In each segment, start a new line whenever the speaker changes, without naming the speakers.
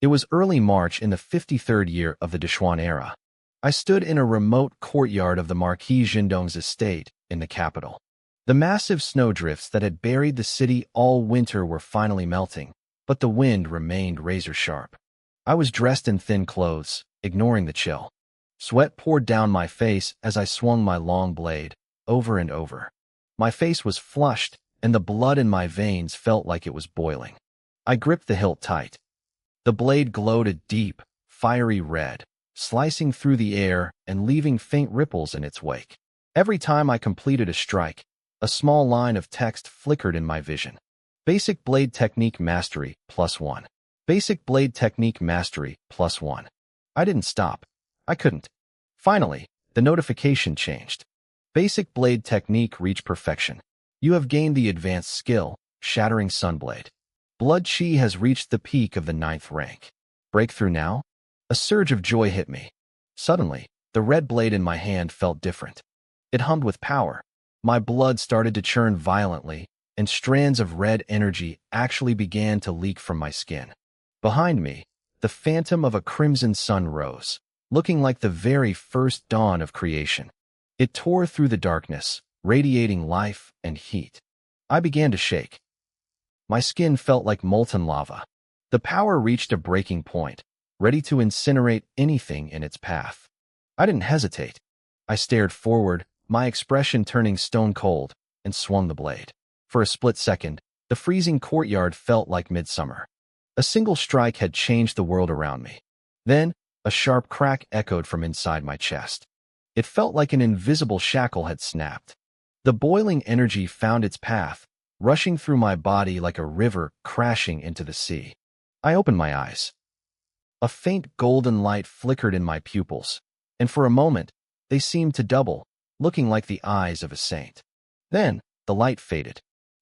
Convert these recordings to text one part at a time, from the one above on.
It was early March in the 53rd year of the Deshuan era. I stood in a remote courtyard of the Marquis Jindong's estate in the capital. The massive snowdrifts that had buried the city all winter were finally melting, but the wind remained razor-sharp. I was dressed in thin clothes, ignoring the chill. Sweat poured down my face as I swung my long blade, over and over. My face was flushed, and the blood in my veins felt like it was boiling. I gripped the hilt tight. The blade glowed a deep, fiery red, slicing through the air and leaving faint ripples in its wake. Every time I completed a strike, a small line of text flickered in my vision. Basic Blade Technique Mastery, +1. Basic Blade Technique Mastery, +1. I didn't stop. I couldn't. Finally, the notification changed. Basic Blade Technique reached perfection. You have gained the advanced skill, Shattering Sunblade. Blood Chi has reached the peak of the 9th rank. Breakthrough now? A surge of joy hit me. Suddenly, the red blade in my hand felt different. It hummed with power. My blood started to churn violently, and strands of red energy actually began to leak from my skin. Behind me, the phantom of a crimson sun rose, looking like the very first dawn of creation. It tore through the darkness, radiating life and heat. I began to shake. My skin felt like molten lava. The power reached a breaking point, ready to incinerate anything in its path. I didn't hesitate. I stared forward, my expression turning stone cold, and swung the blade. For a split second, the freezing courtyard felt like midsummer. A single strike had changed the world around me. Then, a sharp crack echoed from inside my chest. It felt like an invisible shackle had snapped. The boiling energy found its path, rushing through my body like a river crashing into the sea. I opened my eyes. A faint golden light flickered in my pupils, and for a moment, they seemed to double, looking like the eyes of a saint. Then, the light faded.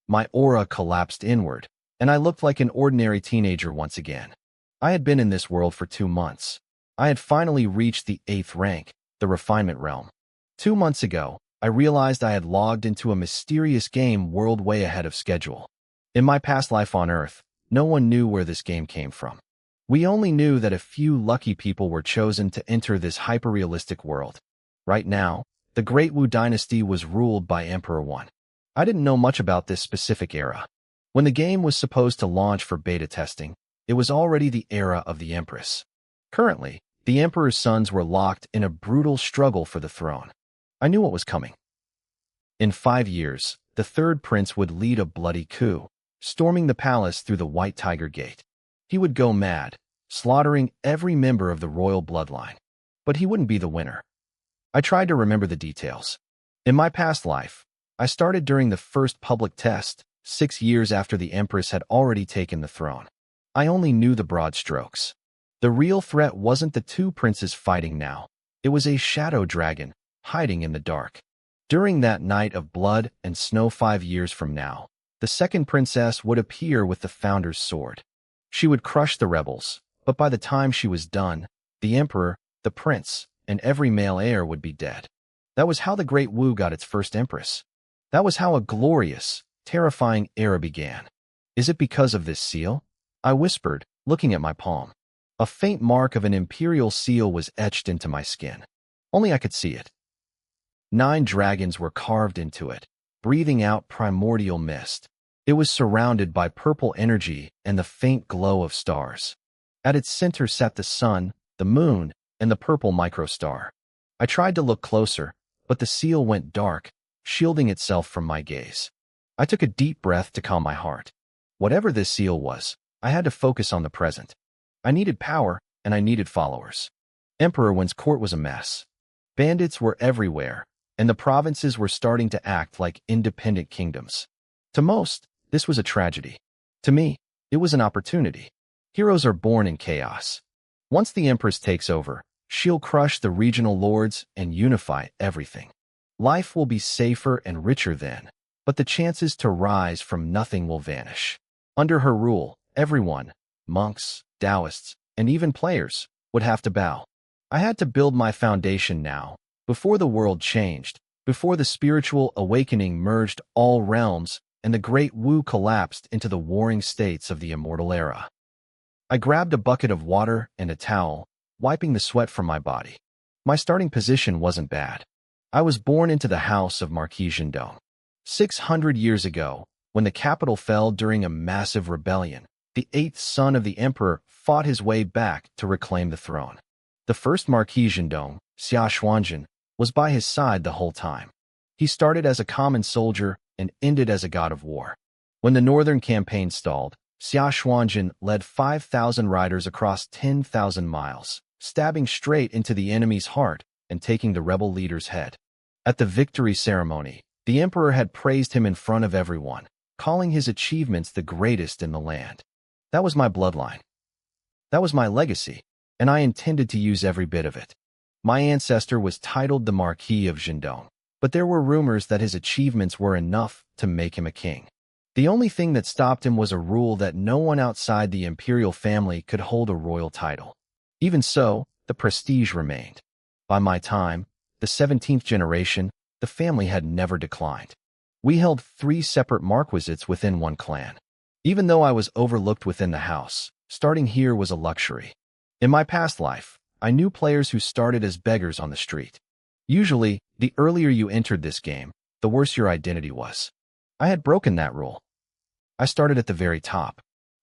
My aura collapsed inward, and I looked like an ordinary teenager once again. I had been in this world for 2 months. I had finally reached the 8th rank, the refinement realm. 2 months ago, I realized I had logged into a mysterious game world way ahead of schedule. In my past life on Earth, no one knew where this game came from. We only knew that a few lucky people were chosen to enter this hyper-realistic world. Right now, the Great Wu Dynasty was ruled by Emperor 1. I didn't know much about this specific era. When the game was supposed to launch for beta testing, it was already the era of the Empress. Currently, the Emperor's sons were locked in a brutal struggle for the throne. I knew what was coming. In 5 years, the third prince would lead a bloody coup, storming the palace through the White Tiger Gate. He would go mad, slaughtering every member of the royal bloodline. But he wouldn't be the winner. I tried to remember the details. In my past life, I started during the first public test, 6 years after the Empress had already taken the throne. I only knew the broad strokes. The real threat wasn't the 2 princes fighting now. It was a shadow dragon, hiding in the dark. During that night of blood and snow 5 years from now, the second princess would appear with the founder's sword. She would crush the rebels, but by the time she was done, the emperor, the prince, and every male heir would be dead. That was how the Great Wu got its first empress. That was how a glorious, terrifying era began. Is it because of this seal? I whispered, looking at my palm. A faint mark of an imperial seal was etched into my skin. Only I could see it. 9 dragons were carved into it, breathing out primordial mist. It was surrounded by purple energy and the faint glow of stars. At its center sat the sun, the moon, and the purple microstar. I tried to look closer, but the seal went dark, shielding itself from my gaze. I took a deep breath to calm my heart. Whatever this seal was, I had to focus on the present. I needed power, and I needed followers. Emperor Wen's court was a mess. Bandits were everywhere, and the provinces were starting to act like independent kingdoms. To most, this was a tragedy. To me, it was an opportunity. Heroes are born in chaos. Once the Empress takes over, she'll crush the regional lords and unify everything. Life will be safer and richer then, but the chances to rise from nothing will vanish. Under her rule, everyone, monks, Taoists, and even players, would have to bow. I had to build my foundation now, before the world changed, before the spiritual awakening merged all realms and the Great Wu collapsed into the warring states of the immortal era. I grabbed a bucket of water and a towel, wiping the sweat from my body. My starting position wasn't bad. I was born into the house of Marquis Jindong. 600 years ago, when the capital fell during a massive rebellion, the eighth son of the emperor fought his way back to reclaim the throne. The first Marquis Jindong, Xia Xuanjin, was by his side the whole time. He started as a common soldier and ended as a god of war. When the northern campaign stalled, Xia Xuanjin led 5,000 riders across 10,000 miles, stabbing straight into the enemy's heart and taking the rebel leader's head. At the victory ceremony, the emperor had praised him in front of everyone, calling his achievements the greatest in the land. That was my bloodline. That was my legacy, and I intended to use every bit of it. My ancestor was titled the Marquis of Jindong, but there were rumors that his achievements were enough to make him a king. The only thing that stopped him was a rule that no one outside the imperial family could hold a royal title. Even so, the prestige remained. By my time, the 17th generation, the family had never declined. We held 3 separate marquisates within one clan. Even though I was overlooked within the house, starting here was a luxury. In my past life, I knew players who started as beggars on the street. Usually, the earlier you entered this game, the worse your identity was. I had broken that rule. I started at the very top.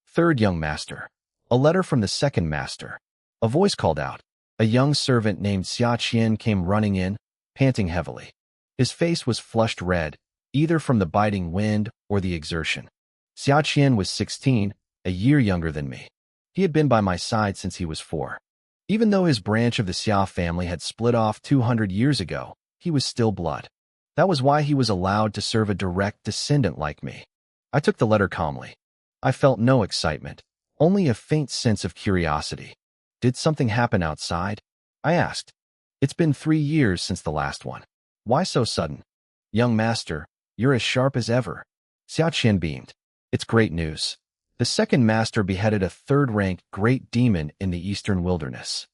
Third young master. A letter from the second master. A voice called out. A young servant named Xia Qian came running in, panting heavily. His face was flushed red, either from the biting wind or the exertion. Xia Qian was 16, a year younger than me. He had been by my side since he was 4. Even though his branch of the Xia family had split off 200 years ago, he was still blood. That was why he was allowed to serve a direct descendant like me. I took the letter calmly. I felt no excitement, only a faint sense of curiosity. Did something happen outside? I asked. It's been 3 years since the last one. Why so sudden? Young master, you're as sharp as ever. Xia Qian beamed. It's great news. The second master beheaded a third-ranked great demon in the eastern wilderness.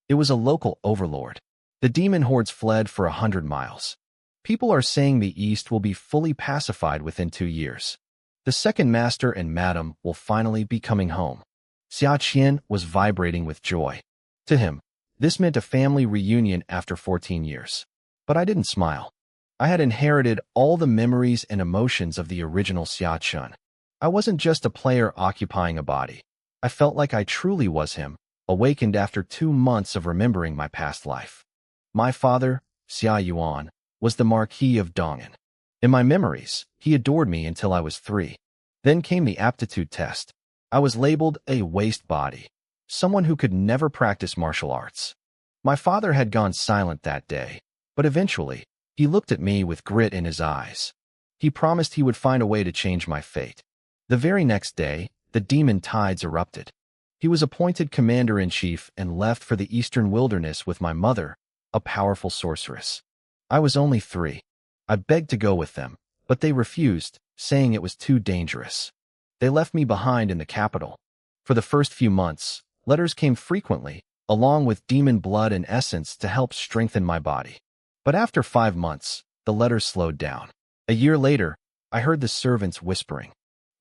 It was a local overlord. The demon hordes fled for 100 miles. People are saying the east will be fully pacified within 2 years. The second master and madam will finally be coming home. Xia Qian was vibrating with joy. To him, this meant a family reunion after 14 years. But I didn't smile. I had inherited all the memories and emotions of the original Xia Chun. I wasn't just a player occupying a body. I felt like I truly was him, awakened after 2 months of remembering my past life. My father, Xia Yuan, was the Marquis of Dongan. In my memories, he adored me until I was 3. Then came the aptitude test. I was labeled a waste body, someone who could never practice martial arts. My father had gone silent that day, but eventually, he looked at me with grit in his eyes. He promised he would find a way to change my fate. The very next day, the demon tides erupted. He was appointed commander-in-chief and left for the eastern wilderness with my mother, a powerful sorceress. I was only 3. I begged to go with them, but they refused, saying it was too dangerous. They left me behind in the capital. For the first few months, letters came frequently, along with demon blood and essence to help strengthen my body. But after 5 months, the letters slowed down. A year later, I heard the servants whispering.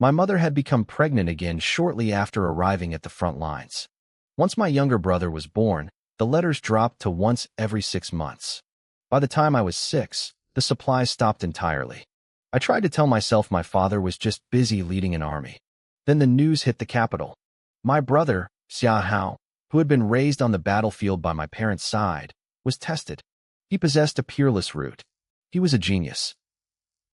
My mother had become pregnant again shortly after arriving at the front lines. Once my younger brother was born, the letters dropped to once every 6 months. By the time I was 6, the supplies stopped entirely. I tried to tell myself my father was just busy leading an army. Then the news hit the capital. My brother, Xia Hao, who had been raised on the battlefield by my parents' side, was tested. He possessed a peerless root. He was a genius.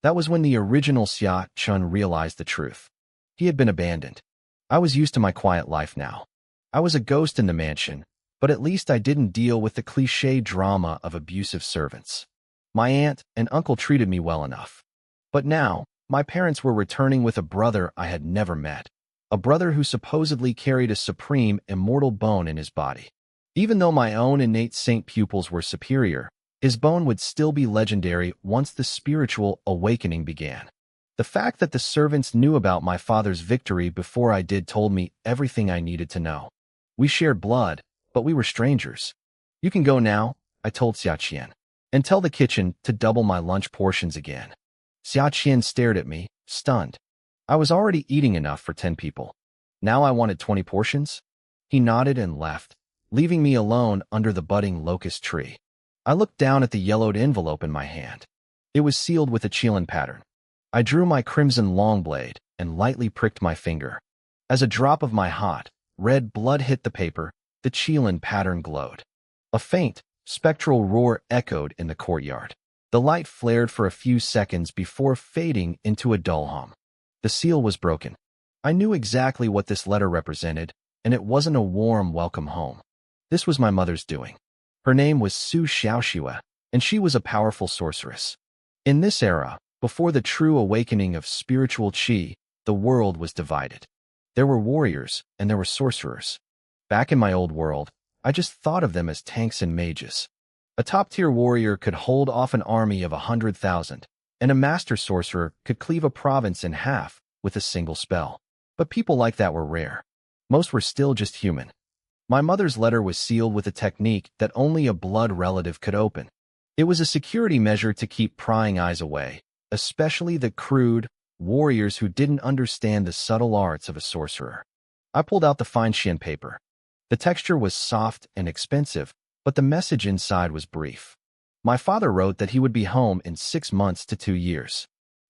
That was when the original Xia Chun realized the truth. He had been abandoned. I was used to my quiet life now. I was a ghost in the mansion, but at least I didn't deal with the cliché drama of abusive servants. My aunt and uncle treated me well enough. But now, my parents were returning with a brother I had never met. A brother who supposedly carried a supreme, immortal bone in his body. Even though my own innate saint pupils were superior, his bone would still be legendary once the spiritual awakening began. The fact that the servants knew about my father's victory before I did told me everything I needed to know. We shared blood, but we were strangers. You can go now, I told Xia Qian, and tell the kitchen to double my lunch portions again. Xia Qian stared at me, stunned. I was already eating enough for 10 people. Now I wanted 20 portions? He nodded and left, leaving me alone under the budding locust tree. I looked down at the yellowed envelope in my hand. It was sealed with a Qilin pattern. I drew my crimson long blade and lightly pricked my finger. As a drop of my hot, red blood hit the paper, the Qilin pattern glowed. A faint, spectral roar echoed in the courtyard. The light flared for a few seconds before fading into a dull hum. The seal was broken. I knew exactly what this letter represented, and it wasn't a warm welcome home. This was my mother's doing. Her name was Su Xiaoxue, and she was a powerful sorceress. In this era, before the true awakening of spiritual qi, the world was divided. There were warriors, and there were sorcerers. Back in my old world, I just thought of them as tanks and mages. A top-tier warrior could hold off an army of 100,000, and a master sorcerer could cleave a province in half with a single spell. But people like that were rare. Most were still just human. My mother's letter was sealed with a technique that only a blood relative could open. It was a security measure to keep prying eyes away, especially the crude warriors who didn't understand the subtle arts of a sorcerer. I pulled out the fine Xian paper. The texture was soft and expensive, but the message inside was brief. My father wrote that he would be home in 6 months to 2 years.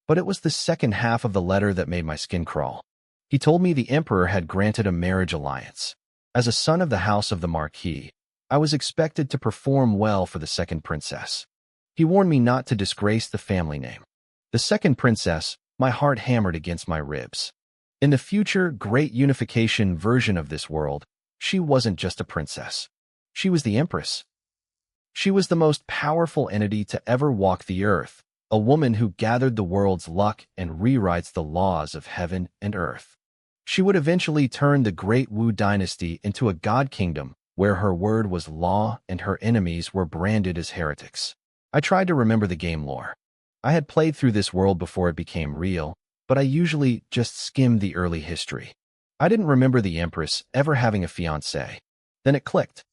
But it was the second half of the letter that made my skin crawl. He told me the emperor had granted a marriage alliance. As a son of the house of the Marquis, I was expected to perform well for the second princess. He warned me not to disgrace the family name. The second princess, my heart hammered against my ribs. In the future great unification version of this world, she wasn't just a princess. She was the empress. She was the most powerful entity to ever walk the earth, a woman who gathered the world's luck and rewrites the laws of heaven and earth. She would eventually turn the great Wu dynasty into a god kingdom where her word was law and her enemies were branded as heretics. I tried to remember the game lore. I had played through this world before it became real, but I usually just skimmed the early history. I didn't remember the empress ever having a fiancé. Then it clicked.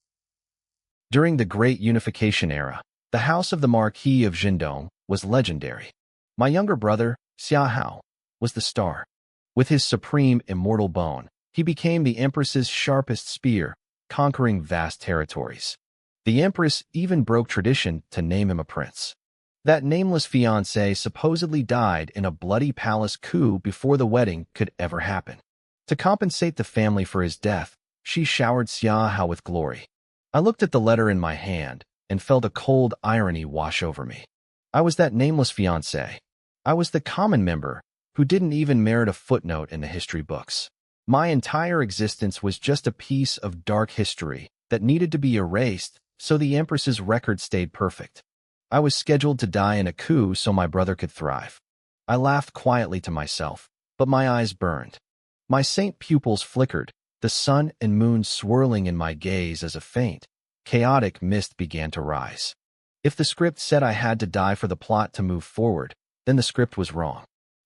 During the Great Unification era, the house of the Marquis of Jindong was legendary. My younger brother, Xia Hao, was the star. With his supreme immortal bone, he became the empress's sharpest spear, conquering vast territories. The empress even broke tradition to name him a prince. That nameless fiancé supposedly died in a bloody palace coup before the wedding could ever happen. To compensate the family for his death, she showered Xia Hao with glory. I looked at the letter in my hand and felt a cold irony wash over me. I was that nameless fiancé. I was the common member who didn't even merit a footnote in the history books. My entire existence was just a piece of dark history that needed to be erased so the empress's record stayed perfect. I was scheduled to die in a coup so my brother could thrive. I laughed quietly to myself, but my eyes burned. My saint pupils flickered, the sun and moon swirling in my gaze as a faint, chaotic mist began to rise. If the script said I had to die for the plot to move forward, then the script was wrong.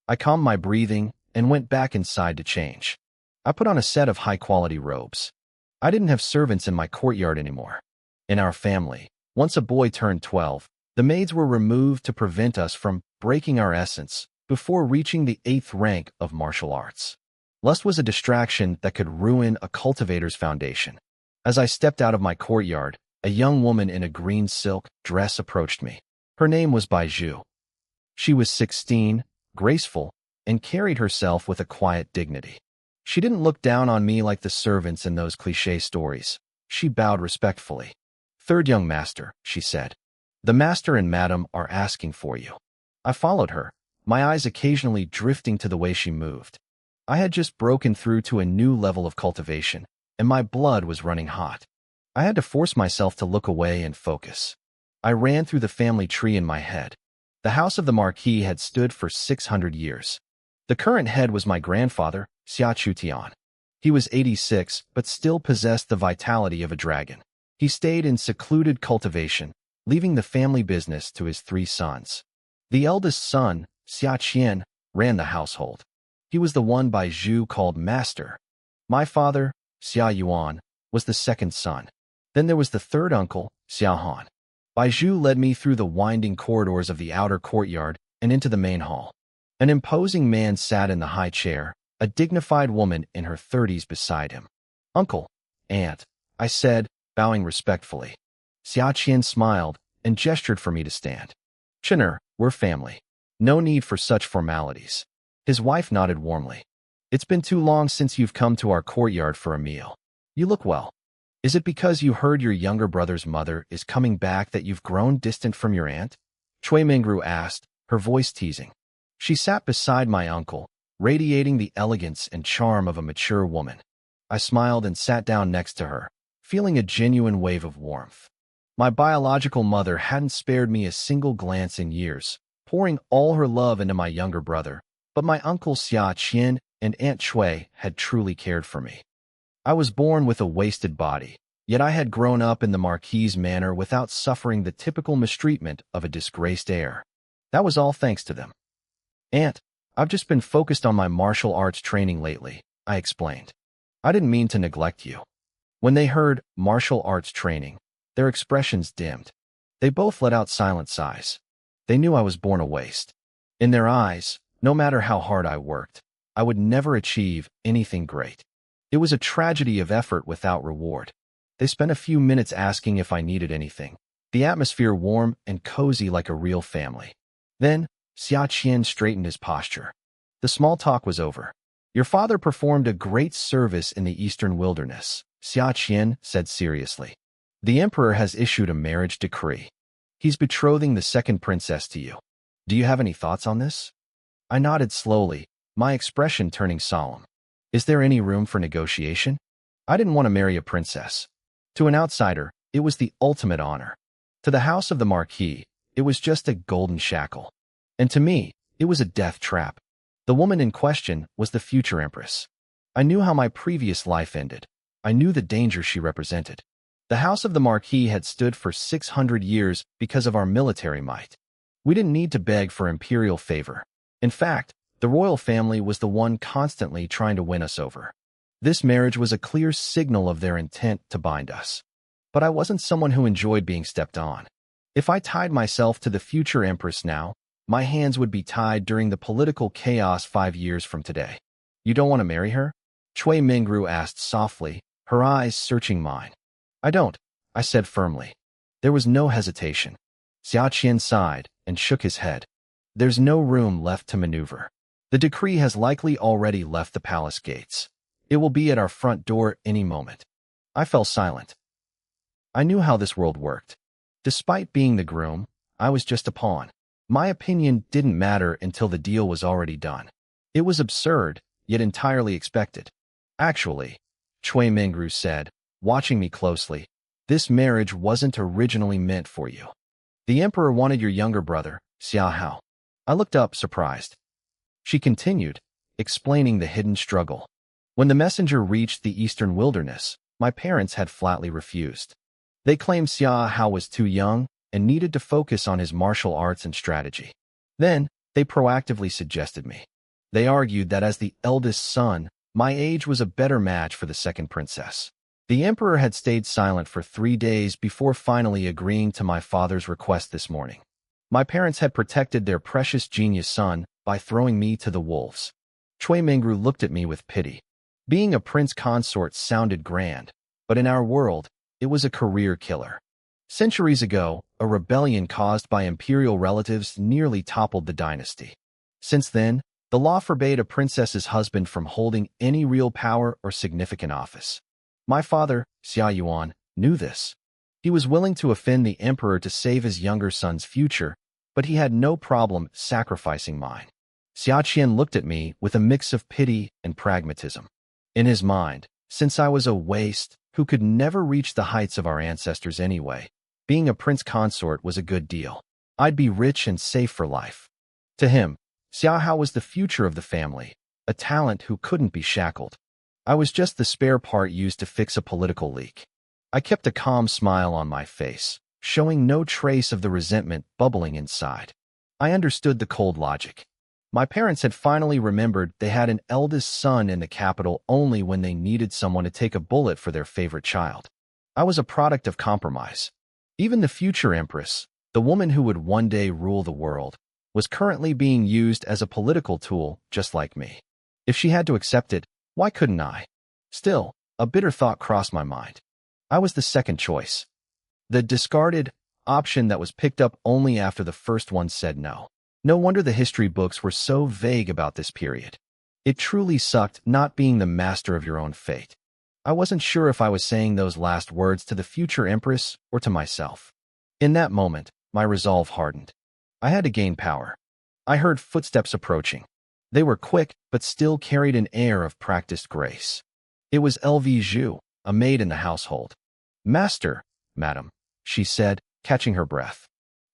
I calmed my breathing and went back inside to change. I put on a set of high-quality robes. I didn't have servants in my courtyard anymore. In our family, once a boy turned 12, the maids were removed to prevent us from breaking our essence before reaching the 8th rank of martial arts. Lust was a distraction that could ruin a cultivator's foundation. As I stepped out of my courtyard, a young woman in a green silk dress approached me. Her name was Baizhu. She was 16, graceful, and carried herself with a quiet dignity. She didn't look down on me like the servants in those cliché stories. She bowed respectfully. "Third young master," she said. "The master and madam are asking for you." I followed her, my eyes occasionally drifting to the way she moved. I had just broken through to a new level of cultivation, and my blood was running hot. I had to force myself to look away and focus. I ran through the family tree in my head. The house of the Marquis had stood for 600 years. The current head was my grandfather, Xia Chutian. He was 86, but still possessed the vitality of a dragon. He stayed in secluded cultivation, leaving the family business to his 3 sons. The eldest son, Xia Qian, ran the household. He was the one Baizhu called master. My father, Xia Yuan, was the second son. Then there was the third uncle, Xia Han. Baizhu led me through the winding corridors of the outer courtyard and into the main hall. An imposing man sat in the high chair, a dignified woman in her 30s beside him. "Uncle," Aunt, I said, bowing respectfully. Xia Qian smiled and gestured for me to stand. Chinner, we're family. No need for such formalities. His wife nodded warmly. It's been too long since you've come to our courtyard for a meal. You look well. Is it because you heard your younger brother's mother is coming back that you've grown distant from your aunt? Cui Mingru asked, her voice teasing. She sat beside my uncle, radiating the elegance and charm of a mature woman. I smiled and sat down next to her, feeling a genuine wave of warmth. My biological mother hadn't spared me a single glance in years, pouring all her love into my younger brother, but my uncle Xia Qian and Aunt Cui had truly cared for me. I was born with a wasted body, yet I had grown up in the Marquis manor without suffering the typical mistreatment of a disgraced heir. That was all thanks to them. Aunt, I've just been focused on my martial arts training lately, I explained. I didn't mean to neglect you. When they heard martial arts training, their expressions dimmed. They both let out silent sighs. They knew I was born a waste. In their eyes, no matter how hard I worked, I would never achieve anything great. It was a tragedy of effort without reward. They spent a few minutes asking if I needed anything, the atmosphere warm and cozy like a real family. Then, Xia Qian straightened his posture. The small talk was over. Your father performed a great service in the eastern wilderness, Xia Qian said seriously. The emperor has issued a marriage decree. He's betrothing the second princess to you. Do you have any thoughts on this? I nodded slowly, my expression turning solemn. Is there any room for negotiation? I didn't want to marry a princess. To an outsider, it was the ultimate honor. To the house of the Marquis, it was just a golden shackle. And to me, it was a death trap. The woman in question was the future empress. I knew how my previous life ended. I knew the danger she represented. The house of the Marquis had stood for 600 years because of our military might. We didn't need to beg for imperial favor. In fact, the royal family was the one constantly trying to win us over. This marriage was a clear signal of their intent to bind us. But I wasn't someone who enjoyed being stepped on. If I tied myself to the future empress now, my hands would be tied during the political chaos 5 years from today. You don't want to marry her? Cui Mingru asked softly, her eyes searching mine. I don't, I said firmly. There was no hesitation. Xia Qian sighed and shook his head. There's no room left to maneuver. The decree has likely already left the palace gates. It will be at our front door any moment. I fell silent. I knew how this world worked. Despite being the groom, I was just a pawn. My opinion didn't matter until the deal was already done. It was absurd, yet entirely expected. Actually, Cui Mingru said, watching me closely, this marriage wasn't originally meant for you. The emperor wanted your younger brother, Xia Hao. I looked up, surprised. She continued, explaining the hidden struggle. When the messenger reached the eastern wilderness, my parents had flatly refused. They claimed Xia Hao was too young and needed to focus on his martial arts and strategy. Then, they proactively suggested me. They argued that as the eldest son, my age was a better match for the second princess. The emperor had stayed silent for 3 days before finally agreeing to my father's request this morning. My parents had protected their precious genius son by throwing me to the wolves. Cui Mingru looked at me with pity. Being a prince consort sounded grand, but in our world, it was a career killer. Centuries ago, a rebellion caused by imperial relatives nearly toppled the dynasty. Since then, the law forbade a princess's husband from holding any real power or significant office. My father, Xia Yuan, knew this. He was willing to offend the emperor to save his younger son's future, but he had no problem sacrificing mine. Xia Qian looked at me with a mix of pity and pragmatism. In his mind, since I was a waste who could never reach the heights of our ancestors anyway, being a prince consort was a good deal. I'd be rich and safe for life. To him, Xia Hao was the future of the family, a talent who couldn't be shackled. I was just the spare part used to fix a political leak. I kept a calm smile on my face, showing no trace of the resentment bubbling inside. I understood the cold logic. My parents had finally remembered they had an eldest son in the capital only when they needed someone to take a bullet for their favorite child. I was a product of compromise. Even the future empress, the woman who would one day rule the world, was currently being used as a political tool just like me. If she had to accept it, why couldn't I? Still, A bitter thought crossed my mind. I was the second choice. The discarded option that was picked up only after the first one said no. No wonder the history books were so vague about this period. It truly sucked not being the master of your own fate. I wasn't sure if I was saying those last words to the future empress or to myself. In that moment, my resolve hardened. I had to gain power. I heard footsteps approaching. They were quick, but still carried an air of practiced grace. It was LV Zhu, a maid in the household. "Master, madam," she said, catching her breath.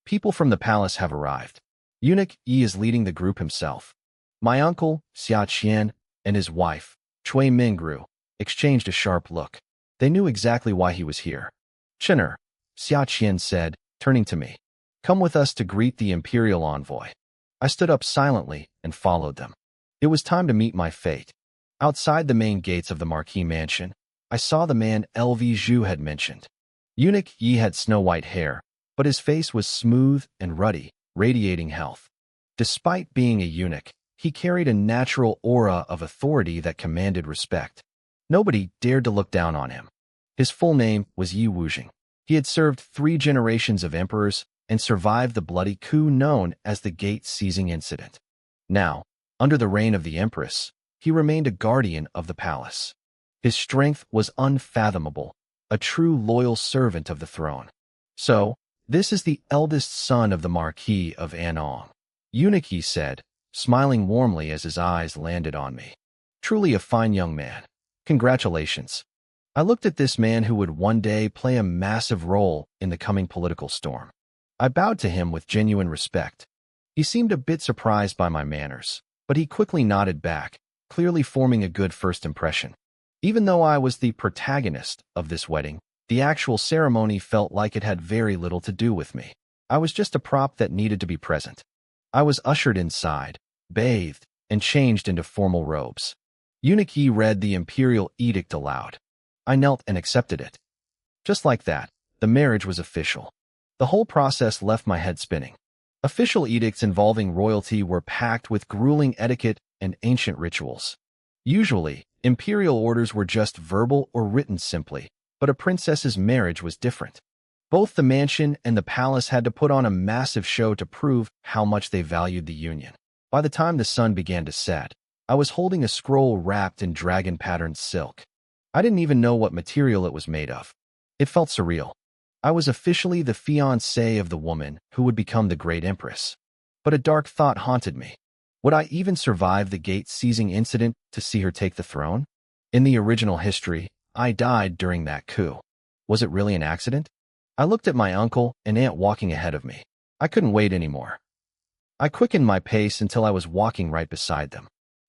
"People from the palace have arrived. Eunuch Yi is leading the group himself." My uncle, Xia Qian, and his wife, Cui Mingru, exchanged a sharp look. They knew exactly why he was here. "Chinner," Xia Qian said, turning to me. "Come with us to greet the imperial envoy." I stood up silently and followed them. It was time to meet my fate. Outside the main gates of the Marquis mansion, I saw the man LV Zhu had mentioned. Eunuch Yi had snow-white hair, but his face was smooth and ruddy, radiating health. Despite being a eunuch, he carried a natural aura of authority that commanded respect. Nobody dared to look down on him. His full name was Yi Wujing. He had served 3 generations of emperors and survived the bloody coup known as the Gate-seizing incident. Now, under the reign of the empress, he remained a guardian of the palace. His strength was unfathomable, a true loyal servant of the throne. "So, this is the eldest son of the Marquis of Anong," Eunuch Yi said, smiling warmly as his eyes landed on me. "Truly a fine young man. Congratulations." I looked at this man who would one day play a massive role in the coming political storm. I bowed to him with genuine respect. He seemed a bit surprised by my manners, but he quickly nodded back, clearly forming a good first impression. Even though I was the protagonist of this wedding, the actual ceremony felt like it had very little to do with me. I was just a prop that needed to be present. I was ushered inside, bathed, and changed into formal robes. Eunuch Yi read the imperial edict aloud. I knelt and accepted it. Just like that, the marriage was official. The whole process left my head spinning. Official edicts involving royalty were packed with grueling etiquette and ancient rituals. Usually, imperial orders were just verbal or written simply, but a princess's marriage was different. Both the mansion and the palace had to put on a massive show to prove how much they valued the union. By the time the sun began to set, I was holding a scroll wrapped in dragon-patterned silk. I didn't even know what material it was made of. It felt surreal. I was officially the fiancé of the woman who would become the great empress. But a dark thought haunted me. Would I even survive the gate-seizing incident to see her take the throne? In the original history, I died during that coup. Was it really an accident? I looked at my uncle and aunt walking ahead of me. I couldn't wait anymore. I quickened my pace until I was walking right beside them.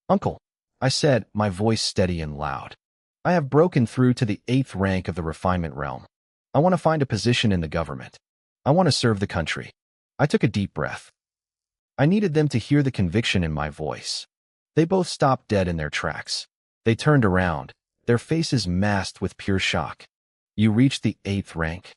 "Uncle," I said, my voice steady and loud. "I have broken through to the 8th rank of the refinement realm. I want to find a position in the government. I want to serve the country." I took a deep breath. I needed them to hear the conviction in my voice. They both stopped dead in their tracks. They turned around, their faces masked with pure shock. "You reached the 8th rank?"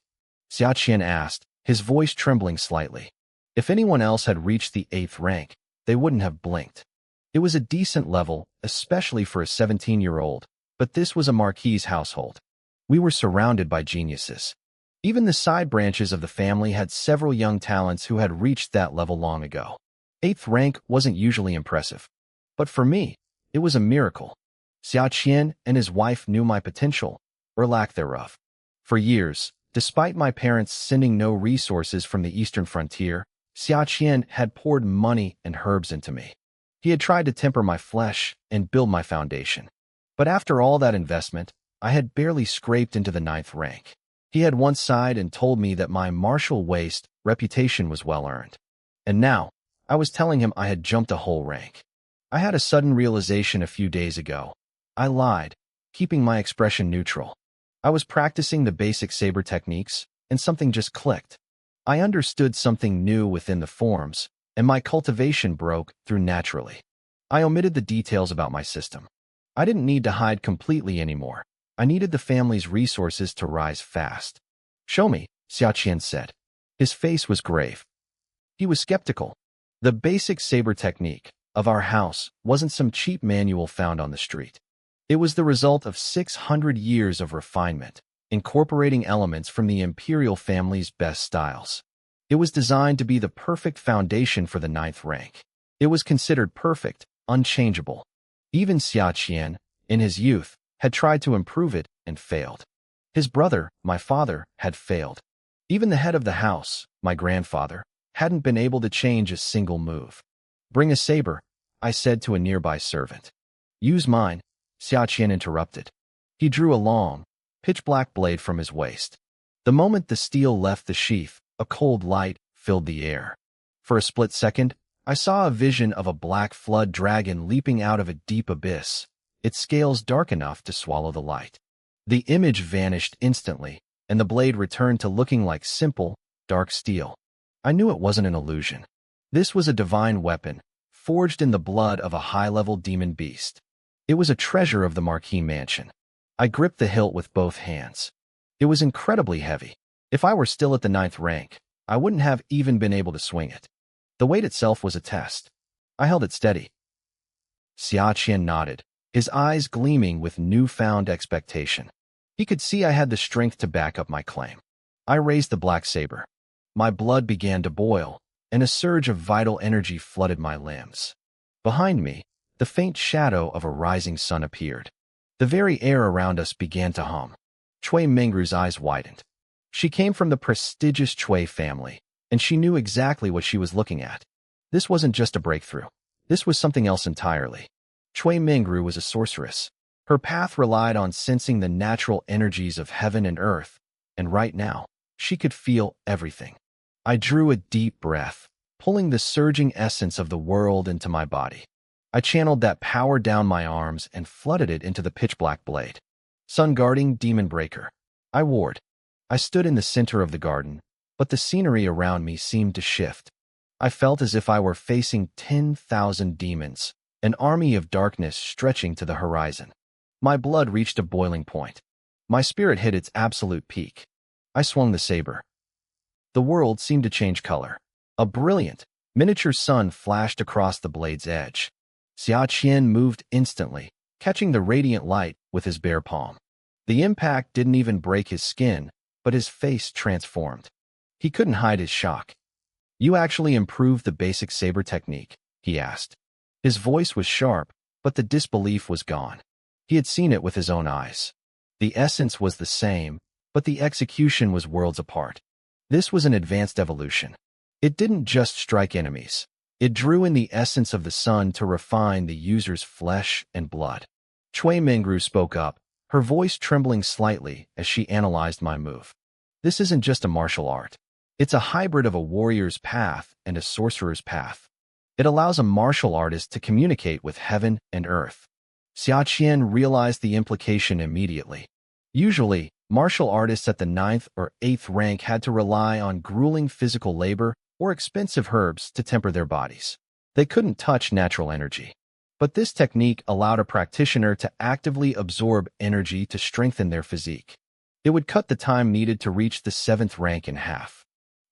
Xia Qian asked, his voice trembling slightly. If anyone else had reached the 8th rank, they wouldn't have blinked. It was a decent level, especially for a 17-year-old, but this was a marquis's household. We were surrounded by geniuses. Even the side branches of the family had several young talents who had reached that level long ago. 8th rank wasn't usually impressive. But for me, it was a miracle. Xia Qian and his wife knew my potential, or lack thereof. For years, despite my parents sending no resources from the eastern frontier, Xia Qian had poured money and herbs into me. He had tried to temper my flesh and build my foundation. But after all that investment, I had barely scraped into the 9th rank. He had once sighed and told me that my martial waist reputation was well earned. And now, I was telling him I had jumped a whole rank. I had a sudden realization a few days ago. I lied, keeping my expression neutral. I was practicing the basic saber techniques, and something just clicked. I understood something new within the forms, and my cultivation broke through naturally. I omitted the details about my system. I didn't need to hide completely anymore. I needed the family's resources to rise fast. "Show me," Xia Qian said. His face was grave. He was skeptical. The basic saber technique of our house wasn't some cheap manual found on the street. It was the result of 600 years of refinement, incorporating elements from the imperial family's best styles. It was designed to be the perfect foundation for the 9th rank. It was considered perfect, unchangeable. Even Xia Qian, in his youth, had tried to improve it and failed. His brother, my father, had failed. Even the head of the house, my grandfather, hadn't been able to change a single move. "Bring a saber," I said to a nearby servant. "Use mine," Xia Qian interrupted. He drew a long, pitch-black blade from his waist. The moment the steel left the sheath, a cold light filled the air. For a split second, I saw a vision of a black flood dragon leaping out of a deep abyss, its scales dark enough to swallow the light. The image vanished instantly, and the blade returned to looking like simple, dark steel. I knew it wasn't an illusion. This was a divine weapon, forged in the blood of a high-level demon beast. It was a treasure of the Marquis mansion. I gripped the hilt with both hands. It was incredibly heavy. If I were still at the 9th rank, I wouldn't have even been able to swing it. The weight itself was a test. I held it steady. Xia Qian nodded, his eyes gleaming with newfound expectation. He could see I had the strength to back up my claim. I raised the black saber. My blood began to boil, and a surge of vital energy flooded my limbs. Behind me, the faint shadow of a rising sun appeared. The very air around us began to hum. Cui Mengru's eyes widened. She came from the prestigious Cui family, and she knew exactly what she was looking at. This wasn't just a breakthrough. This was something else entirely. Cui Mengru was a sorceress. Her path relied on sensing the natural energies of heaven and earth, and right now, she could feel everything. I drew a deep breath, pulling the surging essence of the world into my body. I channeled that power down my arms and flooded it into the pitch-black blade. Sun-guarding demon breaker. I warred. I stood in the center of the garden, but the scenery around me seemed to shift. I felt as if I were facing 10,000 demons, an army of darkness stretching to the horizon. My blood reached a boiling point. My spirit hit its absolute peak. I swung the saber. The world seemed to change color. A brilliant, miniature sun flashed across the blade's edge. Xia Qian moved instantly, catching the radiant light with his bare palm. The impact didn't even break his skin, but his face transformed. He couldn't hide his shock. "You actually improved the basic saber technique?" he asked. His voice was sharp, but the disbelief was gone. He had seen it with his own eyes. The essence was the same, but the execution was worlds apart. This was an advanced evolution. It didn't just strike enemies. It drew in the essence of the sun to refine the user's flesh and blood. Cui Mengru spoke up, her voice trembling slightly as she analyzed my move. "This isn't just a martial art. It's a hybrid of a warrior's path and a sorcerer's path. It allows a martial artist to communicate with heaven and earth." Xia Qian realized the implication immediately. Usually, martial artists at the 9th or 8th rank had to rely on grueling physical labor or expensive herbs to temper their bodies. They couldn't touch natural energy. But this technique allowed a practitioner to actively absorb energy to strengthen their physique. It would cut the time needed to reach the 7th rank in half.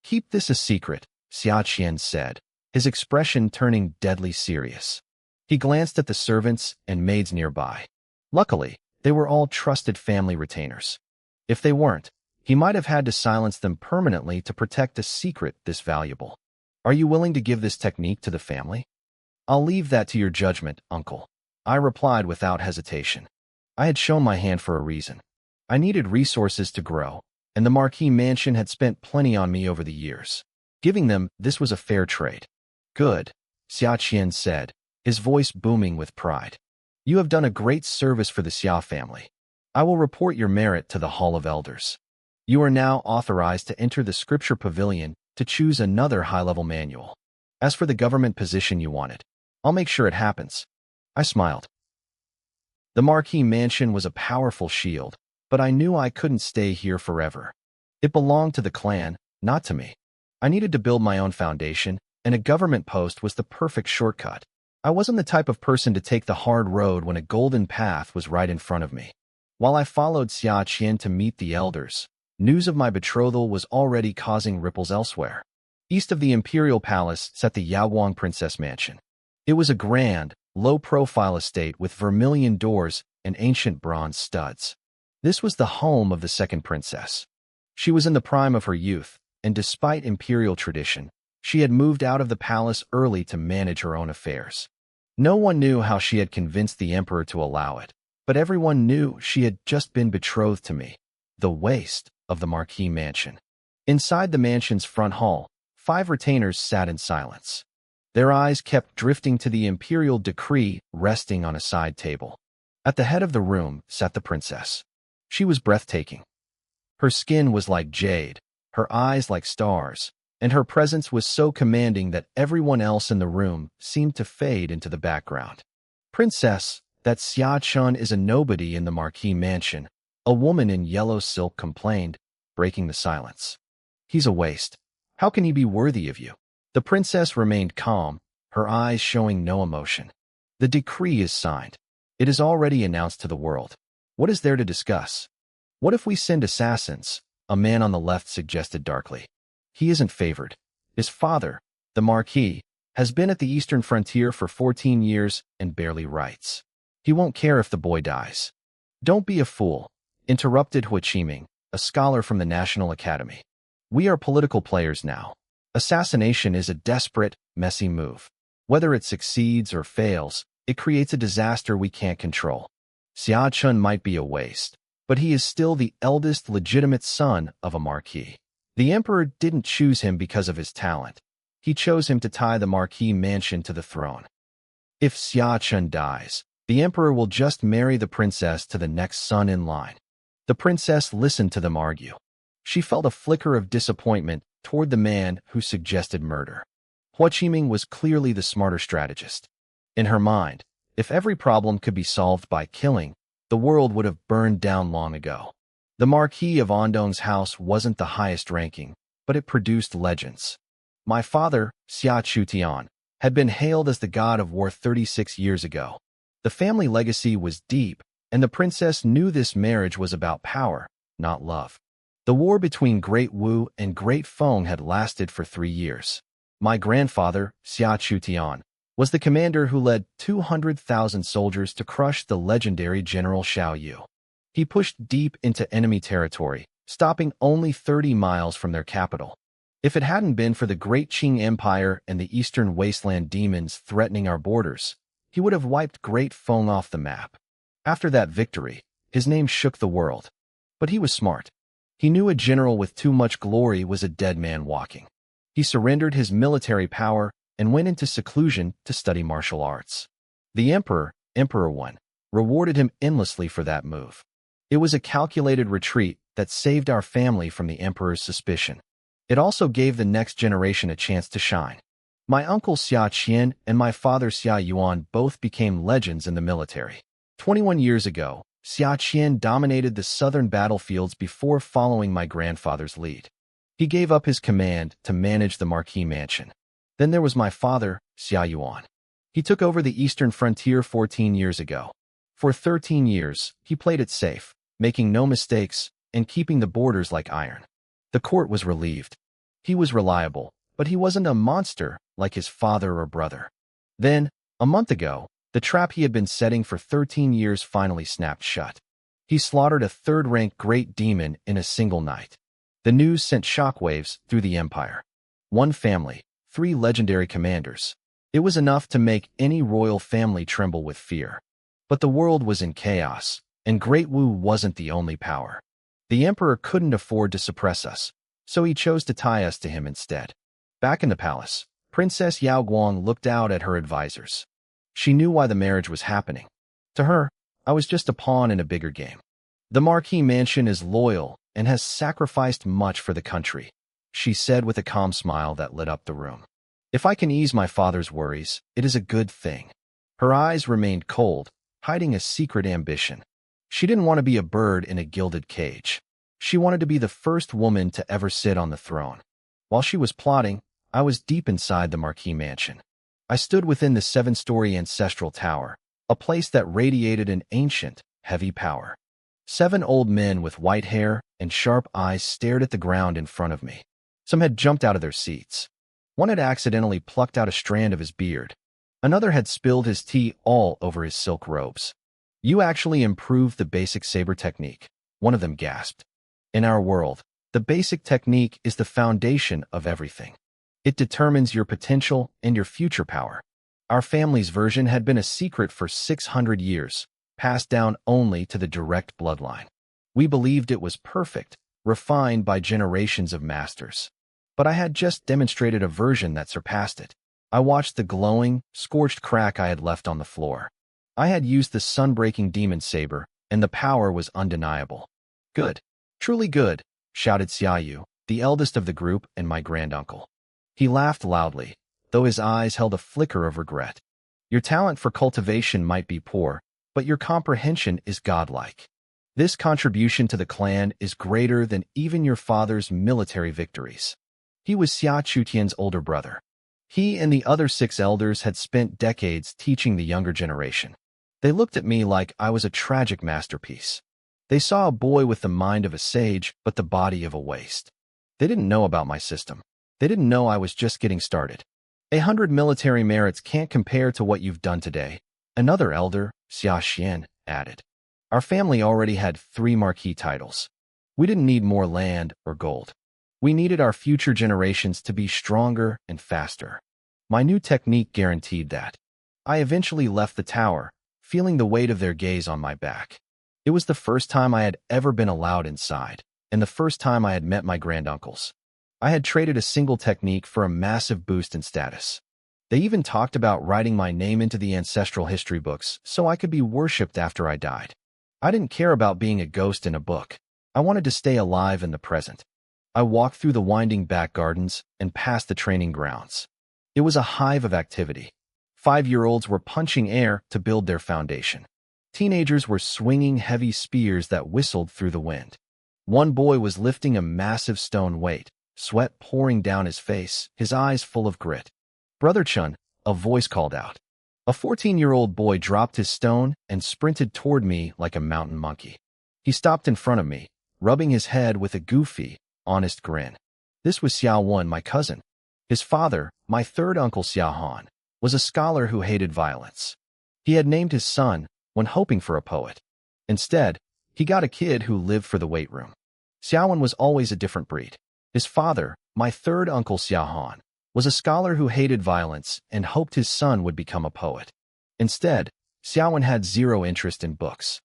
"Keep this a secret," Xia Qian said, his expression turning deadly serious. He glanced at the servants and maids nearby. Luckily, they were all trusted family retainers. If they weren't, he might have had to silence them permanently to protect a secret this valuable. "Are you willing to give this technique to the family?" "I'll leave that to your judgment, uncle," I replied without hesitation. I had shown my hand for a reason. I needed resources to grow, and the Marquis mansion had spent plenty on me over the years. Giving them this was a fair trade. "Good," Xia Qian said, his voice booming with pride. "You have done a great service for the Xia family. I will report your merit to the Hall of Elders. You are now authorized to enter the Scripture Pavilion to choose another high-level manual. As for the government position you wanted, I'll make sure it happens." I smiled. The Marquis mansion was a powerful shield, but I knew I couldn't stay here forever. It belonged to the clan, not to me. I needed to build my own foundation, and a government post was the perfect shortcut. I wasn't the type of person to take the hard road when a golden path was right in front of me. While I followed Xia Qian to meet the elders, news of my betrothal was already causing ripples elsewhere. East of the Imperial Palace sat the Yaoguang Princess Mansion. It was a grand, low-profile estate with vermilion doors and ancient bronze studs. This was the home of the second princess. She was in the prime of her youth, and despite imperial tradition, she had moved out of the palace early to manage her own affairs. No one knew how she had convinced the emperor to allow it, but everyone knew she had just been betrothed to me, the waist of the Marquis mansion. Inside the mansion's front hall, 5 retainers sat in silence. Their eyes kept drifting to the imperial decree resting on a side table. At the head of the room sat the princess. She was breathtaking. Her skin was like jade, her eyes like stars, and her presence was so commanding that everyone else in the room seemed to fade into the background. "Princess, that Xia Chun is a nobody in the Marquis mansion," a woman in yellow silk complained, breaking the silence. "He's a waste. How can he be worthy of you?" The princess remained calm, her eyes showing no emotion. "The decree is signed. It is already announced to the world. What is there to discuss?" "What if we send assassins?" a man on the left suggested darkly. "He isn't favored. His father, the Marquis, has been at the eastern frontier for 14 years and barely writes. He won't care if the boy dies." "Don't be a fool," interrupted Hua Qiming, a scholar from the National Academy. "We are political players now. Assassination is a desperate, messy move. Whether it succeeds or fails, it creates a disaster we can't control. Xia Chun might be a waste, but he is still the eldest legitimate son of a marquis. The emperor didn't choose him because of his talent. He chose him to tie the Marquis mansion to the throne. If Xia Chun dies, the emperor will just marry the princess to the next son in line." The princess listened to them argue. She felt a flicker of disappointment toward the man who suggested murder. Hua Qiming was clearly the smarter strategist. In her mind, if every problem could be solved by killing, the world would have burned down long ago. The Marquis of Andong's house wasn't the highest ranking, but it produced legends. My father, Xia Chutian, had been hailed as the god of war 36 years ago. The family legacy was deep, and the princess knew this marriage was about power, not love. The war between Great Wu and Great Feng had lasted for 3 years. My grandfather, Xia Chutian, was the commander who led 200,000 soldiers to crush the legendary General Xiao Yu. He pushed deep into enemy territory, stopping only 30 miles from their capital. If it hadn't been for the Great Qing Empire and the Eastern Wasteland demons threatening our borders, he would have wiped Great Feng off the map. After that victory, his name shook the world. But he was smart. He knew a general with too much glory was a dead man walking. He surrendered his military power and went into seclusion to study martial arts. The emperor, Emperor One, rewarded him endlessly for that move. It was a calculated retreat that saved our family from the emperor's suspicion. It also gave the next generation a chance to shine. My uncle Xia Qian and my father Xia Yuan both became legends in the military. 21 years ago, Xia Qian dominated the southern battlefields before following my grandfather's lead. He gave up his command to manage the Marquis mansion. Then there was my father, Xia Yuan. He took over the eastern frontier 14 years ago. For 13 years, he played it safe, making no mistakes and keeping the borders like iron. The court was relieved. He was reliable, but he wasn't a monster like his father or brother. Then, a month ago, the trap he had been setting for 13 years finally snapped shut. He slaughtered a third-rank great demon in a single night. The news sent shockwaves through the empire. One family, 3 legendary commanders. It was enough to make any royal family tremble with fear. But the world was in chaos, and Great Wu wasn't the only power. The emperor couldn't afford to suppress us, so he chose to tie us to him instead. Back in the palace, Princess Yao Guang looked out at her advisors. She knew why the marriage was happening. To her, I was just a pawn in a bigger game. The Marquis mansion is loyal and has sacrificed much for the country, she said with a calm smile that lit up the room. If I can ease my father's worries, it is a good thing. Her eyes remained cold, hiding a secret ambition. She didn't want to be a bird in a gilded cage. She wanted to be the first woman to ever sit on the throne. While she was plotting, I was deep inside the Marquis mansion. I stood within the 7-story ancestral tower, a place that radiated an ancient, heavy power. 7 old men with white hair and sharp eyes stared at the ground in front of me. Some had jumped out of their seats. One had accidentally plucked out a strand of his beard. Another had spilled his tea all over his silk robes. You actually improved the basic saber technique, one of them gasped. In our world, the basic technique is the foundation of everything. It determines your potential and your future power. Our family's version had been a secret for 600 years, passed down only to the direct bloodline. We believed it was perfect, refined by generations of masters. But I had just demonstrated a version that surpassed it. I watched the glowing, scorched crack I had left on the floor. I had used the sun-breaking demon saber, and the power was undeniable. Good. Truly good, shouted Xiaoyu, the eldest of the group and my granduncle. He laughed loudly, though his eyes held a flicker of regret. Your talent for cultivation might be poor, but your comprehension is godlike. This contribution to the clan is greater than even your father's military victories. He was Xia Chutian's older brother. He and the other 6 elders had spent decades teaching the younger generation. They looked at me like I was a tragic masterpiece. They saw a boy with the mind of a sage, but the body of a waste. They didn't know about my system. They didn't know I was just getting started. 100 military merits can't compare to what you've done today, another elder, Xia Xian, added. Our family already had 3 marquee titles. We didn't need more land or gold. We needed our future generations to be stronger and faster. My new technique guaranteed that. I eventually left the tower, feeling the weight of their gaze on my back. It was the first time I had ever been allowed inside, and the first time I had met my granduncles. I had traded a single technique for a massive boost in status. They even talked about writing my name into the ancestral history books so I could be worshipped after I died. I didn't care about being a ghost in a book. I wanted to stay alive in the present. I walked through the winding back gardens and past the training grounds. It was a hive of activity. 5-year-olds were punching air to build their foundation. Teenagers were swinging heavy spears that whistled through the wind. One boy was lifting a massive stone weight, sweat pouring down his face, his eyes full of grit. Brother Chun, a voice called out. A 14-year-old boy dropped his stone and sprinted toward me like a mountain monkey. He stopped in front of me, rubbing his head with a goofy, honest grin. This was Xiao Wen, my cousin. His father, my third uncle Xiao Han, was a scholar who hated violence. He had named his son when hoping for a poet. Instead, he got a kid who lived for the weight room. Xiao Wen was always a different breed. His father, my third uncle Xiao Han, was a scholar who hated violence and hoped his son would become a poet. Instead, Xiao Wen had zero interest in books.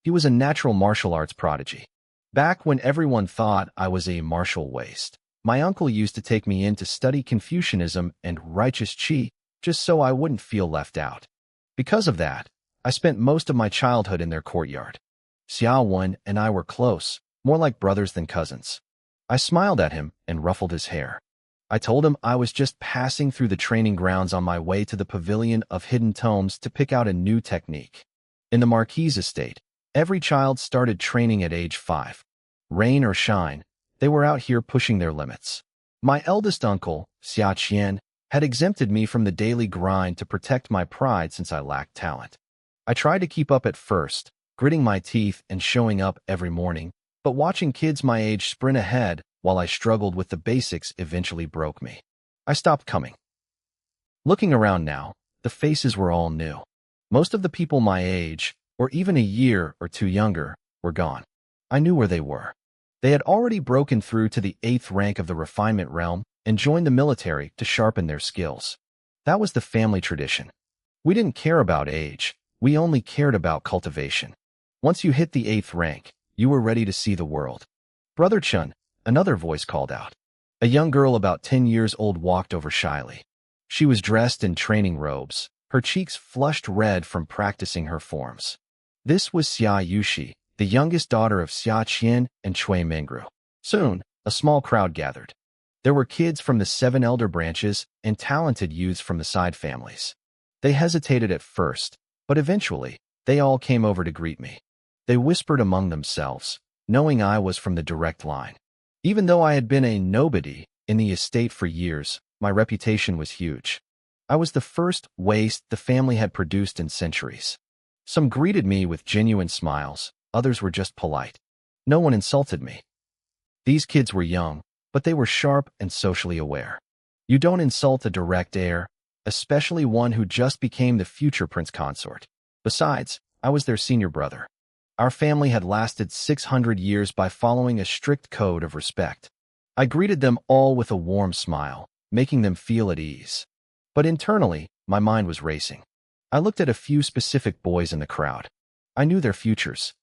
He was a natural martial arts prodigy. Back when everyone thought I was a martial waste, my uncle used to take me in to study Confucianism and righteous qi just so I wouldn't feel left out. Because of that, I spent most of my childhood in their courtyard. Xiao Wen and I were close, more like brothers than cousins. I smiled at him and ruffled his hair. I told him I was just passing through the training grounds on my way to the Pavilion of Hidden Tomes to pick out a new technique. In the Marquis estate, every child started training at age 5. Rain or shine, they were out here pushing their limits. My eldest uncle, Xia Qian, had exempted me from the daily grind to protect my pride since I lacked talent. I tried to keep up at first, gritting my teeth and showing up every morning, but watching kids my age sprint ahead while I struggled with the basics eventually broke me. I stopped coming. Looking around now, the faces were all new. Most of the people my age, or even a year or 2 younger, were gone. I knew where they were. They had already broken through to the 8th rank of the refinement realm and joined the military to sharpen their skills. That was the family tradition. We didn't care about age, we only cared about cultivation. Once you hit the 8th rank, you were ready to see the world. Brother Chun, another voice called out. A young girl about 10 years old walked over shyly. She was dressed in training robes, her cheeks flushed red from practicing her forms. This was Xia Yushi, the youngest daughter of Xia Qian and Cui Mengru. Soon, a small crowd gathered. There were kids from the 7 elder branches and talented youths from the side families. They hesitated at first, but eventually, they all came over to greet me. They whispered among themselves, knowing I was from the direct line. Even though I had been a nobody in the estate for years, my reputation was huge. I was the first waste the family had produced in centuries. Some greeted me with genuine smiles, others were just polite. No one insulted me. These kids were young, but they were sharp and socially aware. You don't insult a direct heir, especially one who just became the future prince consort. Besides, I was their senior brother. Our family had lasted 600 years by following a strict code of respect. I greeted them all with a warm smile, making them feel at ease. But internally, my mind was racing. I looked at a few specific boys in the crowd. I knew their futures.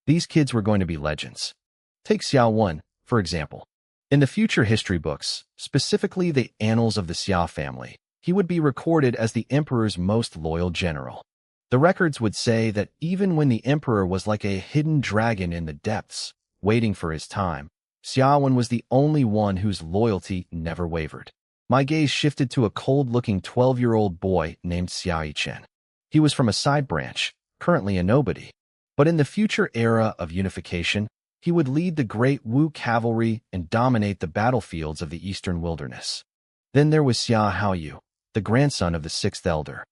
These kids were going to be legends. Take Xiao Wen, for example. In the future history books, specifically the annals of the Xia family, he would be recorded as the emperor's most loyal general. The records would say that even when the emperor was like a hidden dragon in the depths, waiting for his time, Xiao Wen was the only one whose loyalty never wavered. My gaze shifted to a cold-looking 12-year-old boy named Xiao Yichen. He was from a side branch, currently a nobody. But in the future era of unification, he would lead the great Wu cavalry and dominate the battlefields of the eastern wilderness. Then there was Xia Haoyu, the grandson of the sixth elder.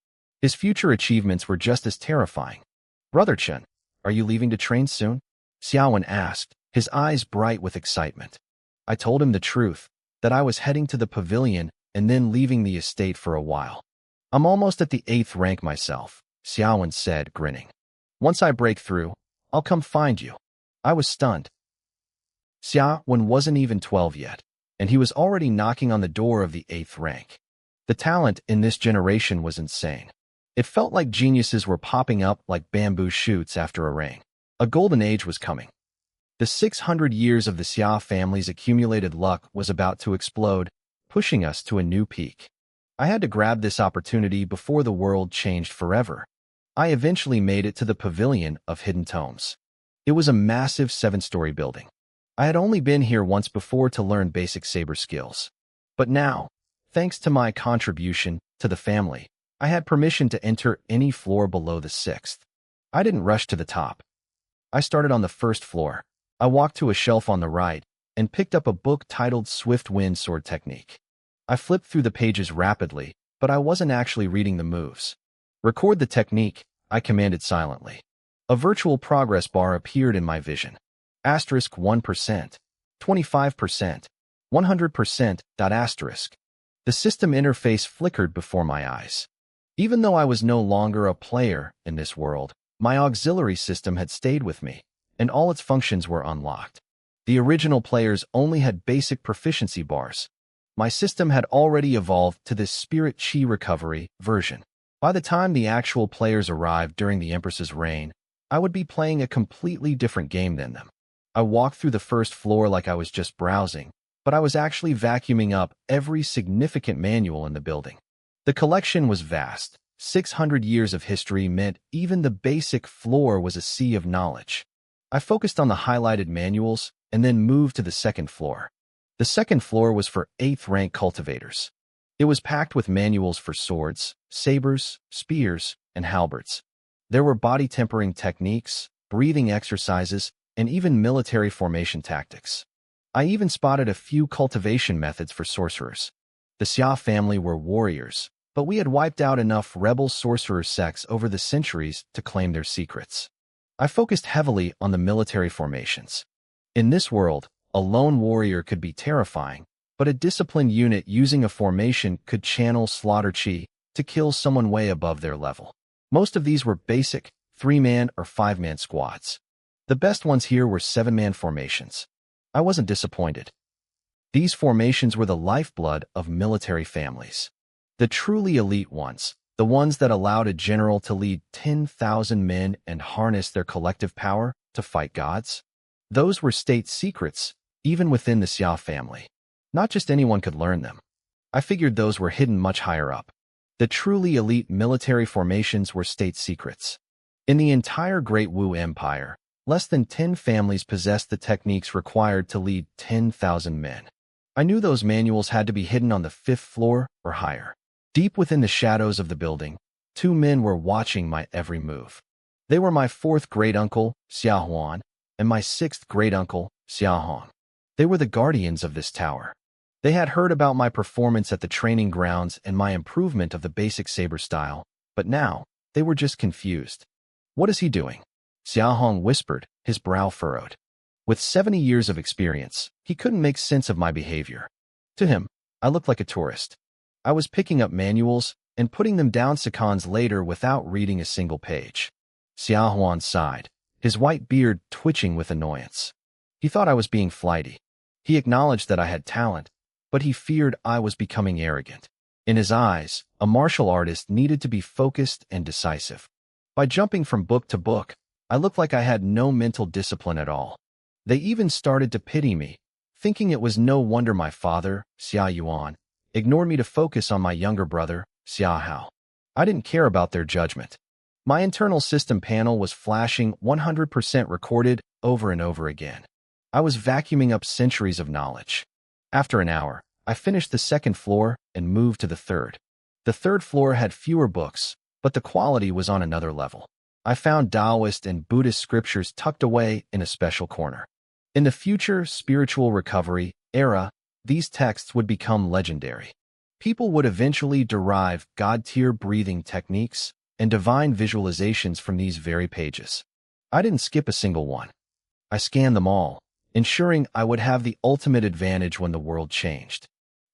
His future achievements were just as terrifying. "Brother Chen, are you leaving to train soon?" Xiao Wen asked, his eyes bright with excitement. I told him the truth, that I was heading to the pavilion and then leaving the estate for a while. "I'm almost at the 8th rank myself," Xiao Wen said, grinning. "Once I break through, I'll come find you." I was stunned. Xiao Wen wasn't even 12 yet, and he was already knocking on the door of the 8th rank. The talent in this generation was insane. It felt like geniuses were popping up like bamboo shoots after a rain. A golden age was coming. The 600 years of the Xia family's accumulated luck was about to explode, pushing us to a new peak. I had to grab this opportunity before the world changed forever. I eventually made it to the Pavilion of Hidden Tomes. It was a massive 7-story building. I had only been here once before to learn basic saber skills. But now, thanks to my contribution to the family, I had permission to enter any floor below the 6th. I didn't rush to the top. I started on the 1st floor. I walked to a shelf on the right and picked up a book titled Swift Wind Sword Technique. I flipped through the pages rapidly, but I wasn't actually reading the moves. "Record the technique," I commanded silently. A virtual progress bar appeared in my vision. Asterisk 1%, 25%, 100%. The system interface flickered before my eyes. Even though I was no longer a player in this world, my auxiliary system had stayed with me, and all its functions were unlocked. The original players only had basic proficiency bars. My system had already evolved to this spirit chi recovery version. By the time the actual players arrived during the Empress's reign, I would be playing a completely different game than them. I walked through the 1st floor like I was just browsing, but I was actually vacuuming up every significant manual in the building. The collection was vast. 600 years of history meant even the basic floor was a sea of knowledge. I focused on the highlighted manuals and then moved to the 2nd floor. The 2nd floor was for 8th rank cultivators. It was packed with manuals for swords, sabers, spears, and halberds. There were body tempering techniques, breathing exercises, and even military formation tactics. I even spotted a few cultivation methods for sorcerers. The Xia family were warriors, but we had wiped out enough rebel sorcerer sects over the centuries to claim their secrets. I focused heavily on the military formations. In this world, a lone warrior could be terrifying, but a disciplined unit using a formation could channel slaughter chi to kill someone way above their level. Most of these were basic 3-man or 5-man squads. The best ones here were 7-man formations. I wasn't disappointed. These formations were the lifeblood of military families. The truly elite ones, the ones that allowed a general to lead 10,000 men and harness their collective power to fight gods. Those were state secrets, even within the Xia family. Not just anyone could learn them. I figured those were hidden much higher up. The truly elite military formations were state secrets. In the entire Great Wu Empire, less than 10 families possessed the techniques required to lead 10,000 men. I knew those manuals had to be hidden on the 5th floor or higher. Deep within the shadows of the building, 2 men were watching my every move. They were my 4th great-uncle, Xia Huan, and my 6th great-uncle, Xia Hong. They were the guardians of this tower. They had heard about my performance at the training grounds and my improvement of the basic saber style, but now they were just confused. "What is he doing?" Xia Hong whispered, his brow furrowed. With 70 years of experience, he couldn't make sense of my behavior. To him, I looked like a tourist. I was picking up manuals and putting them down seconds later without reading a single page. Xiaohuan sighed, his white beard twitching with annoyance. He thought I was being flighty. He acknowledged that I had talent, but he feared I was becoming arrogant. In his eyes, a martial artist needed to be focused and decisive. By jumping from book to book, I looked like I had no mental discipline at all. They even started to pity me, thinking it was no wonder my father, Xia Yuan, ignored me to focus on my younger brother, Xia Hao. I didn't care about their judgment. My internal system panel was flashing 100% recorded over and over again. I was vacuuming up centuries of knowledge. After an hour, I finished the second floor and moved to the third. The third floor had fewer books, but the quality was on another level. I found Taoist and Buddhist scriptures tucked away in a special corner. In the future spiritual recovery era, these texts would become legendary. People would eventually derive God-tier breathing techniques and divine visualizations from these very pages. I didn't skip a single one. I scanned them all, ensuring I would have the ultimate advantage when the world changed.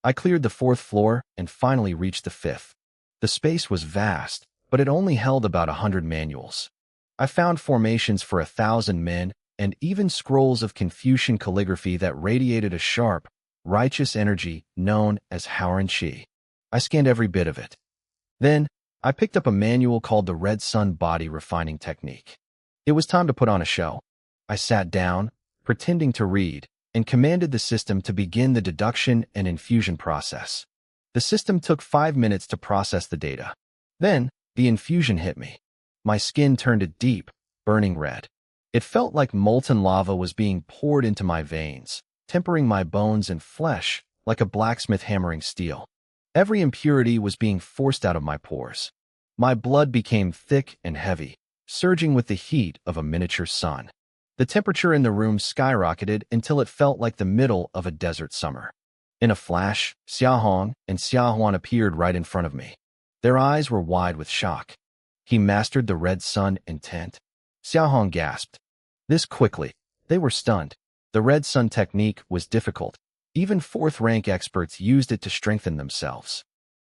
I cleared the fourth floor and finally reached the fifth. The space was vast, but it only held about 100 manuals. I found formations for 1,000 men and even scrolls of Confucian calligraphy that radiated a sharp, righteous energy known as Haoran Qi. I scanned every bit of it. Then, I picked up a manual called the Red Sun Body Refining Technique. It was time to put on a show. I sat down, pretending to read, and commanded the system to begin the deduction and infusion process. The system took 5 minutes to process the data. Then, the infusion hit me. My skin turned a deep, burning red. It felt like molten lava was being poured into my veins, tempering my bones and flesh like a blacksmith hammering steel. Every impurity was being forced out of my pores. My blood became thick and heavy, surging with the heat of a miniature sun. The temperature in the room skyrocketed until it felt like the middle of a desert summer. In a flash, Xiaohong and Xiaohuan appeared right in front of me. Their eyes were wide with shock. He mastered the red sun intent. Xiaohong gasped. This quickly. They were stunned. The red sun technique was difficult. Even fourth-rank experts used it to strengthen themselves.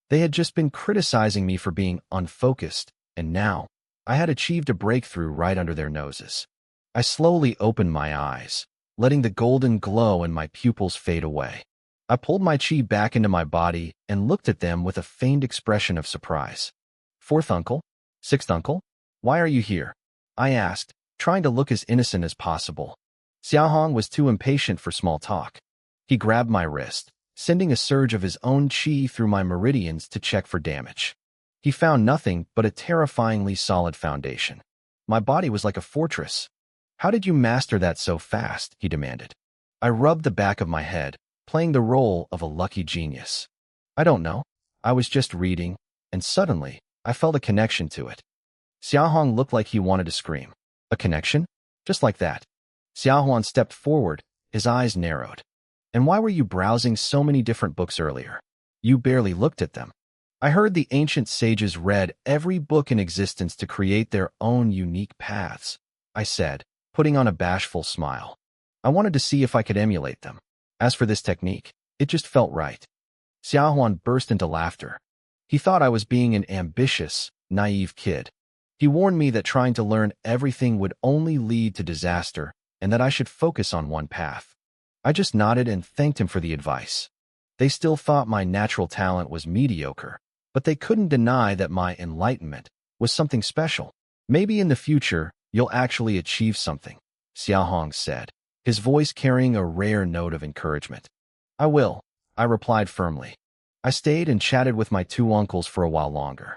They had just been criticizing me for being unfocused, and now I had achieved a breakthrough right under their noses. I slowly opened my eyes, letting the golden glow in my pupils fade away. I pulled my chi back into my body and looked at them with a feigned expression of surprise. Fourth uncle? Sixth uncle? Why are you here? I asked, trying to look as innocent as possible. Xiaohong was too impatient for small talk. He grabbed my wrist, sending a surge of his own chi through my meridians to check for damage. He found nothing but a terrifyingly solid foundation. My body was like a fortress. How did you master that so fast? He demanded. I rubbed the back of my head, playing the role of a lucky genius. I don't know. I was just reading, and suddenly, I felt a connection to it. Xiaohong looked like he wanted to scream. A connection? Just like that. Xiaohuan stepped forward, his eyes narrowed. And why were you browsing so many different books earlier? You barely looked at them. I heard the ancient sages read every book in existence to create their own unique paths, I said, putting on a bashful smile. I wanted to see if I could emulate them. As for this technique, it just felt right. Xiaohuan burst into laughter. He thought I was being an ambitious, naive kid. He warned me that trying to learn everything would only lead to disaster and that I should focus on one path. I just nodded and thanked him for the advice. They still thought my natural talent was mediocre, but they couldn't deny that my enlightenment was something special. Maybe in the future, you'll actually achieve something, Xiaohong said, his voice carrying a rare note of encouragement. I will, I replied firmly. I stayed and chatted with my two uncles for a while longer.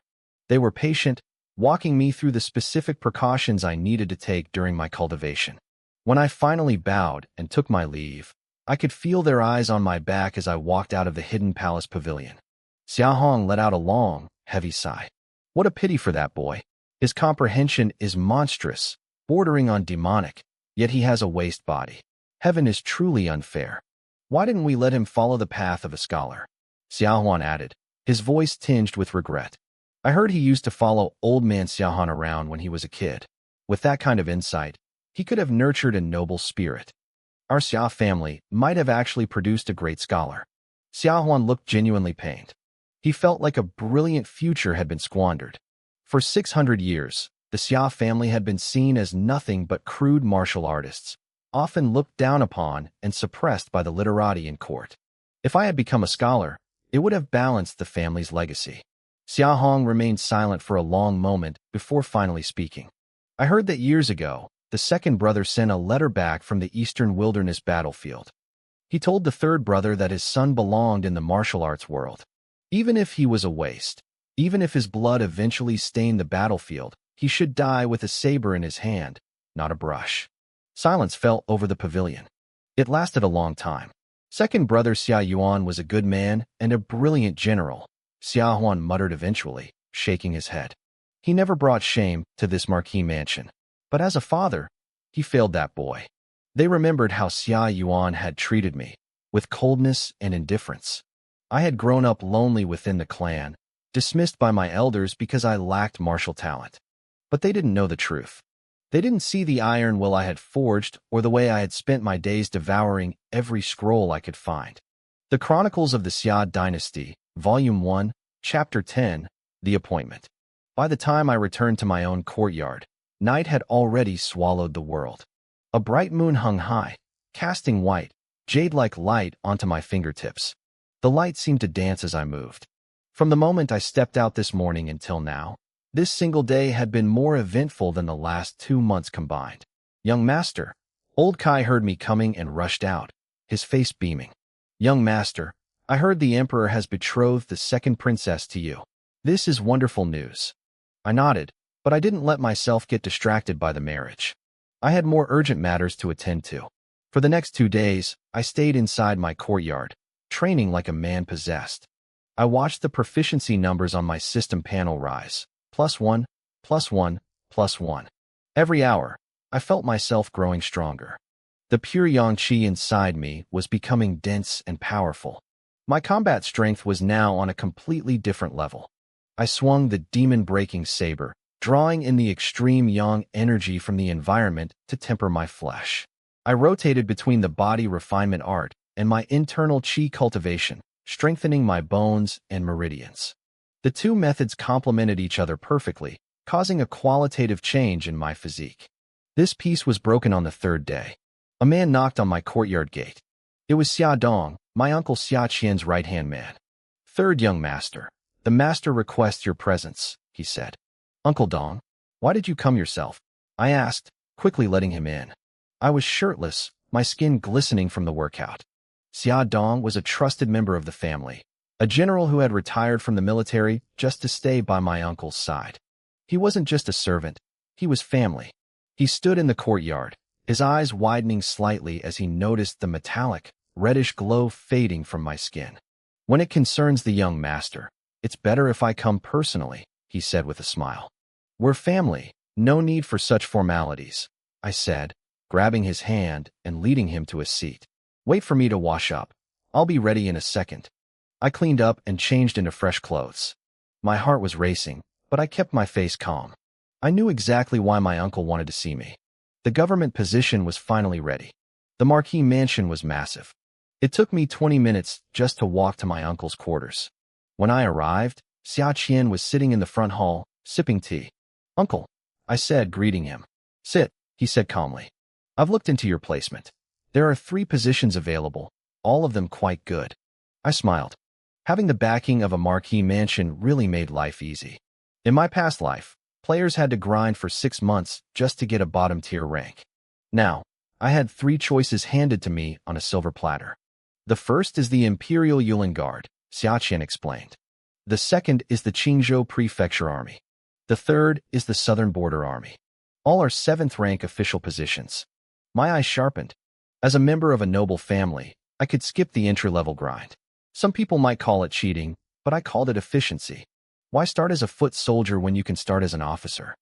They were patient, walking me through the specific precautions I needed to take during my cultivation. When I finally bowed and took my leave, I could feel their eyes on my back as I walked out of the hidden palace pavilion. Xiaohong let out a long, heavy sigh. What a pity for that boy. His comprehension is monstrous, bordering on demonic, yet he has a waste body. Heaven is truly unfair. Why didn't we let him follow the path of a scholar? Xiaohuan added, his voice tinged with regret. I heard he used to follow old man Xiaohan around when he was a kid. With that kind of insight, he could have nurtured a noble spirit. Our Xia family might have actually produced a great scholar. Xiaohuan looked genuinely pained. He felt like a brilliant future had been squandered. For 600 years, The Xia family had been seen as nothing but crude martial artists, often looked down upon and suppressed by the literati in court. If I had become a scholar, it would have balanced the family's legacy. Xia Hong remained silent for a long moment before finally speaking. I heard that years ago, the second brother sent a letter back from the Eastern Wilderness battlefield. He told the third brother that his son belonged in the martial arts world. Even if he was a waste, even if his blood eventually stained the battlefield, he should die with a saber in his hand, not a brush. Silence fell over the pavilion. It lasted a long time. Second brother Xia Yuan was a good man and a brilliant general, Xia Huan muttered eventually, shaking his head. He never brought shame to this marquee mansion. But as a father, he failed that boy. They remembered how Xia Yuan had treated me, with coldness and indifference. I had grown up lonely within the clan, dismissed by my elders because I lacked martial talent. But they didn't know the truth. They didn't see the iron will I had forged or the way I had spent my days devouring every scroll I could find. The Chronicles of the Xia Dynasty, Volume 1, Chapter 10, The Appointment. By the time I returned to my own courtyard, night had already swallowed the world. A bright moon hung high, casting white, jade-like light onto my fingertips. The light seemed to dance as I moved. From the moment I stepped out this morning until now, this single day had been more eventful than the last 2 months combined. Young master, old Kai heard me coming and rushed out, his face beaming. Young master, I heard the emperor has betrothed the second princess to you. This is wonderful news. I nodded, but I didn't let myself get distracted by the marriage. I had more urgent matters to attend to. For the next 2 days, I stayed inside my courtyard, training like a man possessed. I watched the proficiency numbers on my system panel rise. +1, +1, +1. Every hour, I felt myself growing stronger. The pure yang qi inside me was becoming dense and powerful. My combat strength was now on a completely different level. I swung the demon-breaking saber, drawing in the extreme yang energy from the environment to temper my flesh. I rotated between the body refinement art and my internal qi cultivation, strengthening my bones and meridians. The two methods complemented each other perfectly, causing a qualitative change in my physique. This peace was broken on the 3rd day. A man knocked on my courtyard gate. It was Xia Dong, my uncle Xia Qian's right-hand man. "Third young master, the master requests your presence," he said. "Uncle Dong, why did you come yourself?" I asked, quickly letting him in. I was shirtless, my skin glistening from the workout. Xia Dong was a trusted member of the family, a general who had retired from the military just to stay by my uncle's side. He wasn't just a servant, he was family. He stood in the courtyard, his eyes widening slightly as he noticed the metallic, reddish glow fading from my skin. "When it concerns the young master, it's better if I come personally," he said with a smile. "We're family, no need for such formalities," I said, grabbing his hand and leading him to a seat. "Wait for me to wash up. I'll be ready in a second." I cleaned up and changed into fresh clothes. My heart was racing, but I kept my face calm. I knew exactly why my uncle wanted to see me. The government position was finally ready. The marquee mansion was massive. It took me 20 minutes just to walk to my uncle's quarters. When I arrived, Xia Qian was sitting in the front hall, sipping tea. "Uncle," I said, greeting him. "Sit," he said calmly. "I've looked into your placement. There are 3 positions available, all of them quite good." I smiled. Having the backing of a marquee mansion really made life easy. In my past life, players had to grind for 6 months just to get a bottom-tier rank. Now, I had 3 choices handed to me on a silver platter. The first is the Imperial Yulin Guard, Xia Qian explained. The second is the Qingzhou Prefecture Army. The third is the Southern Border Army. All are 7th-rank official positions. My eyes sharpened. As a member of a noble family, I could skip the entry-level grind. Some people might call it cheating, but I called it efficiency. Why start as a foot soldier when you can start as an officer?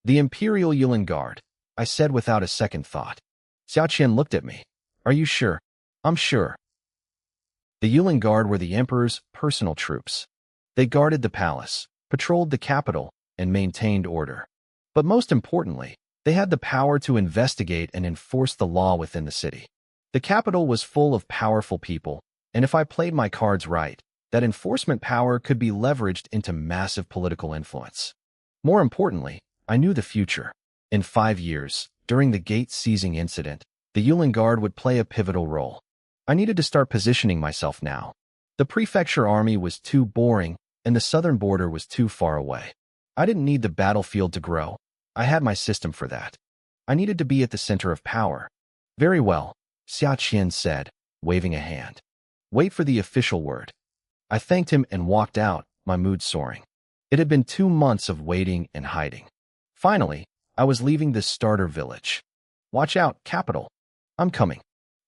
"The Imperial Yulin Guard," I said without a second thought. Xia Qian looked at me. "Are you sure?" "I'm sure." The Yulin Guard were the emperor's personal troops. They guarded the palace, patrolled the capital, and maintained order. But most importantly, they had the power to investigate and enforce the law within the city. The capital was full of powerful people, and if I played my cards right, that enforcement power could be leveraged into massive political influence. More importantly, I knew the future. In 5 years, during the gate seizing incident, the Yulin Guard would play a pivotal role. I needed to start positioning myself now. The prefecture army was too boring, and the southern border was too far away. I didn't need the battlefield to grow. I had my system for that. I needed to be at the center of power. Very well, Xia Qian said, waving a hand. Wait for the official word. I thanked him and walked out, my mood soaring. It had been 2 months of waiting and hiding. Finally, I was leaving this starter village. Watch out, capital. I'm coming.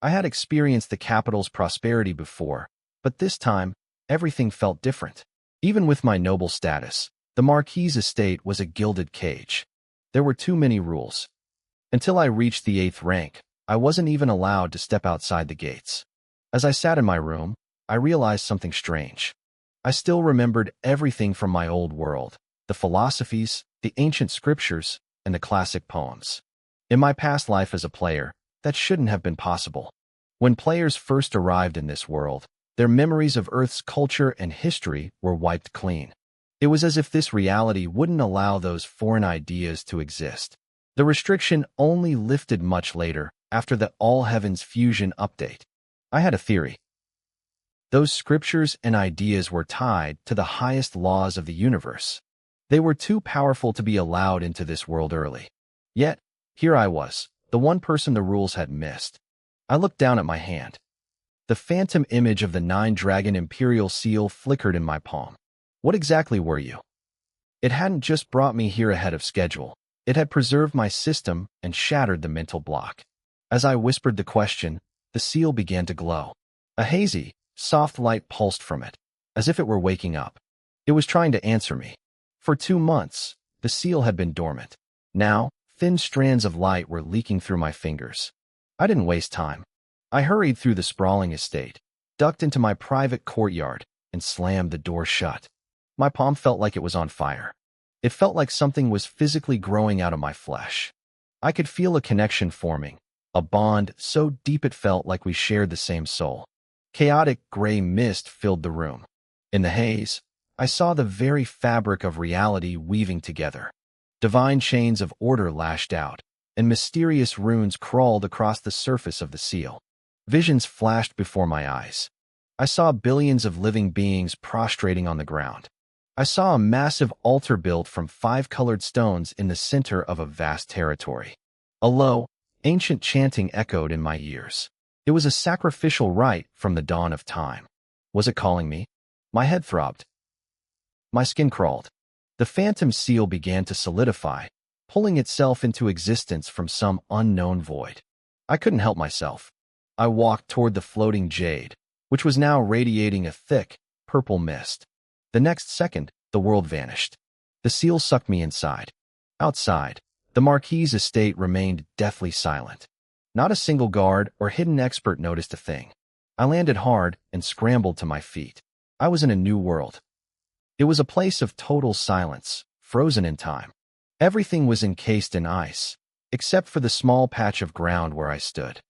I had experienced the capital's prosperity before, but this time, everything felt different. Even with my noble status, the Marquis's estate was a gilded cage. There were too many rules. Until I reached the 8th rank, I wasn't even allowed to step outside the gates. As I sat in my room, I realized something strange. I still remembered everything from my old world, the philosophies, the ancient scriptures, and the classic poems. In my past life as a player, that shouldn't have been possible. When players first arrived in this world, their memories of Earth's culture and history were wiped clean. It was as if this reality wouldn't allow those foreign ideas to exist. The restriction only lifted much later, after the All Heavens Fusion update. I had a theory. Those scriptures and ideas were tied to the highest laws of the universe. They were too powerful to be allowed into this world early. Yet, here I was, the one person the rules had missed. I looked down at my hand. The phantom image of the 9-dragon imperial seal flickered in my palm. What exactly were you? It hadn't just brought me here ahead of schedule. It had preserved my system and shattered the mental block. As I whispered the question, the seal began to glow. A hazy, soft light pulsed from it, as if it were waking up. It was trying to answer me. For 2 months, the seal had been dormant. Now, thin strands of light were leaking through my fingers. I didn't waste time. I hurried through the sprawling estate, ducked into my private courtyard, and slammed the door shut. My palm felt like it was on fire. It felt like something was physically growing out of my flesh. I could feel a connection forming, a bond so deep it felt like we shared the same soul. Chaotic gray mist filled the room. In the haze, I saw the very fabric of reality weaving together. Divine chains of order lashed out, and mysterious runes crawled across the surface of the seal. Visions flashed before my eyes. I saw billions of living beings prostrating on the ground. I saw a massive altar built from 5 colored stones in the center of a vast territory. A low, ancient chanting echoed in my ears. It was a sacrificial rite from the dawn of time. Was it calling me? My head throbbed. My skin crawled. The phantom seal began to solidify, pulling itself into existence from some unknown void. I couldn't help myself. I walked toward the floating jade, which was now radiating a thick, purple mist. The next second, the world vanished. The seal sucked me inside. Outside, the Marquis's estate remained deathly silent. Not a single guard or hidden expert noticed a thing. I landed hard and scrambled to my feet. I was in a new world. It was a place of total silence, frozen in time. Everything was encased in ice, except for the small patch of ground where I stood.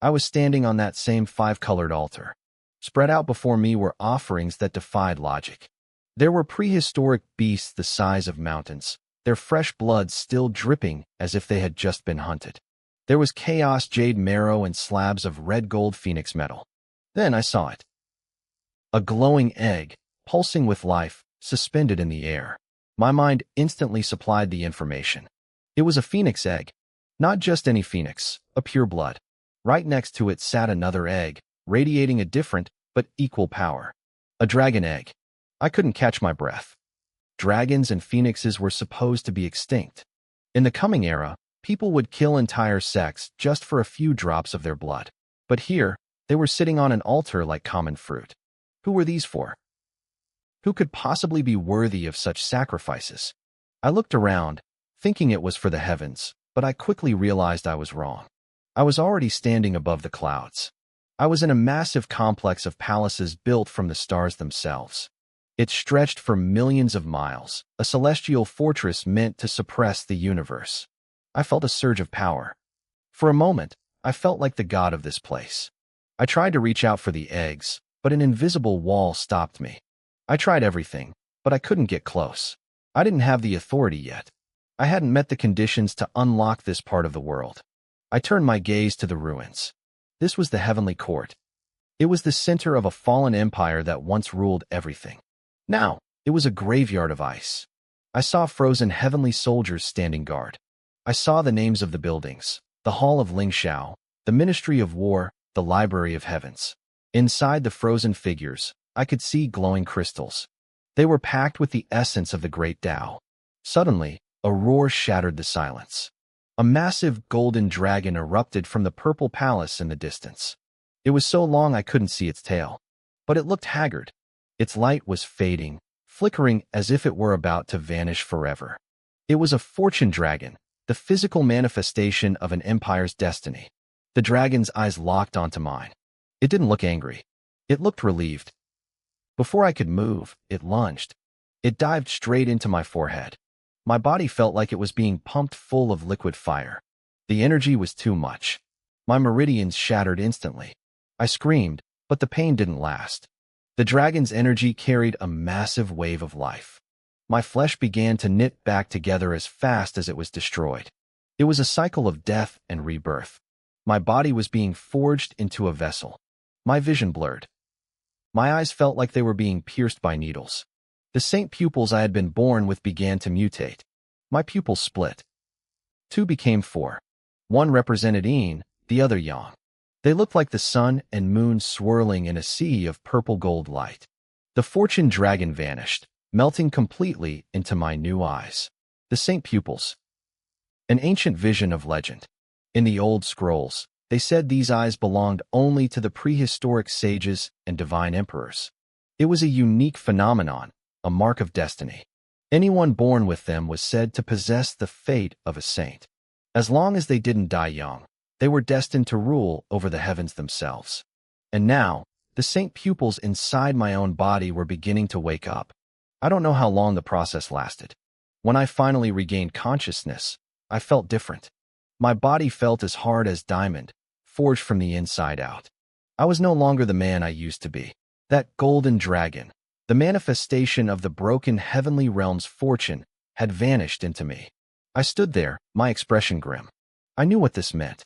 I was standing on that same 5-colored altar. Spread out before me were offerings that defied logic. There were prehistoric beasts the size of mountains, their fresh blood still dripping as if they had just been hunted. There was chaos jade marrow and slabs of red gold phoenix metal. Then I saw it. A glowing egg, pulsing with life, suspended in the air. My mind instantly supplied the information. It was a phoenix egg. Not just any phoenix, a pure blood. Right next to it sat another egg, radiating a different but equal power. A dragon egg. I couldn't catch my breath. Dragons and phoenixes were supposed to be extinct. In the coming era, people would kill entire sects just for a few drops of their blood. But here, they were sitting on an altar like common fruit. Who were these for? Who could possibly be worthy of such sacrifices? I looked around, thinking it was for the heavens, but I quickly realized I was wrong. I was already standing above the clouds. I was in a massive complex of palaces built from the stars themselves. It stretched for millions of miles, a celestial fortress meant to suppress the universe. I felt a surge of power. For a moment, I felt like the god of this place. I tried to reach out for the eggs, but an invisible wall stopped me. I tried everything, but I couldn't get close. I didn't have the authority yet. I hadn't met the conditions to unlock this part of the world. I turned my gaze to the ruins. This was the Heavenly Court. It was the center of a fallen empire that once ruled everything. Now, it was a graveyard of ice. I saw frozen heavenly soldiers standing guard. I saw the names of the buildings, the Hall of Lingxiao, the Ministry of War, the Library of Heavens. Inside the frozen figures, I could see glowing crystals. They were packed with the essence of the great Tao. Suddenly, a roar shattered the silence. A massive golden dragon erupted from the purple palace in the distance. It was so long I couldn't see its tail, but it looked haggard. Its light was fading, flickering as if it were about to vanish forever. It was a fortune dragon, the physical manifestation of an empire's destiny. The dragon's eyes locked onto mine. It didn't look angry. It looked relieved. Before I could move, it lunged. It dived straight into my forehead. My body felt like it was being pumped full of liquid fire. The energy was too much. My meridians shattered instantly. I screamed, but the pain didn't last. The dragon's energy carried a massive wave of life. My flesh began to knit back together as fast as it was destroyed. It was a cycle of death and rebirth. My body was being forged into a vessel. My vision blurred. My eyes felt like they were being pierced by needles. The saint pupils I had been born with began to mutate. My pupils split. 2 became 4. One represented yin, the other yang. They looked like the sun and moon swirling in a sea of purple-gold light. The fortune dragon vanished, melting completely into my new eyes. The saint pupils. An ancient vision of legend. In the old scrolls, they said these eyes belonged only to the prehistoric sages and divine emperors. It was a unique phenomenon, a mark of destiny. Anyone born with them was said to possess the fate of a saint. As long as they didn't die young, they were destined to rule over the heavens themselves. And now, the saint pupils inside my own body were beginning to wake up. I don't know how long the process lasted. When I finally regained consciousness, I felt different. My body felt as hard as diamond, forged from the inside out. I was no longer the man I used to be. That golden dragon, the manifestation of the broken heavenly realm's fortune, had vanished into me. I stood there, my expression grim. I knew what this meant.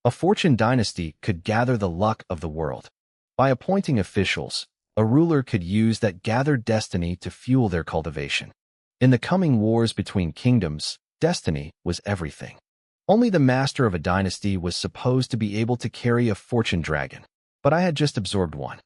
A fortune dynasty could gather the luck of the world. By appointing officials, a ruler could use that gathered destiny to fuel their cultivation. In the coming wars between kingdoms, destiny was everything. Only the master of a dynasty was supposed to be able to carry a fortune dragon, but I had just absorbed one.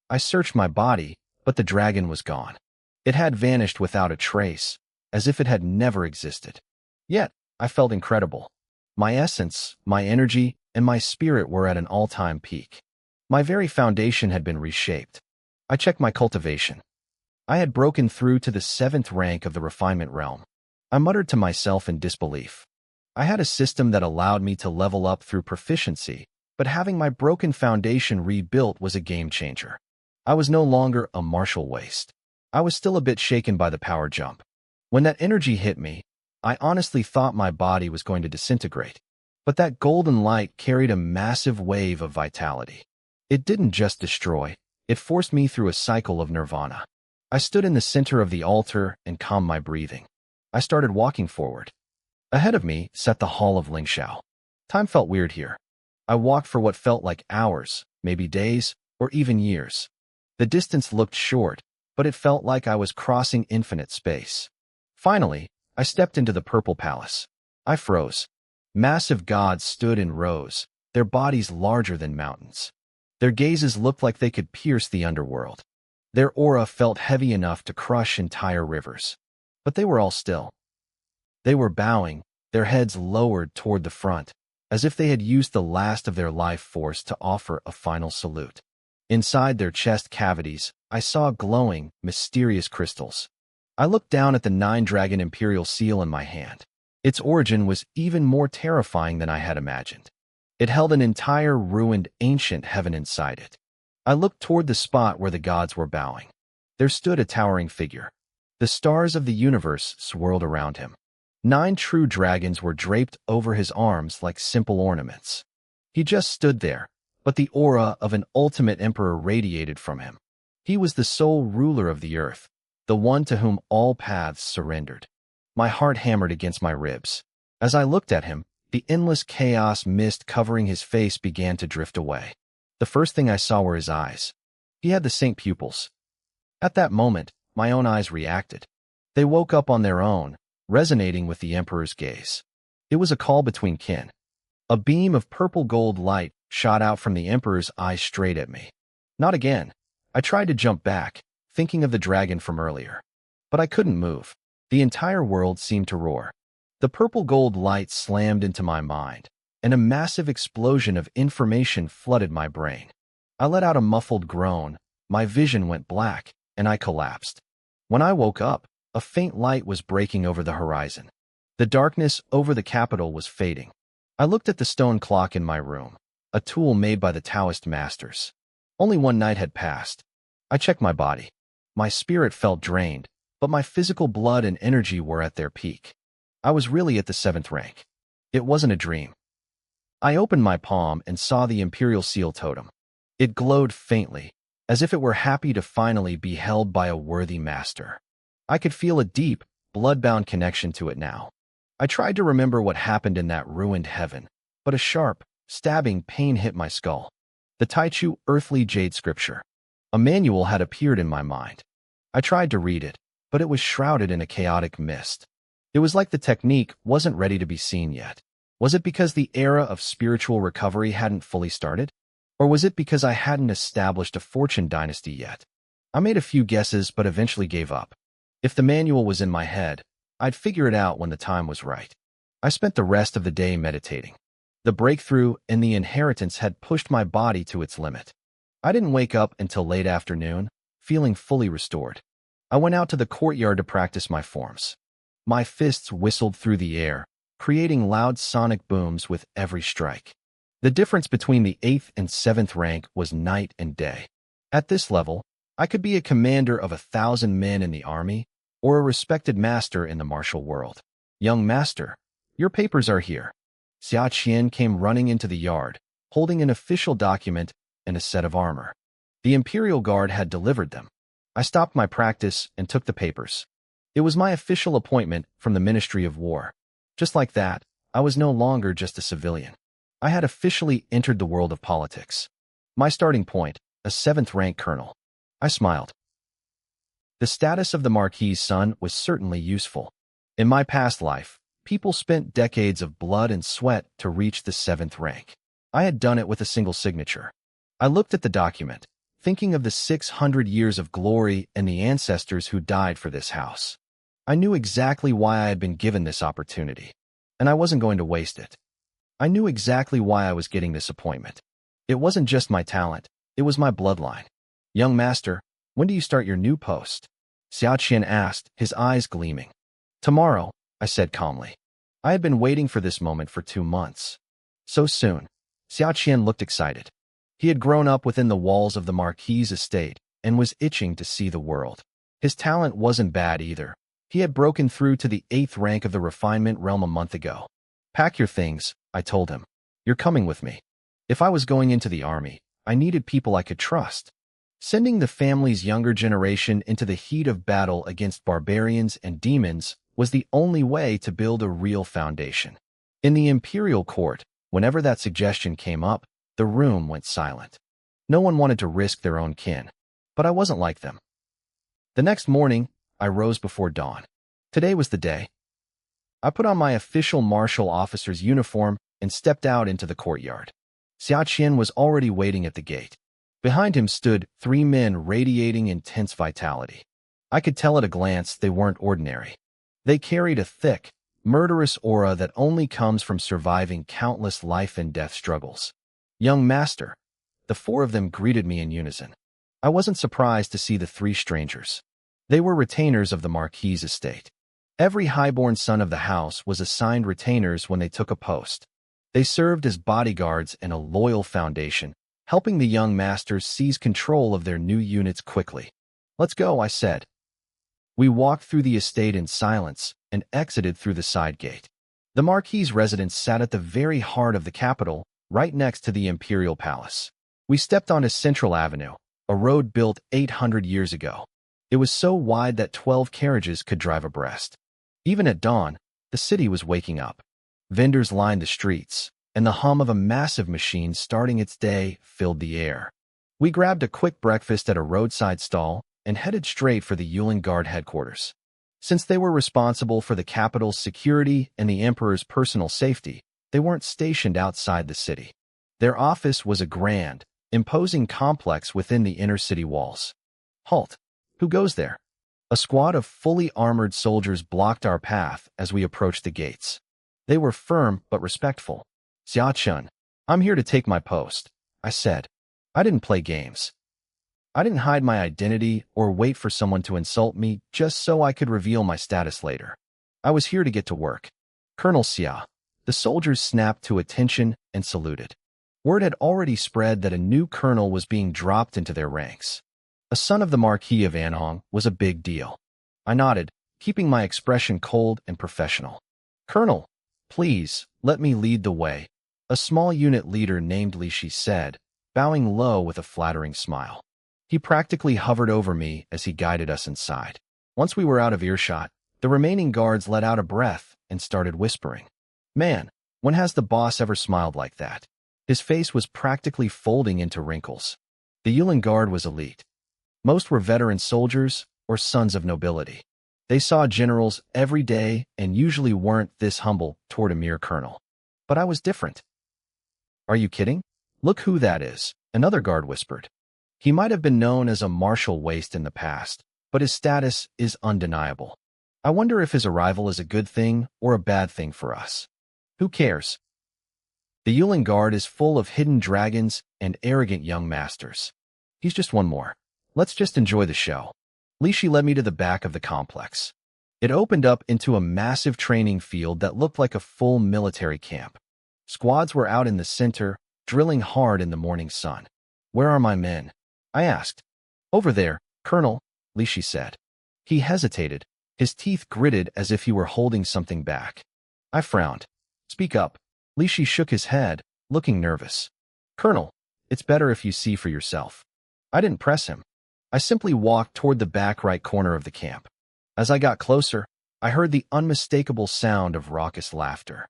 I searched my body, but the dragon was gone. It had vanished without a trace, as if it had never existed. Yet, I felt incredible. My essence, my energy, and my spirit were at an all-time peak. My very foundation had been reshaped. I checked my cultivation. I had broken through to the 7th rank of the refinement realm. I muttered to myself in disbelief. I had a system that allowed me to level up through proficiency, but having my broken foundation rebuilt was a game changer. I was no longer a martial waste. I was still a bit shaken by the power jump. When that energy hit me, I honestly thought my body was going to disintegrate. But that golden light carried a massive wave of vitality. It didn't just destroy, it forced me through a cycle of nirvana. I stood in the center of the altar and calmed my breathing. I started walking forward. Ahead of me sat the Hall of Lingxiao. Time felt weird here. I walked for what felt like hours, maybe days, or even years. The distance looked short, but it felt like I was crossing infinite space. Finally, I stepped into the purple palace. I froze. Massive gods stood in rows, their bodies larger than mountains. Their gazes looked like they could pierce the underworld. Their aura felt heavy enough to crush entire rivers. But they were all still. They were bowing, their heads lowered toward the front, as if they had used the last of their life force to offer a final salute. Inside their chest cavities, I saw glowing, mysterious crystals. I looked down at the 9-dragon imperial seal in my hand. Its origin was even more terrifying than I had imagined. It held an entire ruined ancient heaven inside it. I looked toward the spot where the gods were bowing. There stood a towering figure. The stars of the universe swirled around him. 9 true dragons were draped over his arms like simple ornaments. He just stood there, but the aura of an ultimate emperor radiated from him. He was the sole ruler of the earth, the one to whom all paths surrendered. My heart hammered against my ribs. As I looked at him, the endless chaos mist covering his face began to drift away. The first thing I saw were his eyes. He had the same pupils. At that moment, my own eyes reacted. They woke up on their own, resonating with the Emperor's gaze. It was a call between kin. A beam of purple-gold light shot out from the Emperor's eyes straight at me. Not again. I tried to jump back, thinking of the dragon from earlier. But I couldn't move. The entire world seemed to roar. The purple-gold light slammed into my mind, and a massive explosion of information flooded my brain. I let out a muffled groan, my vision went black, and I collapsed. When I woke up, a faint light was breaking over the horizon. The darkness over the capital was fading. I looked at the stone clock in my room, a tool made by the Taoist masters. Only one night had passed. I checked my body. My spirit felt drained, but my physical blood and energy were at their peak. I was really at the 7th rank. It wasn't a dream. I opened my palm and saw the Imperial Seal Totem. It glowed faintly, as if it were happy to finally be held by a worthy master. I could feel a deep, blood-bound connection to it now. I tried to remember what happened in that ruined heaven, but a sharp, stabbing pain hit my skull. The Taichu Earthly Jade Scripture. A manual had appeared in my mind. I tried to read it, but it was shrouded in a chaotic mist. It was like the technique wasn't ready to be seen yet. Was it because the era of spiritual recovery hadn't fully started? Or was it because I hadn't established a fortune dynasty yet? I made a few guesses but eventually gave up. If the manual was in my head, I'd figure it out when the time was right. I spent the rest of the day meditating. The breakthrough and the inheritance had pushed my body to its limit. I didn't wake up until late afternoon, feeling fully restored. I went out to the courtyard to practice my forms. My fists whistled through the air, creating loud sonic booms with every strike. The difference between the 8th and 7th rank was night and day. At this level, I could be a commander of 1,000 men in the army, or a respected master in the martial world. Young master, your papers are here. Xia Qian came running into the yard, holding an official document and a set of armor. The Imperial Guard had delivered them. I stopped my practice and took the papers. It was my official appointment from the Ministry of War. Just like that, I was no longer just a civilian. I had officially entered the world of politics. My starting point, a 7th rank colonel. I smiled. The status of the Marquis's son was certainly useful. In my past life, people spent decades of blood and sweat to reach the 7th rank. I had done it with a single signature. I looked at the document, thinking of the 600 years of glory and the ancestors who died for this house. I knew exactly why I had been given this opportunity, and I wasn't going to waste it. I knew exactly why I was getting this appointment. It wasn't just my talent, it was my bloodline. Young master, when do you start your new post? Xia Qian asked, his eyes gleaming. Tomorrow, I said calmly. I had been waiting for this moment for 2 months. So soon. Xia Qian looked excited. He had grown up within the walls of the Marquis's estate and was itching to see the world. His talent wasn't bad either. He had broken through to the 8th rank of the refinement realm a month ago. Pack your things, I told him. You're coming with me. If I was going into the army, I needed people I could trust. Sending the family's younger generation into the heat of battle against barbarians and demons was the only way to build a real foundation. In the imperial court, whenever that suggestion came up, the room went silent. No one wanted to risk their own kin, but I wasn't like them. The next morning, I rose before dawn. Today was the day. I put on my official martial officer's uniform and stepped out into the courtyard. Xia Qian was already waiting at the gate. Behind him stood 3 men radiating intense vitality. I could tell at a glance they weren't ordinary. They carried a thick, murderous aura that only comes from surviving countless life and death struggles. Young master, the 4 of them greeted me in unison. I wasn't surprised to see the 3 strangers. They were retainers of the Marquis's estate. Every highborn son of the house was assigned retainers when they took a post. They served as bodyguards and a loyal foundation, helping the young masters seize control of their new units quickly. Let's go, I said. We walked through the estate in silence and exited through the side gate. The Marquis's residence sat at the very heart of the capital, right next to the imperial palace. We stepped onto Central Avenue, a road built 800 years ago. It was so wide that 12 carriages could drive abreast. Even at dawn, the city was waking up. Vendors lined the streets, and the hum of a massive machine starting its day filled the air. We grabbed a quick breakfast at a roadside stall and headed straight for the Yulin Guard headquarters. Since they were responsible for the capital's security and the emperor's personal safety, they weren't stationed outside the city. Their office was a grand, imposing complex within the inner city walls. Halt! Who goes there? A squad of fully armored soldiers blocked our path as we approached the gates. They were firm but respectful. Xia-chun, I'm here to take my post, I said. I didn't play games. I didn't hide my identity or wait for someone to insult me just so I could reveal my status later. I was here to get to work. Colonel Xia. The soldiers snapped to attention and saluted. Word had already spread that a new colonel was being dropped into their ranks. A son of the Marquis of Anhong was a big deal. I nodded, keeping my expression cold and professional. Colonel, please, let me lead the way, a small unit leader named Li Shi said, bowing low with a flattering smile. He practically hovered over me as he guided us inside. Once we were out of earshot, the remaining guards let out a breath and started whispering. Man, when has the boss ever smiled like that? His face was practically folding into wrinkles. The Yulin Guard was elite. Most were veteran soldiers or sons of nobility. They saw generals every day and usually weren't this humble toward a mere colonel. But I was different. Are you kidding? Look who that is, another guard whispered. He might have been known as a martial waste in the past, but his status is undeniable. I wonder if his arrival is a good thing or a bad thing for us. Who cares? The Yulin Guard is full of hidden dragons and arrogant young masters. He's just one more. Let's just enjoy the show. Li Shi led me to the back of the complex. It opened up into a massive training field that looked like a full military camp. Squads were out in the center, drilling hard in the morning sun. Where are my men? I asked. Over there, Colonel, Li Shi said. He hesitated, his teeth gritted as if he were holding something back. I frowned. Speak up. Li Shi shook his head, looking nervous. Colonel, it's better if you see for yourself. I didn't press him. I simply walked toward the back right corner of the camp. As I got closer, I heard the unmistakable sound of raucous laughter.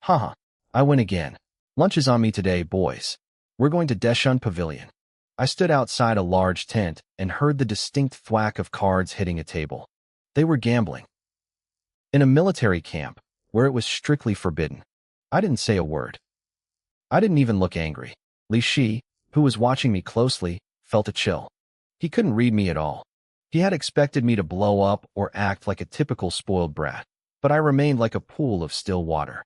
Haha, I win again. Lunch is on me today, boys. We're going to Deshun Pavilion. I stood outside a large tent and heard the distinct thwack of cards hitting a table. They were gambling. In a military camp, where it was strictly forbidden. I didn't say a word. I didn't even look angry. Li Shi, who was watching me closely, felt a chill. He couldn't read me at all. He had expected me to blow up or act like a typical spoiled brat, but I remained like a pool of still water.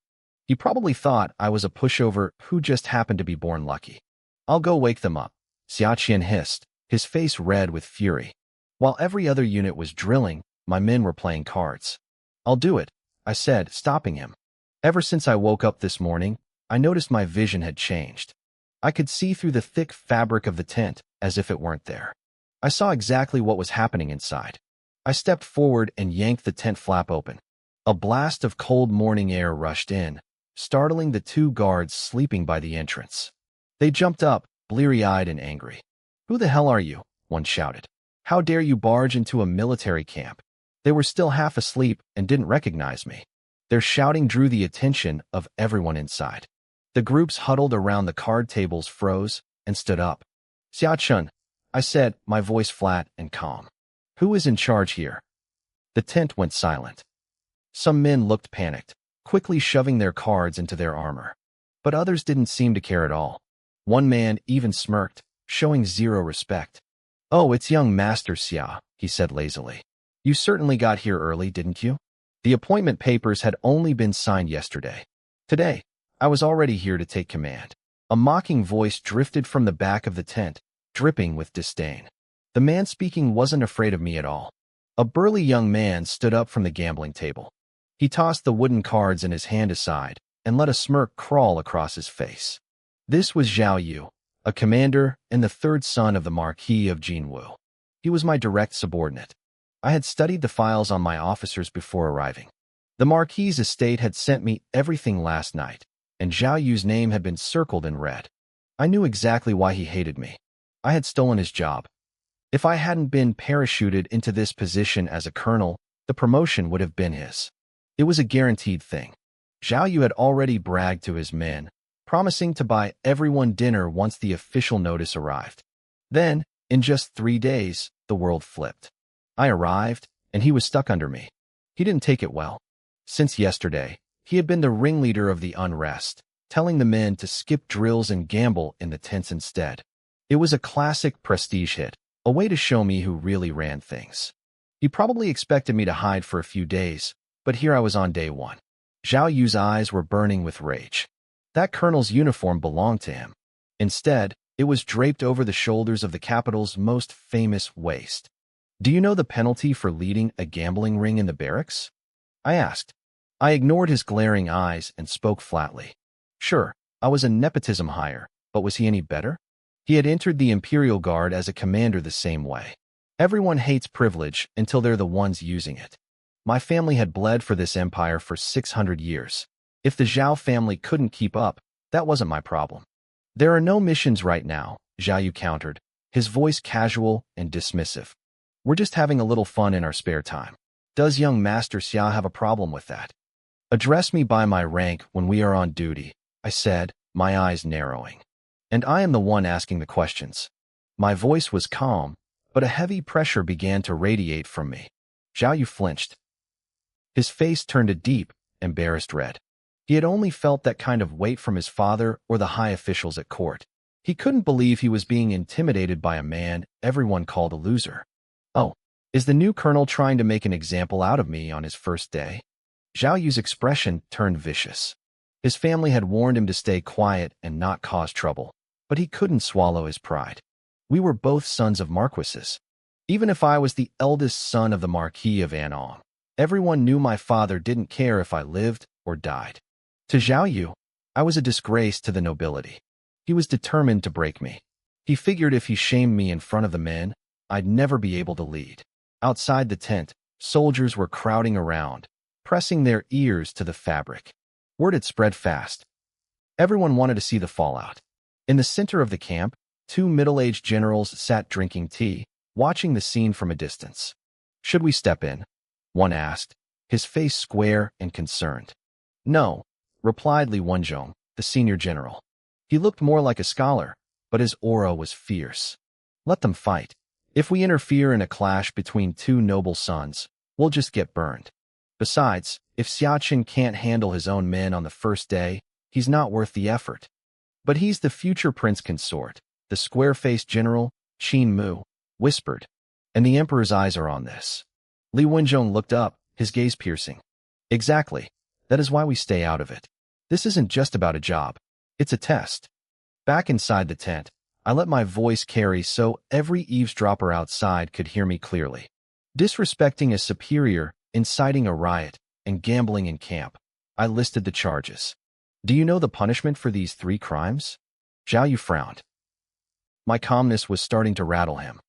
He probably thought I was a pushover who just happened to be born lucky. I'll go wake them up, Xiaqian hissed, his face red with fury. While every other unit was drilling, my men were playing cards. I'll do it, I said, stopping him. Ever since I woke up this morning, I noticed my vision had changed. I could see through the thick fabric of the tent as if it weren't there. I saw exactly what was happening inside. I stepped forward and yanked the tent flap open. A blast of cold morning air rushed in, startling the two guards sleeping by the entrance. They jumped up, bleary-eyed and angry. Who the hell are you? One shouted. How dare you barge into a military camp? They were still half asleep and didn't recognize me. Their shouting drew the attention of everyone inside. The groups huddled around the card tables froze and stood up. Xiaqian, I said, my voice flat and calm. Who is in charge here? The tent went silent. Some men looked panicked, quickly shoving their cards into their armor. But others didn't seem to care at all. One man even smirked, showing zero respect. Oh, it's young Master Xia, he said lazily. You certainly got here early, didn't you? The appointment papers had only been signed yesterday. Today, I was already here to take command. A mocking voice drifted from the back of the tent, dripping with disdain. The man speaking wasn't afraid of me at all. A burly young man stood up from the gambling table. He tossed the wooden cards in his hand aside and let a smirk crawl across his face. This was Zhao Yu, a commander and the third son of the Marquis of Jinwu. He was my direct subordinate. I had studied the files on my officers before arriving. The Marquis's estate had sent me everything last night, and Zhao Yu's name had been circled in red. I knew exactly why he hated me. I had stolen his job. If I hadn't been parachuted into this position as a colonel, the promotion would have been his. It was a guaranteed thing. Zhao Yu had already bragged to his men, promising to buy everyone dinner once the official notice arrived. Then, in just 3 days, the world flipped. I arrived, and he was stuck under me. He didn't take it well. Since yesterday, he had been the ringleader of the unrest, telling the men to skip drills and gamble in the tents instead. It was a classic prestige hit, a way to show me who really ran things. He probably expected me to hide for a few days, but here I was on day 1. Zhao Yu's eyes were burning with rage. That colonel's uniform belonged to him. Instead, it was draped over the shoulders of the capital's most famous waste. "Do you know the penalty for leading a gambling ring in the barracks?" I asked. I ignored his glaring eyes and spoke flatly. Sure, I was a nepotism hire, but was he any better? He had entered the Imperial Guard as a commander the same way. Everyone hates privilege until they're the ones using it. My family had bled for this empire for 600 years. If the Zhao family couldn't keep up, that wasn't my problem. "There are no missions right now," Zhao Yu countered, his voice casual and dismissive. "We're just having a little fun in our spare time. Does young Master Xia have a problem with that?" "Address me by my rank when we are on duty," I said, my eyes narrowing. "And I am the one asking the questions." My voice was calm, but a heavy pressure began to radiate from me. Zhao Yu flinched. His face turned a deep, embarrassed red. He had only felt that kind of weight from his father or the high officials at court. He couldn't believe he was being intimidated by a man everyone called a loser. "Oh, is the new colonel trying to make an example out of me on his first day?" Zhao Yu's expression turned vicious. His family had warned him to stay quiet and not cause trouble, but he couldn't swallow his pride. We were both sons of marquises. Even if I was the eldest son of the Marquis of Anong, everyone knew my father didn't care if I lived or died. To Zhao Yu, I was a disgrace to the nobility. He was determined to break me. He figured if he shamed me in front of the men, I'd never be able to lead. Outside the tent, soldiers were crowding around, pressing their ears to the fabric. Word had spread fast. Everyone wanted to see the fallout. In the center of the camp, 2 middle-aged generals sat drinking tea, watching the scene from a distance. "Should we step in?" one asked, his face square and concerned. "No," replied Li Wenzhong, the senior general. He looked more like a scholar, but his aura was fierce. "Let them fight. If we interfere in a clash between 2 noble sons, we'll just get burned. Besides, if Xiaqin can't handle his own men on the first day, he's not worth the effort." "But he's the future prince consort," the square-faced general, Qin Mu, whispered. "And the emperor's eyes are on this." Li Wenzhong looked up, his gaze piercing. "Exactly. That is why we stay out of it. This isn't just about a job. It's a test." Back inside the tent, I let my voice carry so every eavesdropper outside could hear me clearly. Disrespecting a superior, inciting a riot, and gambling in camp. I listed the charges. "Do you know the punishment for these 3 crimes?" Zhao Yu frowned. My calmness was starting to rattle him.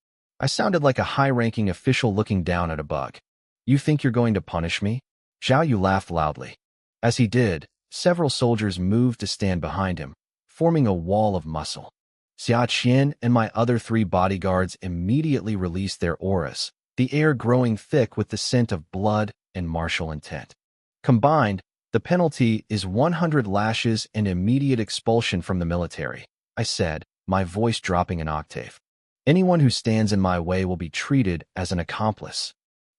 I sounded like a high-ranking official looking down at a bug. "You think you're going to punish me?" Zhao Yu laughed loudly. As he did, several soldiers moved to stand behind him, forming a wall of muscle. Xia Qian and my other 3 bodyguards immediately released their auras, the air growing thick with the scent of blood and martial intent. Combined, the penalty is 100 lashes and immediate expulsion from the military, I said, my voice dropping an octave. "Anyone who stands in my way will be treated as an accomplice."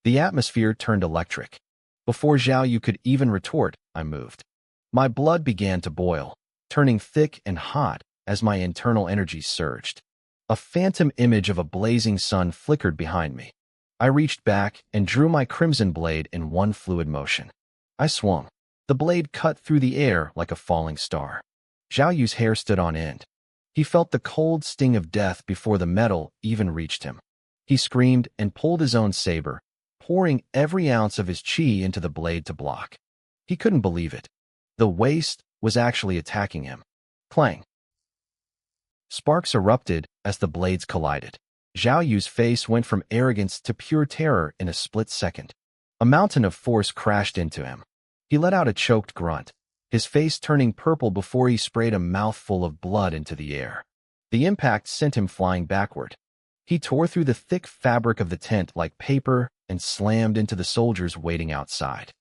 The atmosphere turned electric. Before Zhao Yu could even retort, I moved. My blood began to boil, turning thick and hot as my internal energy surged. A phantom image of a blazing sun flickered behind me. I reached back and drew my crimson blade in one fluid motion. I swung. The blade cut through the air like a falling star. Zhao Yu's hair stood on end. He felt the cold sting of death before the metal even reached him. He screamed and pulled his own saber, pouring every ounce of his chi into the blade to block. He couldn't believe it. The waste was actually attacking him. Clang. Sparks erupted as the blades collided. Zhao Yu's face went from arrogance to pure terror in a split second. A mountain of force crashed into him. He let out a choked grunt, his face turning purple before he sprayed a mouthful of blood into the air. The impact sent him flying backward. He tore through the thick fabric of the tent like paper and slammed into the soldiers waiting outside.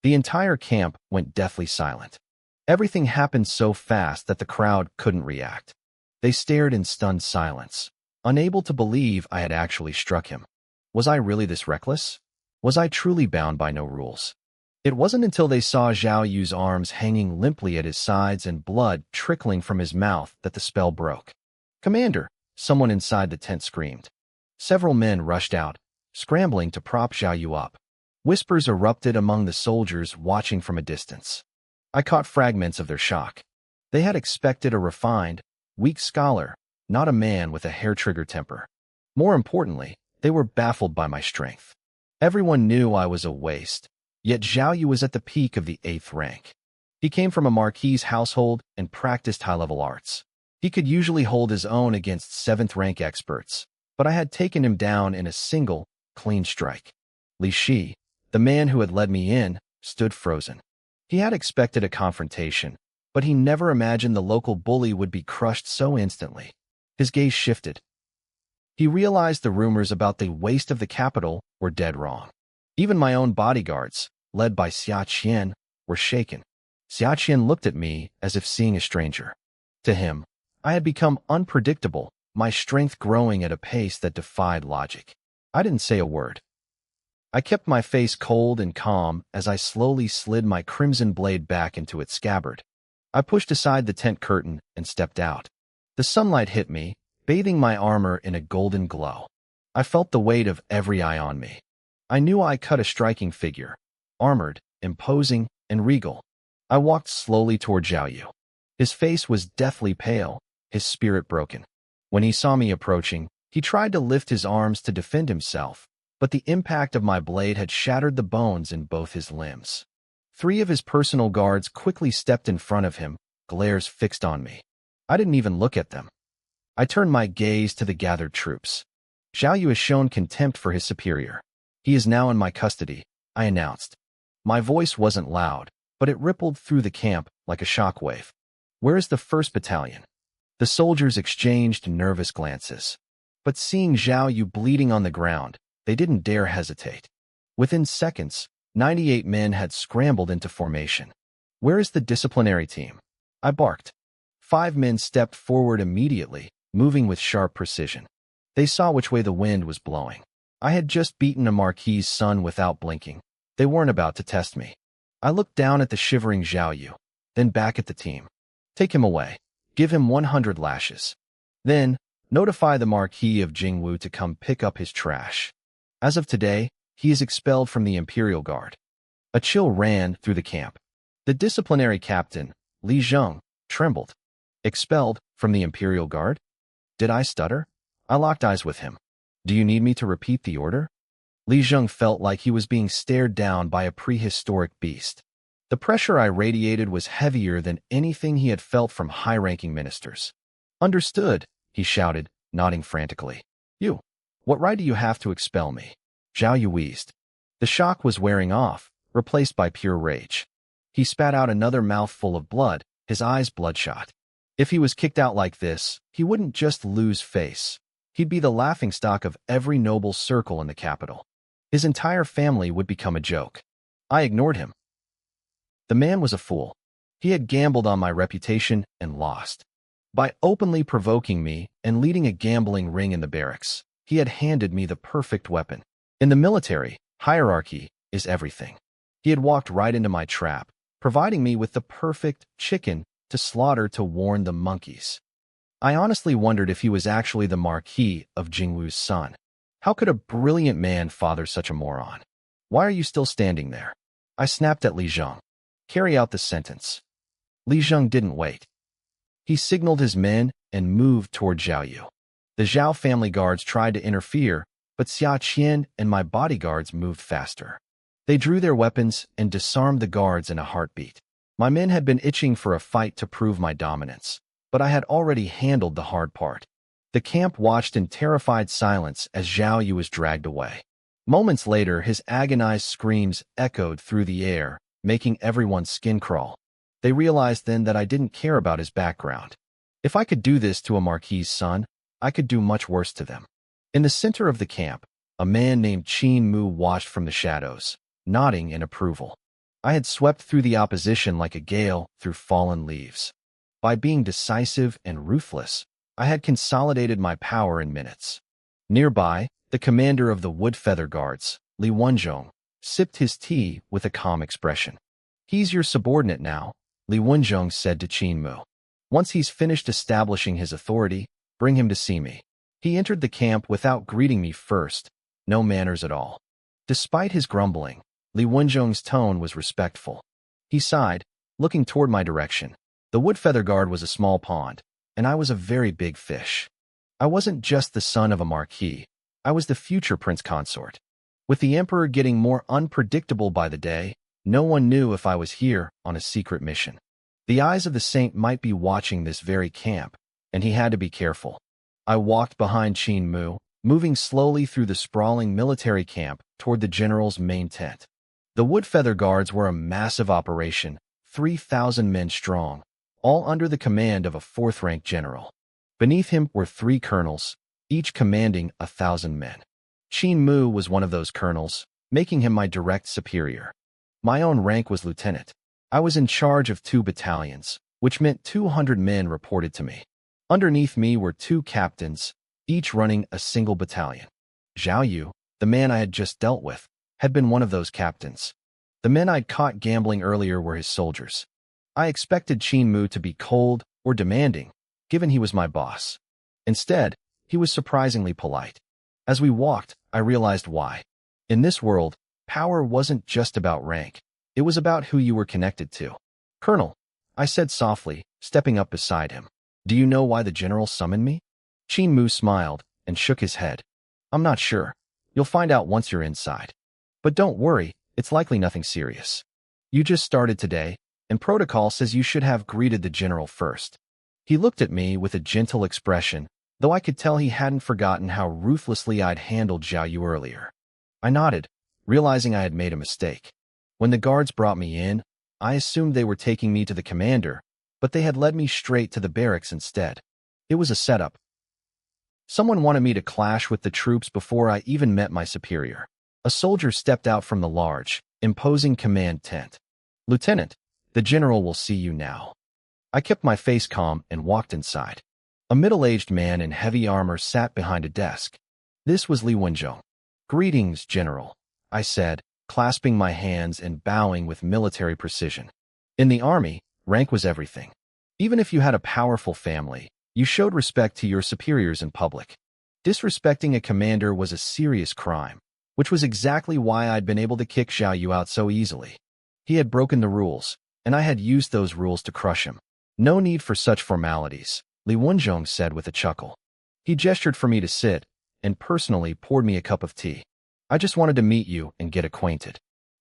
The entire camp went deathly silent. Everything happened so fast that the crowd couldn't react. They stared in stunned silence, unable to believe I had actually struck him. Was I really this reckless? Was I truly bound by no rules? It wasn't until they saw Zhao Yu's arms hanging limply at his sides and blood trickling from his mouth that the spell broke. "Commander!" someone inside the tent screamed. Several men rushed out, scrambling to prop Zhao Yu up. Whispers erupted among the soldiers watching from a distance. I caught fragments of their shock. They had expected a refined, weak scholar, not a man with a hair-trigger temper. More importantly, they were baffled by my strength. Everyone knew I was a waste, yet Zhao Yu was at the peak of the 8th rank. He came from a marquis household and practiced high-level arts. He could usually hold his own against 7th-rank experts, but I had taken him down in a single, clean strike. Li Shi, the man who had led me in, stood frozen. He had expected a confrontation, but he never imagined the local bully would be crushed so instantly. His gaze shifted. He realized the rumors about the waste of the capital were dead wrong. Even my own bodyguards, led by Xia Qian, were shaken. Xia Qian looked at me as if seeing a stranger. To him, I had become unpredictable, my strength growing at a pace that defied logic. I didn't say a word. I kept my face cold and calm as I slowly slid my crimson blade back into its scabbard. I pushed aside the tent curtain and stepped out. The sunlight hit me, bathing my armor in a golden glow. I felt the weight of every eye on me. I knew I cut a striking figure, armored, imposing, and regal. I walked slowly toward Zhao Yu. His face was deathly pale, his spirit broken. When he saw me approaching, he tried to lift his arms to defend himself, but the impact of my blade had shattered the bones in both his limbs. 3 of his personal guards quickly stepped in front of him, glares fixed on me. I didn't even look at them. I turned my gaze to the gathered troops. Zhao Yu has shown contempt for his superior. He is now in my custody, I announced. My voice wasn't loud, but it rippled through the camp like a shockwave. Where is the 1st Battalion? The soldiers exchanged nervous glances. But seeing Zhao Yu bleeding on the ground, they didn't dare hesitate. Within seconds, 98 men had scrambled into formation. Where is the disciplinary team? I barked. 5 men stepped forward immediately, moving with sharp precision. They saw which way the wind was blowing. I had just beaten a marquis' son without blinking. They weren't about to test me. I looked down at the shivering Zhao Yu, then back at the team. Take him away. Give him 100 lashes. Then, notify the Marquis of Jingwu to come pick up his trash. As of today, he is expelled from the Imperial Guard. A chill ran through the camp. The disciplinary captain, Li Zheng, trembled. Expelled from the Imperial Guard? Did I stutter? I locked eyes with him. Do you need me to repeat the order? Li Zheng felt like he was being stared down by a prehistoric beast. The pressure I radiated was heavier than anything he had felt from high-ranking ministers. Understood, he shouted, nodding frantically. You. What right do you have to expel me? Zhao Yu wheezed. The shock was wearing off, replaced by pure rage. He spat out another mouthful of blood, his eyes bloodshot. If he was kicked out like this, he wouldn't just lose face. He'd be the laughingstock of every noble circle in the capital. His entire family would become a joke. I ignored him. The man was a fool. He had gambled on my reputation and lost. By openly provoking me and leading a gambling ring in the barracks, he had handed me the perfect weapon. In the military, hierarchy is everything. He had walked right into my trap, providing me with the perfect chicken to slaughter to warn the monkeys. I honestly wondered if he was actually the Marquis of Jingwu's son. How could a brilliant man father such a moron? Why are you still standing there? I snapped at Li Zheng. Carry out the sentence. Li Zheng didn't wait. He signaled his men and moved toward Zhao Yu. The Zhao family guards tried to interfere, but Xia Qian and my bodyguards moved faster. They drew their weapons and disarmed the guards in a heartbeat. My men had been itching for a fight to prove my dominance, but I had already handled the hard part. The camp watched in terrified silence as Zhao Yu was dragged away. Moments later, his agonized screams echoed through the air, making everyone's skin crawl. They realized then that I didn't care about his background. If I could do this to a marquis' son, I could do much worse to them. In the center of the camp, a man named Qin Mu watched from the shadows, nodding in approval. I had swept through the opposition like a gale through fallen leaves. By being decisive and ruthless, I had consolidated my power in minutes. Nearby, the commander of the Wood Feather Guards, Li Wenzhong, sipped his tea with a calm expression. "He's your subordinate now," Li Wenzhong said to Qin Mu. "Once he's finished establishing his authority, bring him to see me." He entered the camp without greeting me first, no manners at all. Despite his grumbling, Li Wenzhong's tone was respectful. He sighed, looking toward my direction. The Wood Feather Guard was a small pond, and I was a very big fish. I wasn't just the son of a marquis, I was the future prince consort. With the emperor getting more unpredictable by the day, no one knew if I was here on a secret mission. The eyes of the saint might be watching this very camp, and he had to be careful. I walked behind Qin Mu, moving slowly through the sprawling military camp toward the general's main tent. The Wood Feather Guards were a massive operation, 3,000 men strong, all under the command of a fourth-rank general. Beneath him were 3 colonels, each commanding 1,000 men. Qin Mu was one of those colonels, making him my direct superior. My own rank was lieutenant. I was in charge of 2 battalions, which meant 200 men reported to me. Underneath me were 2 captains, each running a single battalion. Zhao Yu, the man I had just dealt with, had been one of those captains. The men I'd caught gambling earlier were his soldiers. I expected Qin Mu to be cold or demanding, given he was my boss. Instead, he was surprisingly polite. As we walked, I realized why. In this world, power wasn't just about rank. It was about who you were connected to. "Colonel," I said softly, stepping up beside him. "Do you know why the general summoned me?" Qin Mu smiled and shook his head. "I'm not sure. You'll find out once you're inside. But don't worry, it's likely nothing serious. You just started today, and protocol says you should have greeted the general first." He looked at me with a gentle expression, though I could tell he hadn't forgotten how ruthlessly I'd handled Zhao Yu earlier. I nodded, realizing I had made a mistake. When the guards brought me in, I assumed they were taking me to the commander, but they had led me straight to the barracks instead. It was a setup. Someone wanted me to clash with the troops before I even met my superior. A soldier stepped out from the large, imposing command tent. "Lieutenant, the general will see you now." I kept my face calm and walked inside. A middle-aged man in heavy armor sat behind a desk. This was Li Wenzhong. "Greetings, General," I said, clasping my hands and bowing with military precision. In the army, rank was everything. Even if you had a powerful family, you showed respect to your superiors in public. Disrespecting a commander was a serious crime, which was exactly why I'd been able to kick Zhao Yu out so easily. He had broken the rules, and I had used those rules to crush him. "No need for such formalities," Li Wenzhong said with a chuckle. He gestured for me to sit, and personally poured me a cup of tea. "I just wanted to meet you and get acquainted."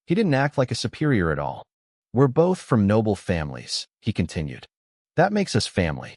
He didn't act like a superior at all. "We're both from noble families," he continued. "That makes us family.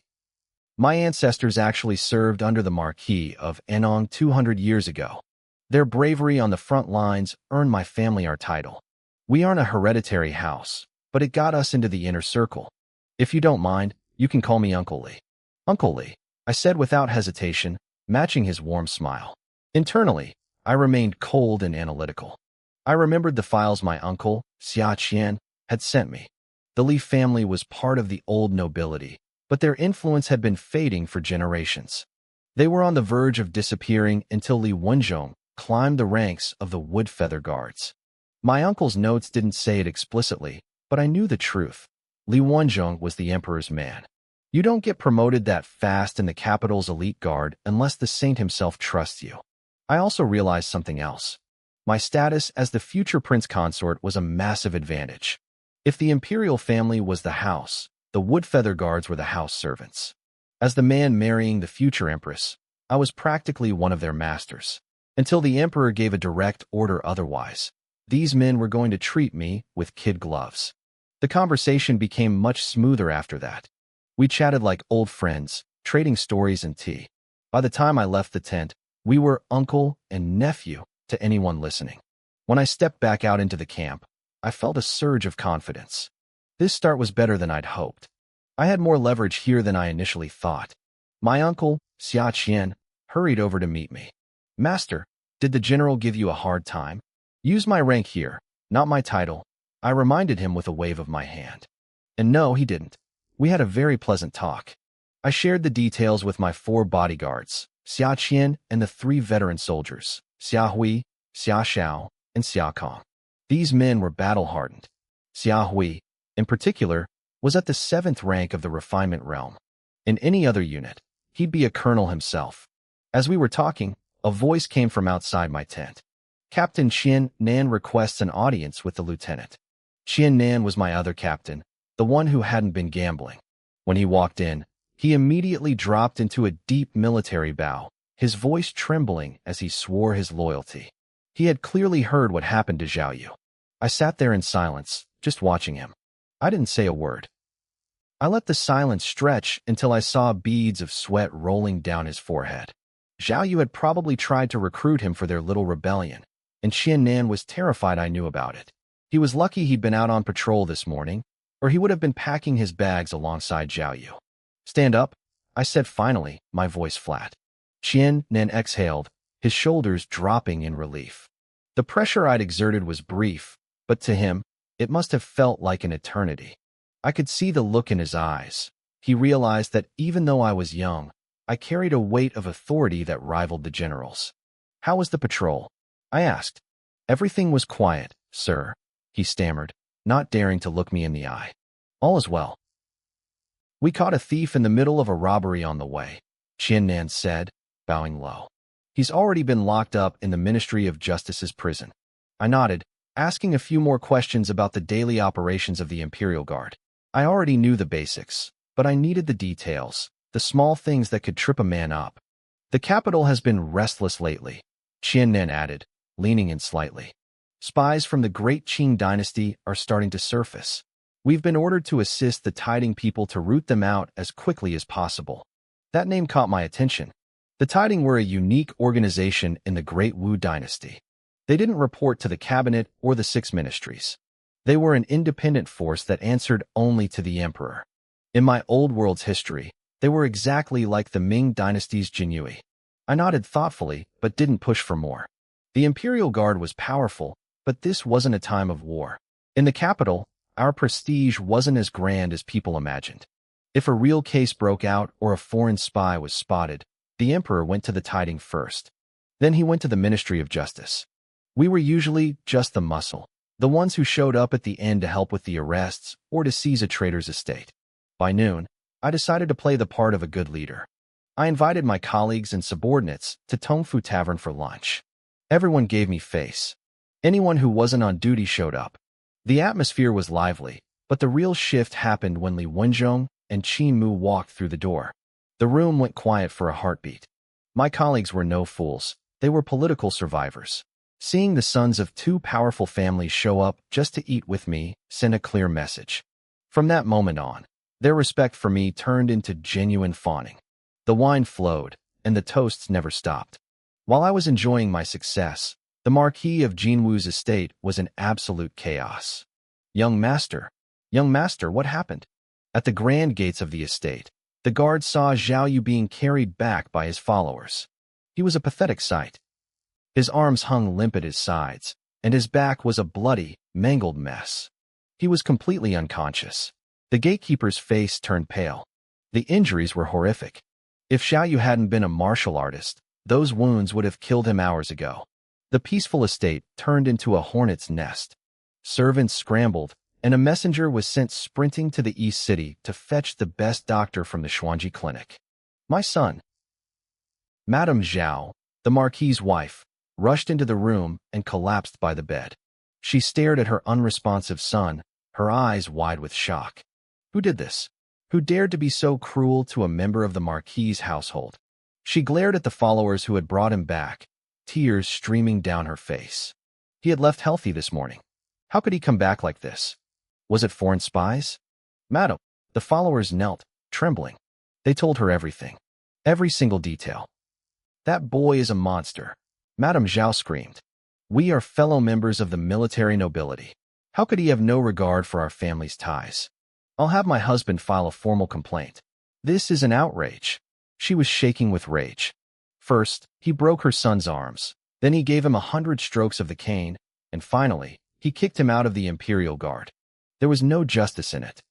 My ancestors actually served under the Marquis of Enong 200 years ago. Their bravery on the front lines earned my family our title. We aren't a hereditary house, but it got us into the inner circle. If you don't mind, you can call me Uncle Li." "Uncle Li," I said without hesitation, matching his warm smile. Internally, I remained cold and analytical. I remembered the files my uncle, Xia Qian, had sent me. The Li family was part of the old nobility, but their influence had been fading for generations. They were on the verge of disappearing until Li Wenzhong climbed the ranks of the Wood Feather Guards. My uncle's notes didn't say it explicitly, but I knew the truth. Li Wenzhong was the emperor's man. You don't get promoted that fast in the capital's elite guard unless the saint himself trusts you. I also realized something else. My status as the future prince consort was a massive advantage. If the imperial family was the house, the Wood Feather Guards were the house servants. As the man marrying the future empress, I was practically one of their masters. Until the emperor gave a direct order otherwise, these men were going to treat me with kid gloves. The conversation became much smoother after that. We chatted like old friends, trading stories and tea. By the time I left the tent, we were uncle and nephew to anyone listening. When I stepped back out into the camp, I felt a surge of confidence. This start was better than I'd hoped. I had more leverage here than I initially thought. My uncle, Xia Qian, hurried over to meet me. "Master, did the general give you a hard time?" "Use my rank here, not my title. I reminded him with a wave of my hand. And no, he didn't. We had a very pleasant talk. I shared the details with my 4 bodyguards, Xia Qian and the 3 veteran soldiers, Xia Hui, Xia Xiao, and Xia Kong. These men were battle-hardened. Xia Hui, in particular, was at the 7th rank of the refinement realm. In any other unit, he'd be a colonel himself. As we were talking, a voice came from outside my tent. Captain Qian Nan requests an audience with the lieutenant. Qian Nan was my other captain, the one who hadn't been gambling. When he walked in, he immediately dropped into a deep military bow, his voice trembling as he swore his loyalty. He had clearly heard what happened to Zhao Yu. I sat there in silence, just watching him. I didn't say a word. I let the silence stretch until I saw beads of sweat rolling down his forehead. Zhao Yu had probably tried to recruit him for their little rebellion, and Qian Nan was terrified I knew about it. He was lucky he'd been out on patrol this morning, or he would have been packing his bags alongside Zhao Yu. Stand up, I said finally, my voice flat. Qian Nan exhaled, his shoulders dropping in relief. The pressure I'd exerted was brief, but to him, it must have felt like an eternity. I could see the look in his eyes. He realized that even though I was young, I carried a weight of authority that rivaled the general's. How was the patrol? I asked. Everything was quiet, sir, he stammered, not daring to look me in the eye. All is well. We caught a thief in the middle of a robbery on the way, Qian Nan said, bowing low. He's already been locked up in the Ministry of Justice's prison. I nodded, asking a few more questions about the daily operations of the Imperial Guard. I already knew the basics, but I needed the details, the small things that could trip a man up. The capital has been restless lately, Qian Nan added, leaning in slightly. Spies from the Great Qing dynasty are starting to surface. We've been ordered to assist the Tiding people to root them out as quickly as possible. That name caught my attention. The Tiding were a unique organization in the Great Wu dynasty. They didn't report to the cabinet or the 6 ministries. They were an independent force that answered only to the emperor. In my old world's history, they were exactly like the Ming dynasty's Jinyue. I nodded thoughtfully, but didn't push for more. The Imperial Guard was powerful, but this wasn't a time of war. In the capital, our prestige wasn't as grand as people imagined. If a real case broke out or a foreign spy was spotted, the emperor went to the Tiding first. Then he went to the Ministry of Justice. We were usually just the muscle, the ones who showed up at the end to help with the arrests or to seize a traitor's estate. By noon, I decided to play the part of a good leader. I invited my colleagues and subordinates to Tongfu Tavern for lunch. Everyone gave me face. Anyone who wasn't on duty showed up. The atmosphere was lively, but the real shift happened when Li Wenzhong and Qin Mu walked through the door. The room went quiet for a heartbeat. My colleagues were no fools. They were political survivors. Seeing the sons of 2 powerful families show up just to eat with me sent a clear message. From that moment on, their respect for me turned into genuine fawning. The wine flowed, and the toasts never stopped. While I was enjoying my success, the Marquis of Jinwu's estate was in absolute chaos. Young master, what happened? At the grand gates of the estate, the guards saw Zhao Yu being carried back by his followers. He was a pathetic sight. His arms hung limp at his sides, and his back was a bloody, mangled mess. He was completely unconscious. The gatekeeper's face turned pale. The injuries were horrific. If Zhao Yu hadn't been a martial artist, those wounds would have killed him hours ago. The peaceful estate turned into a hornet's nest. Servants scrambled, and a messenger was sent sprinting to the East City to fetch the best doctor from the Xuanji clinic. My son. Madame Zhao, the Marquis's wife, rushed into the room and collapsed by the bed. She stared at her unresponsive son, her eyes wide with shock. Who did this? Who dared to be so cruel to a member of the Marquis's household? She glared at the followers who had brought him back, tears streaming down her face. He had left healthy this morning. How could he come back like this? Was it foreign spies? Madam, the followers knelt, trembling. They told her everything. Every single detail. That boy is a monster. Madame Zhao screamed. We are fellow members of the military nobility. How could he have no regard for our family's ties? I'll have my husband file a formal complaint. This is an outrage. She was shaking with rage. First, he broke her son's arms. Then he gave him 100 strokes of the cane, and finally, He kicked him out of the Imperial Guard. There was no justice in it.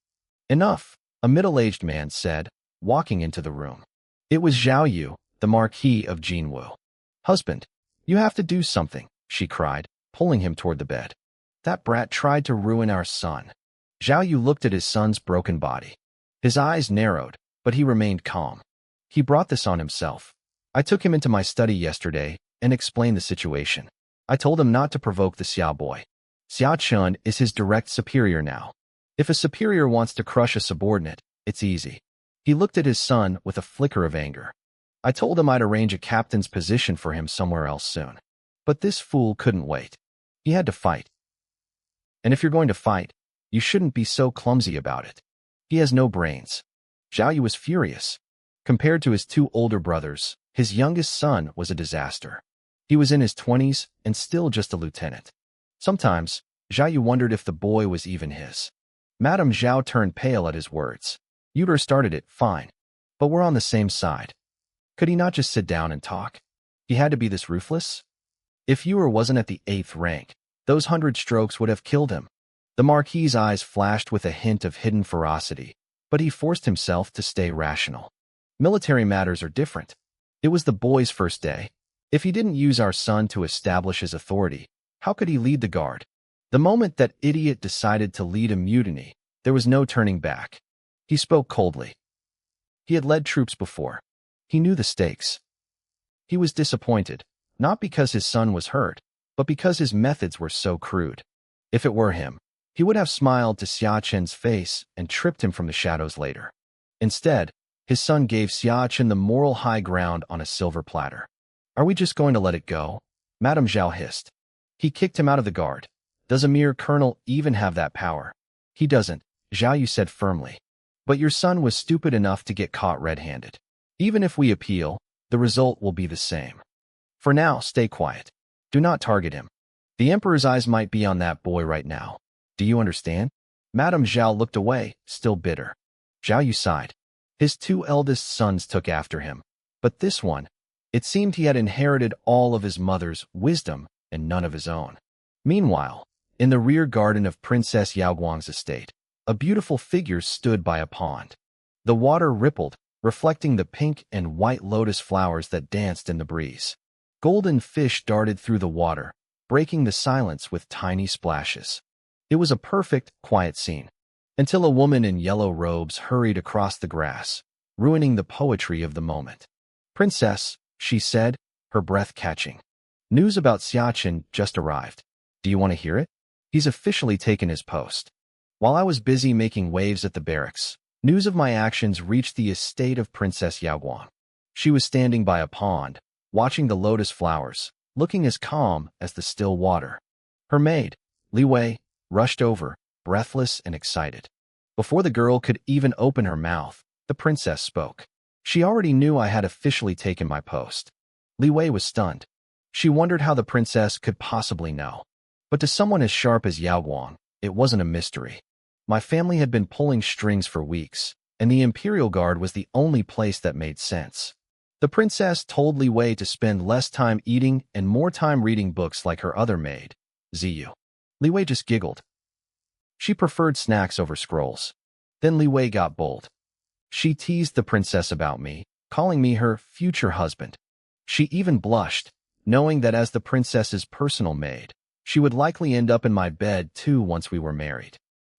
Enough, a middle-aged man said, walking into the room. It was Zhao Yu, the Marquis of Jinwu. Husband, you have to do something, she cried, pulling him toward the bed. That brat tried to ruin our son. Zhao Yu looked at his son's broken body. His eyes narrowed, but he remained calm. He brought this on himself. I took him into my study yesterday and explained the situation. I told him not to provoke the Xiao boy. Xiao Chun is his direct superior now. If a superior wants to crush a subordinate, it's easy. He looked at his son with a flicker of anger. I told him I'd arrange a captain's position for him somewhere else soon. But this fool couldn't wait. He had to fight. And if you're going to fight, you shouldn't be so clumsy about it. He has no brains. Zhao Yu was furious. Compared to his two older brothers, his youngest son was a disaster. He was in his 20s and still just a lieutenant. Sometimes, Zhao Yu wondered if the boy was even his. Madame Zhao turned pale at his words. You'd started it, fine. But we're on the same side. Could he not just sit down and talk? He had to be this ruthless? If Yu wasn't at the 8th rank, those 100 strokes would have killed him. The Marquis's eyes flashed with a hint of hidden ferocity, but he forced himself to stay rational. Military matters are different. It was the boy's first day. If he didn't use our son to establish his authority, how could he lead the guard? The moment that idiot decided to lead a mutiny, there was no turning back. He spoke coldly. He had led troops before. He knew the stakes. He was disappointed, not because his son was hurt, but because his methods were so crude. If it were him, he would have smiled to Xia Chen's face and tripped him from the shadows later. Instead, his son gave Xia Chen the moral high ground on a silver platter. Are we just going to let it go? Madame Zhao hissed. He kicked him out of the guard. Does a mere colonel even have that power? He doesn't, Zhao Yu said firmly. But your son was stupid enough to get caught red-handed. Even if we appeal, the result will be the same. For now, stay quiet. Do not target him. The Emperor's eyes might be on that boy right now. Do you understand? Madame Zhao looked away, still bitter. Zhao Yu sighed. His two eldest sons took after him. But this one, it seemed he had inherited all of his mother's wisdom and none of his own. Meanwhile, in the rear garden of Princess Yaoguang's estate, a beautiful figure stood by a pond. The water rippled, reflecting the pink and white lotus flowers that danced in the breeze. Golden fish darted through the water, breaking the silence with tiny splashes. It was a perfect, quiet scene, until a woman in yellow robes hurried across the grass, ruining the poetry of the moment. Princess, she said, her breath catching. News about Xia Chen just arrived. Do you want to hear it? He's officially taken his post. While I was busy making waves at the barracks, news of my actions reached the estate of Princess Yaoguang. She was standing by a pond, watching the lotus flowers, looking as calm as the still water. Her maid, Li Wei, rushed over, breathless and excited. Before the girl could even open her mouth, the princess spoke. She already knew I had officially taken my post. Li Wei was stunned. She wondered how the princess could possibly know. But to someone as sharp as Yaoguang, it wasn't a mystery. My family had been pulling strings for weeks, and the Imperial Guard was the only place that made sense. The princess told Li Wei to spend less time eating and more time reading books like her other maid, Ziyu. Li Wei just giggled. She preferred snacks over scrolls. Then Li Wei got bold. She teased the princess about me, calling me her future husband. She even blushed, knowing that as the princess's personal maid, she would likely end up in my bed too once we were married.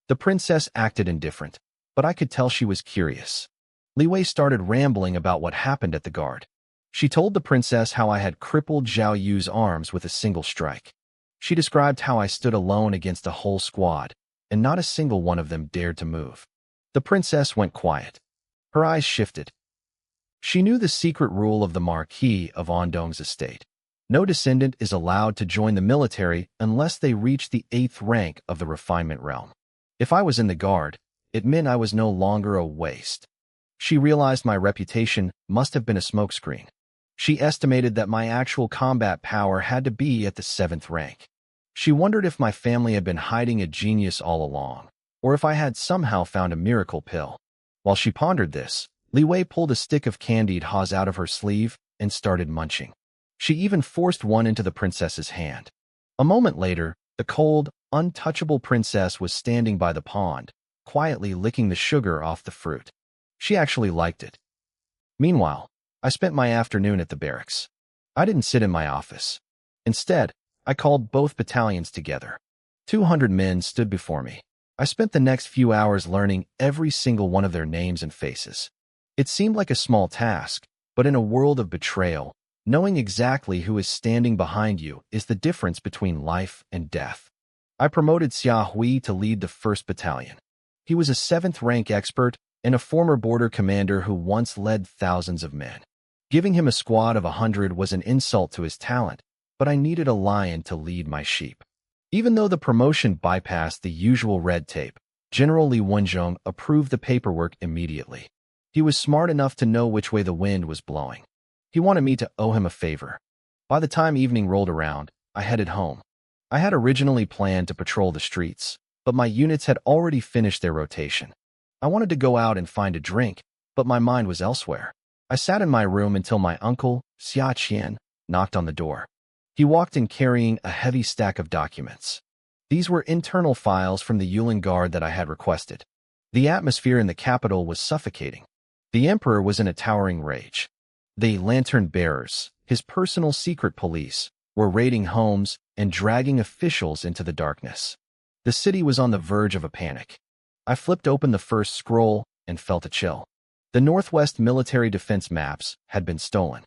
The princess acted indifferent, but I could tell she was curious. Li Wei started rambling about what happened at the guard. She told the princess how I had crippled Zhao Yu's arms with a single strike. She described how I stood alone against a whole squad, and not a single one of them dared to move. The princess went quiet. Her eyes shifted. She knew the secret rule of the Marquis of Andong's estate. No descendant is allowed to join the military unless they reach the 8th rank of the refinement realm. If I was in the guard, it meant I was no longer a waste. She realized my reputation must have been a smokescreen. She estimated that my actual combat power had to be at the 7th rank. She wondered if my family had been hiding a genius all along, or if I had somehow found a miracle pill. While she pondered this, Li Wei pulled a stick of candied haws out of her sleeve and started munching. She even forced one into the princess's hand. A moment later, the cold, untouchable princess was standing by the pond, quietly licking the sugar off the fruit. She actually liked it. Meanwhile, I spent my afternoon at the barracks. I didn't sit in my office. Instead, I called both battalions together. 200 men stood before me. I spent the next few hours learning every single one of their names and faces. It seemed like a small task, but in a world of betrayal, knowing exactly who is standing behind you is the difference between life and death. I promoted Xia Hui to lead the 1st Battalion. He was a 7th rank expert and a former border commander who once led thousands of men. Giving him a squad of 100 was an insult to his talent, but I needed a lion to lead my sheep. Even though the promotion bypassed the usual red tape, General Li Wenzhong approved the paperwork immediately. He was smart enough to know which way the wind was blowing. He wanted me to owe him a favor. By the time evening rolled around, I headed home. I had originally planned to patrol the streets, but my units had already finished their rotation. I wanted to go out and find a drink, but my mind was elsewhere. I sat in my room until my uncle, Xia Qian, knocked on the door. He walked in carrying a heavy stack of documents. These were internal files from the Yulin Guard that I had requested. The atmosphere in the capital was suffocating. The emperor was in a towering rage. The lantern bearers, his personal secret police, were raiding homes and dragging officials into the darkness. The city was on the verge of a panic. I flipped open the first scroll and felt a chill. The Northwest military defense maps had been stolen.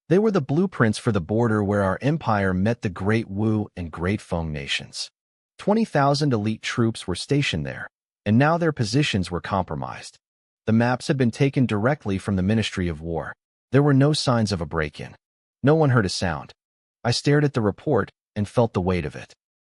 They were the blueprints for the border where our empire met the Great Wu and Great Feng nations. 20,000 elite troops were stationed there, and now their positions were compromised. The maps had been taken directly from the Ministry of War. There were no signs of a break-in. No one heard a sound. I stared at the report and felt the weight of it.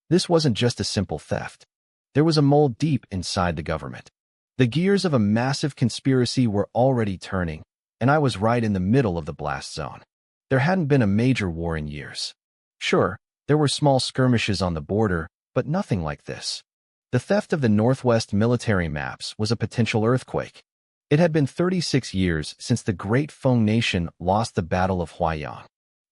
This wasn't just a simple theft. There was a mole deep inside the government. The gears of a massive conspiracy were already turning, and I was right in the middle of the blast zone. There hadn't been a major war in years. Sure, there were small skirmishes on the border, but nothing like this. The theft of the Northwest military maps was a potential earthquake. It had been 36 years since the Great Feng nation lost the Battle of Huaiyang.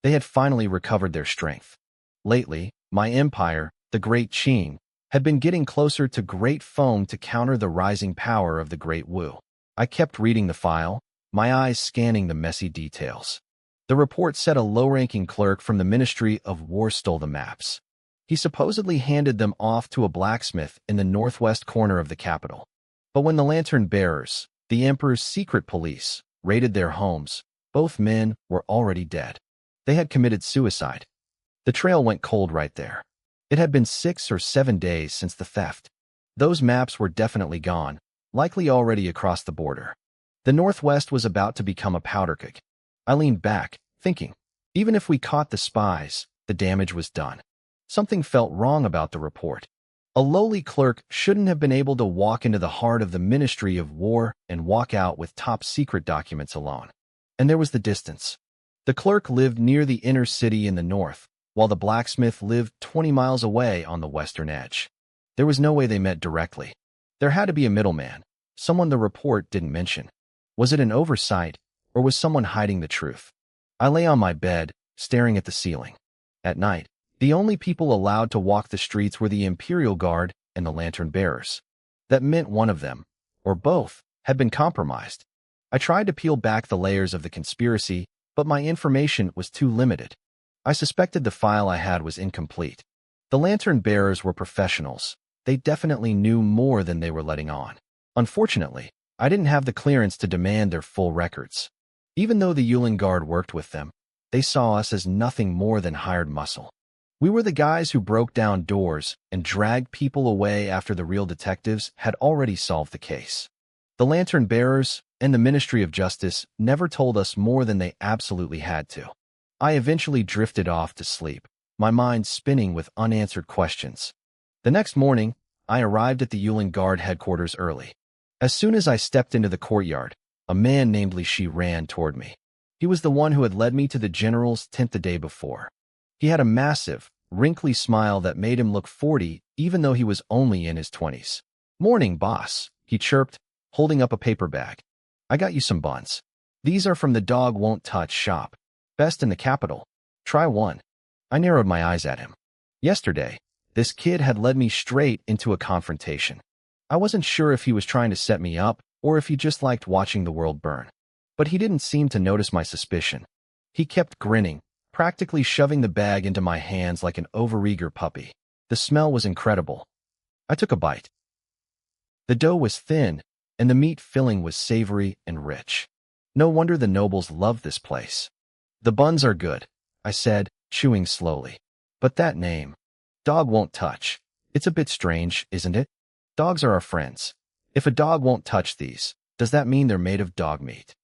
They had finally recovered their strength. Lately, my empire, the Great Qing, had been getting closer to Great Feng to counter the rising power of the Great Wu. I kept reading the file, my eyes scanning the messy details. The report said a low-ranking clerk from the Ministry of War stole the maps. He supposedly handed them off to a blacksmith in the northwest corner of the capital. But when the lantern bearers, the emperor's secret police, raided their homes, both men were already dead. They had committed suicide. The trail went cold right there. It had been 6 or 7 days since the theft. Those maps were definitely gone, likely already across the border. The Northwest was about to become a powder keg. I leaned back, thinking, even if we caught the spies, the damage was done. Something felt wrong about the report. A lowly clerk shouldn't have been able to walk into the heart of the Ministry of War and walk out with top-secret documents alone. And there was the distance. The clerk lived near the inner city in the north, while the blacksmith lived 20 miles away on the western edge. There was no way they met directly. There had to be a middleman, someone the report didn't mention. Was it an oversight, or was someone hiding the truth? I lay on my bed, staring at the ceiling. At night, the only people allowed to walk the streets were the Imperial Guard and the lantern bearers. That meant one of them, or both, had been compromised. I tried to peel back the layers of the conspiracy, but my information was too limited. I suspected the file I had was incomplete. The lantern bearers were professionals. They definitely knew more than they were letting on. Unfortunately, I didn't have the clearance to demand their full records. Even though the Yulin Guard worked with them, they saw us as nothing more than hired muscle. We were the guys who broke down doors and dragged people away after the real detectives had already solved the case. The lantern bearers and the Ministry of Justice never told us more than they absolutely had to. I eventually drifted off to sleep, my mind spinning with unanswered questions. The next morning, I arrived at the Yulin Guard headquarters early. As soon as I stepped into the courtyard, a man named Li Shi ran toward me. He was the one who had led me to the general's tent the day before. He had a massive, wrinkly smile that made him look 40 even though he was only in his 20s. "Morning, boss," he chirped, holding up a paper bag. "I got you some buns. These are from the Dog Won't Touch shop. Best in the capital. Try one." I narrowed my eyes at him. Yesterday, This kid had led me straight into a confrontation. I wasn't sure if he was trying to set me up or if he just liked watching the world burn. But he didn't seem to notice my suspicion. He kept grinning, practically shoving the bag into my hands like an overeager puppy. The smell was incredible. I took a bite. The dough was thin, and the meat filling was savory and rich. No wonder the nobles loved this place. The buns are good, I said, chewing slowly. But that name, dog won't touch. It's a bit strange, isn't it? Dogs are our friends. If a dog won't touch these, does that mean they're made of dog meat?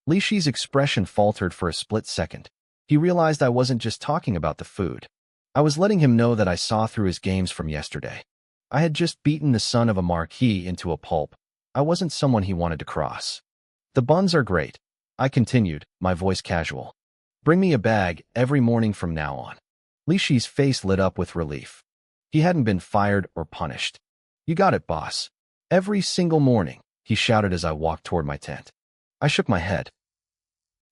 Li Shi's expression faltered for a split second. He realized I wasn't just talking about the food. I was letting him know that I saw through his games from yesterday. I had just beaten the son of a marquis into a pulp. I wasn't someone he wanted to cross. The buns are great, I continued, my voice casual. Bring me a bag every morning from now on. Li Shi's face lit up with relief. He hadn't been fired or punished. You got it, boss. Every single morning, he shouted as I walked toward my tent. I shook my head.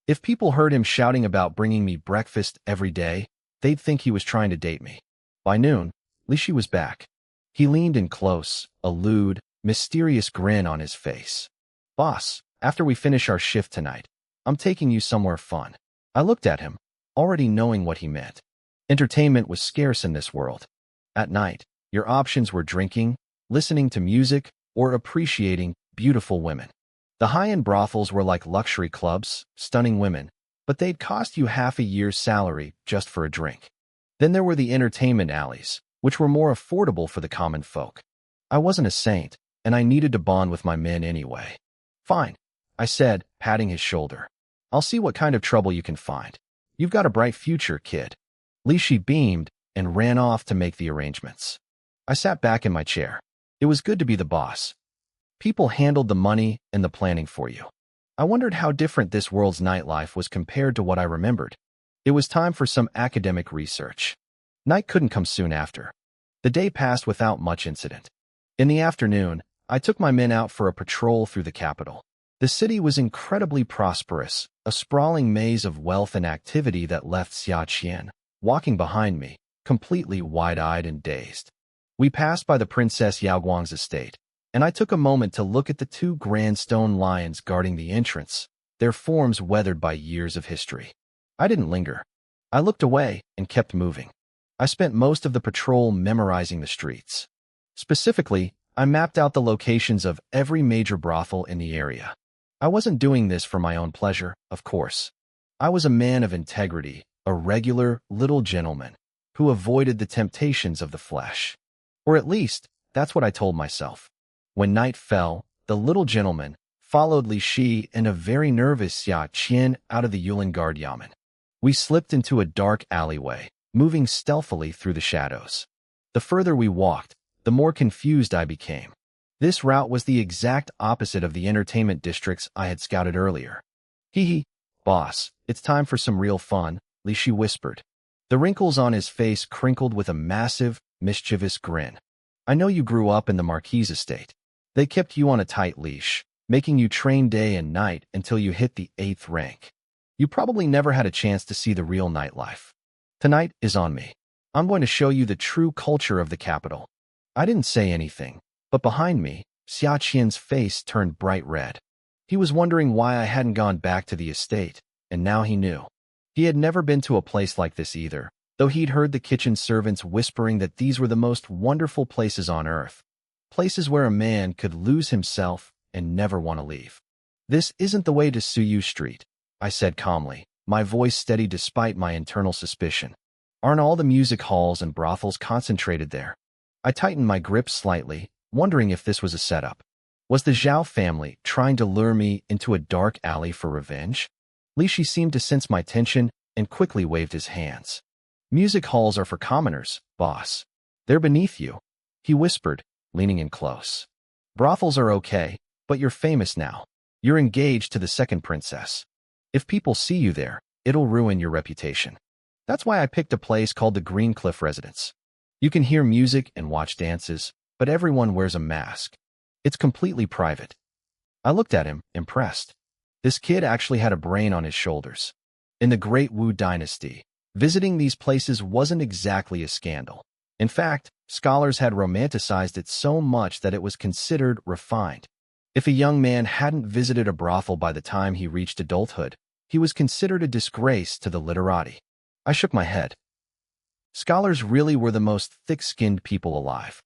If people heard him shouting about bringing me breakfast every day, they'd think he was trying to date me. By noon, Li Shi was back. He leaned in close, a lewd, mysterious grin on his face. Boss, after we finish our shift tonight, I'm taking you somewhere fun. I looked at him, already knowing what he meant. Entertainment was scarce in this world. At night, your options were drinking, listening to music, or appreciating beautiful women. The high-end brothels were like luxury clubs, stunning women, but they'd cost you half a year's salary just for a drink. Then there were the entertainment alleys, which were more affordable for the common folk. I wasn't a saint, and I needed to bond with my men anyway. Fine, I said, patting his shoulder. I'll see what kind of trouble you can find. You've got a bright future, kid. Li Shi beamed and ran off to make the arrangements. I sat back in my chair. It was good to be the boss. People handled the money and the planning for you. I wondered how different this world's nightlife was compared to what I remembered. It was time for some academic research. Night couldn't come soon after. The day passed without much incident. In the afternoon, I took my men out for a patrol through the capital. The city was incredibly prosperous, a sprawling maze of wealth and activity that left Xia Qian, walking behind me, completely wide-eyed and dazed. We passed by the Princess Yaoguang's estate, and I took a moment to look at the two grand stone lions guarding the entrance, their forms weathered by years of history. I didn't linger. I looked away and kept moving. I spent most of the patrol memorizing the streets. Specifically, I mapped out the locations of every major brothel in the area. I wasn't doing this for my own pleasure, of course. I was a man of integrity, a regular little gentleman, who avoided the temptations of the flesh. Or at least, that's what I told myself. When night fell, the little gentleman followed Li Shi and a very nervous Xia Qian out of the Yulin Guard Yamen. We slipped into a dark alleyway, moving stealthily through the shadows. The further we walked, the more confused I became. This route was the exact opposite of the entertainment districts I had scouted earlier. Hee, boss, it's time for some real fun, Li Shi whispered. The wrinkles on his face crinkled with a massive, mischievous grin. I know you grew up in the Marquis estate. They kept you on a tight leash, making you train day and night until you hit the 8th rank. You probably never had a chance to see the real nightlife. Tonight is on me. I'm going to show you the true culture of the capital. I didn't say anything, but behind me, Xia Qian's face turned bright red. He was wondering why I hadn't gone back to the estate, and now he knew. He had never been to a place like this either, though he'd heard the kitchen servants whispering that these were the most wonderful places on earth. Places where a man could lose himself and never want to leave. This isn't the way to Suyu Street, I said calmly, my voice steady despite my internal suspicion. Aren't all the music halls and brothels concentrated there? I tightened my grip slightly, wondering if this was a setup. Was the Zhao family trying to lure me into a dark alley for revenge? Li Shi seemed to sense my tension and quickly waved his hands. Music halls are for commoners, boss. They're beneath you, he whispered, leaning in close. Brothels are okay, but you're famous now. You're engaged to the second princess. If people see you there, it'll ruin your reputation. That's why I picked a place called the Green Cliff Residence. You can hear music and watch dances, but everyone wears a mask. It's completely private. I looked at him, impressed. This kid actually had a brain on his shoulders. In the Great Wu Dynasty, visiting these places wasn't exactly a scandal. In fact, Scholars had romanticized it so much that it was considered refined. If a young man hadn't visited a brothel by the time he reached adulthood, he was considered a disgrace to the literati. I shook my head. Scholars really were the most thick-skinned people alive.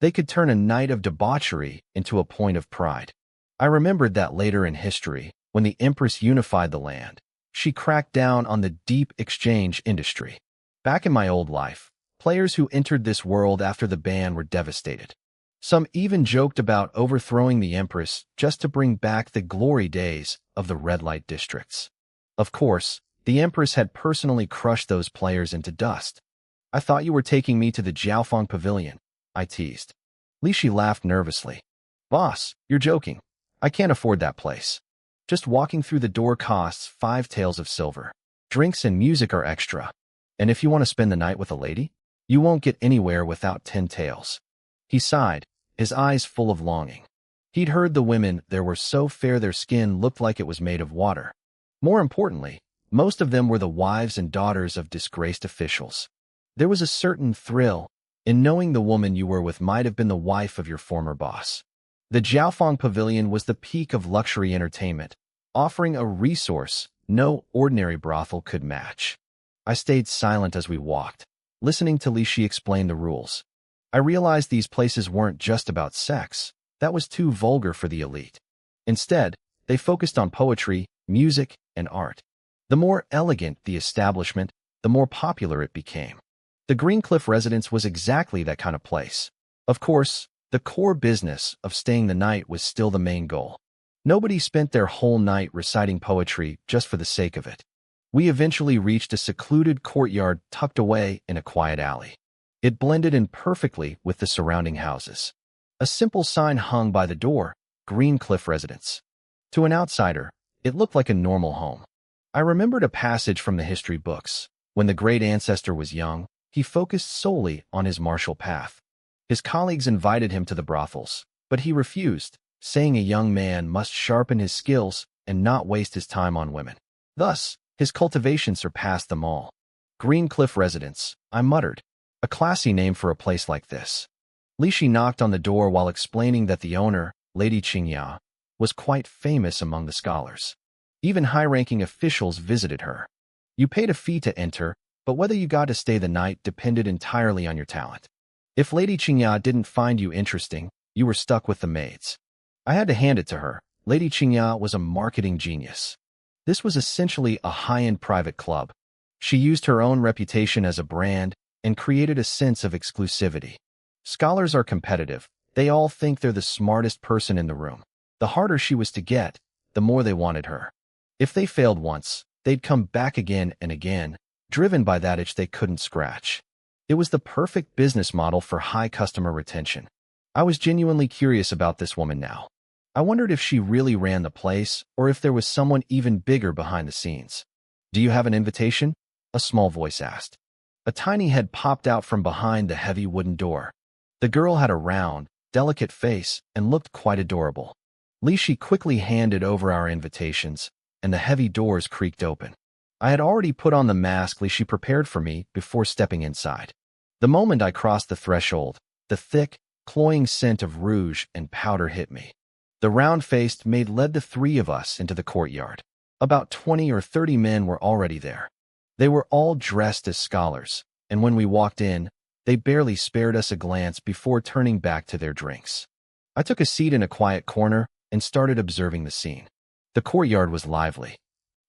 They could turn a night of debauchery into a point of pride. I remembered that later in history, when the Empress unified the land, she cracked down on the deep exchange industry. Back in my old life, players who entered this world after the ban were devastated. Some even joked about overthrowing the Empress just to bring back the glory days of the red light districts. Of course, the Empress had personally crushed those players into dust. I thought you were taking me to the Jiaofeng Pavilion, I teased. Li Shi laughed nervously. Boss, you're joking. I can't afford that place. Just walking through the door costs 5 taels of silver. Drinks and music are extra. And if you want to spend the night with a lady, you won't get anywhere without 10 taels. He sighed, his eyes full of longing. He'd heard the women there were so fair their skin looked like it was made of water. More importantly, most of them were the wives and daughters of disgraced officials. There was a certain thrill in knowing the woman you were with might have been the wife of your former boss. The Jiaofeng Pavilion was the peak of luxury entertainment, offering a resource no ordinary brothel could match. I stayed silent as we walked, listening to Li Shi explain the rules. I realized these places weren't just about sex. That was too vulgar for the elite. Instead, they focused on poetry, music, and art. The more elegant the establishment, the more popular it became. The Greencliff residence was exactly that kind of place. Of course, the core business of staying the night was still the main goal. Nobody spent their whole night reciting poetry just for the sake of it. We eventually reached a secluded courtyard tucked away in a quiet alley. It blended in perfectly with the surrounding houses. A simple sign hung by the door, Greencliff Residence. To an outsider, it looked like a normal home. I remembered a passage from the history books. When the great ancestor was young, he focused solely on his martial path. His colleagues invited him to the brothels, but he refused, saying a young man must sharpen his skills and not waste his time on women. Thus, his cultivation surpassed them all. Greencliff Residence, I muttered. A classy name for a place like this. Li Shi knocked on the door while explaining that the owner, Lady Qingya, was quite famous among the scholars. Even high-ranking officials visited her. You paid a fee to enter, but whether you got to stay the night depended entirely on your talent. If Lady Qingya didn't find you interesting, you were stuck with the maids. I had to hand it to her. Lady Qingya was a marketing genius. This was essentially a high-end private club. She used her own reputation as a brand and created a sense of exclusivity. Scholars are competitive. They all think they're the smartest person in the room. The harder she was to get, the more they wanted her. If they failed once, they'd come back again and again, driven by that itch they couldn't scratch. It was the perfect business model for high customer retention. I was genuinely curious about this woman now. I wondered if she really ran the place or if there was someone even bigger behind the scenes. "Do you have an invitation?" a small voice asked. A tiny head popped out from behind the heavy wooden door. The girl had a round, delicate face and looked quite adorable. Li Shi quickly handed over our invitations, and the heavy doors creaked open. I had already put on the mask Li Shi prepared for me before stepping inside. The moment I crossed the threshold, the thick, cloying scent of rouge and powder hit me. The round-faced maid led the 3 of us into the courtyard. About 20 or 30 men were already there. They were all dressed as scholars, and when we walked in, they barely spared us a glance before turning back to their drinks. I took a seat in a quiet corner and started observing the scene. The courtyard was lively.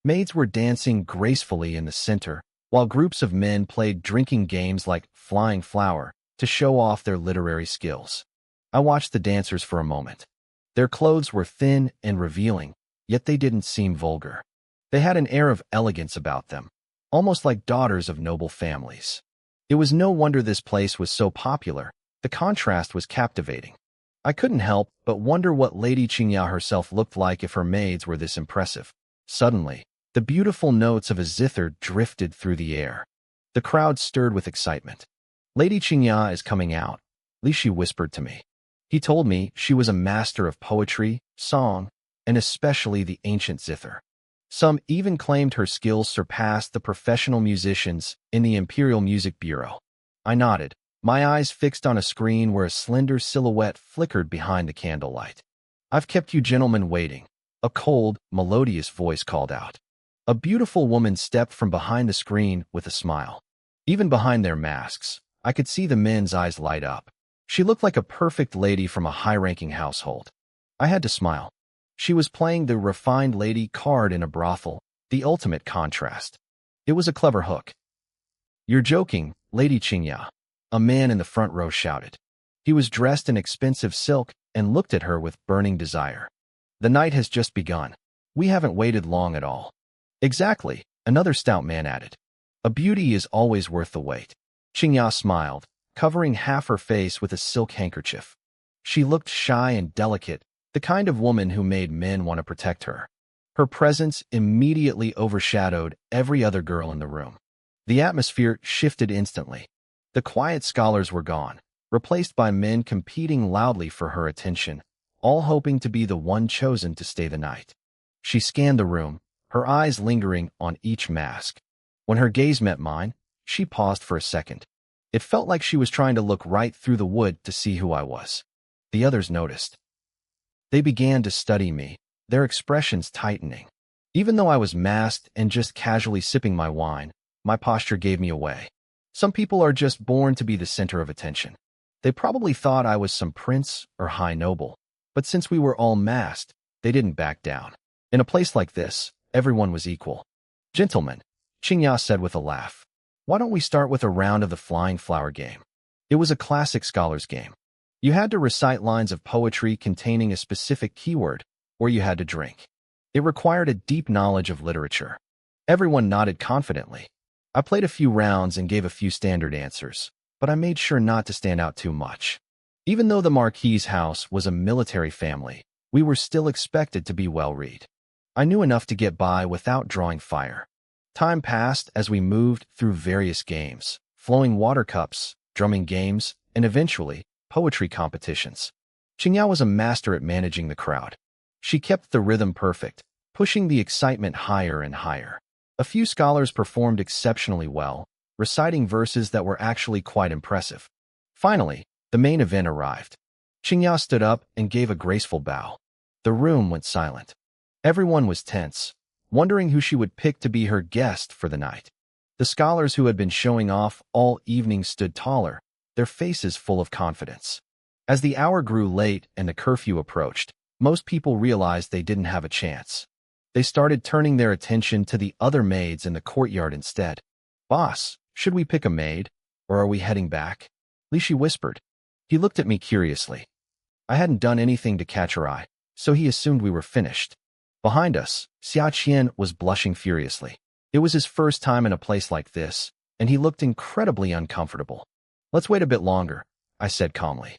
Maids were dancing gracefully in the center, while groups of men played drinking games like Flying Flower to show off their literary skills. I watched the dancers for a moment. Their clothes were thin and revealing, yet they didn't seem vulgar. They had an air of elegance about them, almost like daughters of noble families. It was no wonder this place was so popular. The contrast was captivating. I couldn't help but wonder what Lady Qingya herself looked like if her maids were this impressive. Suddenly, the beautiful notes of a zither drifted through the air. The crowd stirred with excitement. "Lady Qingya is coming out," Li Shi whispered to me. He told me she was a master of poetry, song, and especially the ancient zither. Some even claimed her skills surpassed the professional musicians in the Imperial Music Bureau. I nodded. my eyes fixed on a screen where a slender silhouette flickered behind the candlelight. "I've kept you gentlemen waiting," a cold, melodious voice called out. A beautiful woman stepped from behind the screen with a smile. Even behind their masks, I could see the men's eyes light up. She looked like a perfect lady from a high-ranking household. I had to smile. She was playing the refined lady card in a brothel, the ultimate contrast. It was a clever hook. "You're joking, Lady Qingya," a man in the front row shouted. He was dressed in expensive silk and looked at her with burning desire. "The night has just begun. We haven't waited long at all." "Exactly," another stout man added. "A beauty is always worth the wait." Qingya smiled, covering half her face with a silk handkerchief. She looked shy and delicate, the kind of woman who made men want to protect her. Her presence immediately overshadowed every other girl in the room. The atmosphere shifted instantly. The quiet scholars were gone, replaced by men competing loudly for her attention, all hoping to be the one chosen to stay the night. She scanned the room, her eyes lingering on each mask. When her gaze met mine, she paused for a second. It felt like she was trying to look right through the wood to see who I was. The others noticed. They began to study me, their expressions tightening. Even though I was masked and just casually sipping my wine, my posture gave me away. Some people are just born to be the center of attention. They probably thought I was some prince or high noble, but since we were all masked, they didn't back down. In a place like this, everyone was equal. "Gentlemen," Qingya said with a laugh, "why don't we start with a round of the flying flower game?" It was a classic scholar's game. You had to recite lines of poetry containing a specific keyword, or you had to drink. It required a deep knowledge of literature. Everyone nodded confidently. I played a few rounds and gave a few standard answers, but I made sure not to stand out too much. Even though the Marquis's house was a military family, we were still expected to be well-read. I knew enough to get by without drawing fire. Time passed as we moved through various games, flowing water cups, drumming games, and eventually, poetry competitions. Qingya was a master at managing the crowd. She kept the rhythm perfect, pushing the excitement higher and higher. A few scholars performed exceptionally well, reciting verses that were actually quite impressive. Finally, the main event arrived. Qingya stood up and gave a graceful bow. The room went silent. Everyone was tense, wondering who she would pick to be her guest for the night. The scholars who had been showing off all evening stood taller, their faces full of confidence. As the hour grew late and the curfew approached, most people realized they didn't have a chance. They started turning their attention to the other maids in the courtyard instead. "Boss, should we pick a maid, or are we heading back?" Lishi whispered. He looked at me curiously. I hadn't done anything to catch her eye, so he assumed we were finished. Behind us, Xiaqian was blushing furiously. It was his first time in a place like this, and he looked incredibly uncomfortable. "Let's wait a bit longer," I said calmly.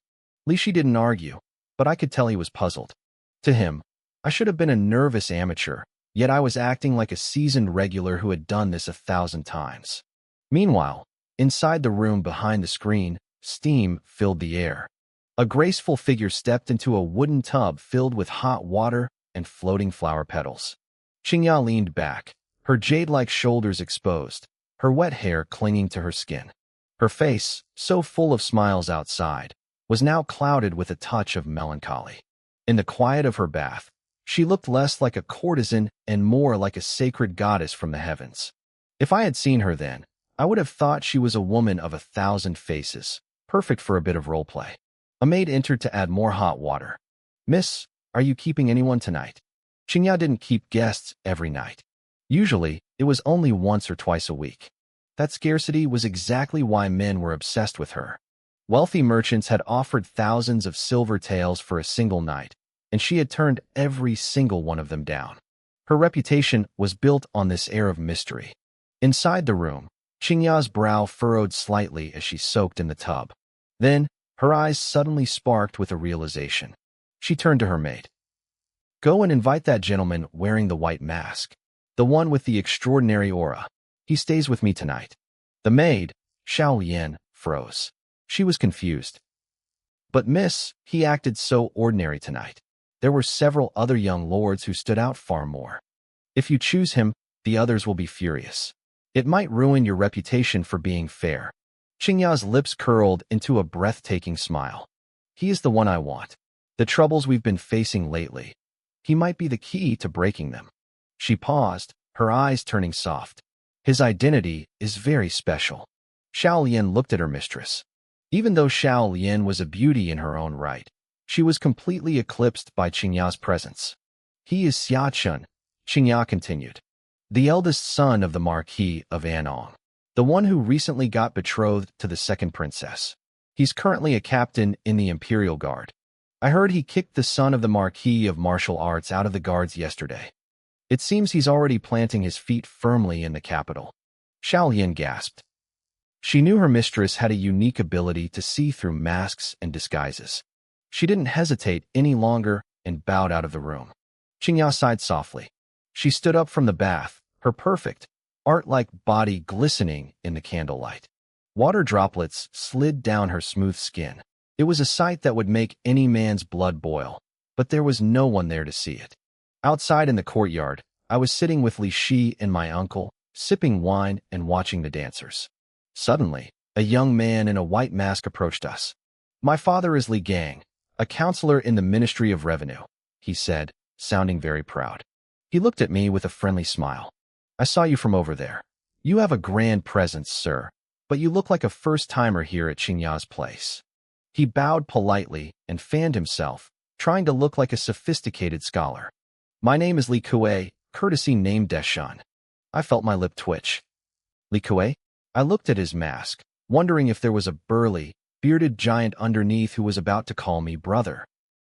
Lishi didn't argue, but I could tell he was puzzled. To him, I should have been a nervous amateur, yet I was acting like a seasoned regular who had done this 1,000 times. Meanwhile, inside the room behind the screen, steam filled the air. A graceful figure stepped into a wooden tub filled with hot water and floating flower petals. Qingya leaned back, her jade-like shoulders exposed, her wet hair clinging to her skin. Her face, so full of smiles outside, was now clouded with a touch of melancholy. In the quiet of her bath, she looked less like a courtesan and more like a sacred goddess from the heavens. If I had seen her then, I would have thought she was a woman of 1,000 faces, perfect for a bit of roleplay. A maid entered to add more hot water. "Miss, are you keeping anyone tonight?" Qingya didn't keep guests every night. Usually, it was only once or twice a week. That scarcity was exactly why men were obsessed with her. Wealthy merchants had offered thousands of silver taels for a single night, and she had turned every single one of them down. Her reputation was built on this air of mystery. Inside the room, Qingya's brow furrowed slightly as she soaked in the tub. Then, her eyes suddenly sparked with a realization. She turned to her maid. "Go and invite that gentleman wearing the white mask, the one with the extraordinary aura. He stays with me tonight." The maid, Xiao Yan, froze. She was confused. "But miss, he acted so ordinary tonight. There were several other young lords who stood out far more. If you choose him, the others will be furious. It might ruin your reputation for being fair." Qingya's lips curled into a breathtaking smile. He is the one I want. The troubles we've been facing lately. He might be the key to breaking them. She paused, her eyes turning soft. His identity is very special. Xiao Lian looked at her mistress. Even though Xiao Lian was a beauty in her own right, she was completely eclipsed by Qingya's presence. He is Xia Chun, Qingya continued. The eldest son of the Marquis of Anong. The one who recently got betrothed to the second princess. He's currently a captain in the Imperial Guard. I heard he kicked the son of the Marquis of Martial Arts out of the guards yesterday. It seems he's already planting his feet firmly in the capital. Xiao Lian gasped. She knew her mistress had a unique ability to see through masks and disguises. She didn't hesitate any longer and bowed out of the room. Qingya sighed softly. She stood up from the bath, her perfect, art-like body glistening in the candlelight. Water droplets slid down her smooth skin. It was a sight that would make any man's blood boil, but there was no one there to see it. Outside in the courtyard, I was sitting with Li Shi and my uncle, sipping wine and watching the dancers. Suddenly, a young man in a white mask approached us. My father is Li Gang, a counselor in the Ministry of Revenue, he said, sounding very proud. He looked at me with a friendly smile. I saw you from over there. You have a grand presence, sir, but you look like a first-timer here at Qingya's place. He bowed politely and fanned himself, trying to look like a sophisticated scholar. My name is Li Kuei, courtesy named Deshan. I felt my lip twitch. Li Kuei? I looked at his mask, wondering if there was a burly, bearded giant underneath who was about to call me brother.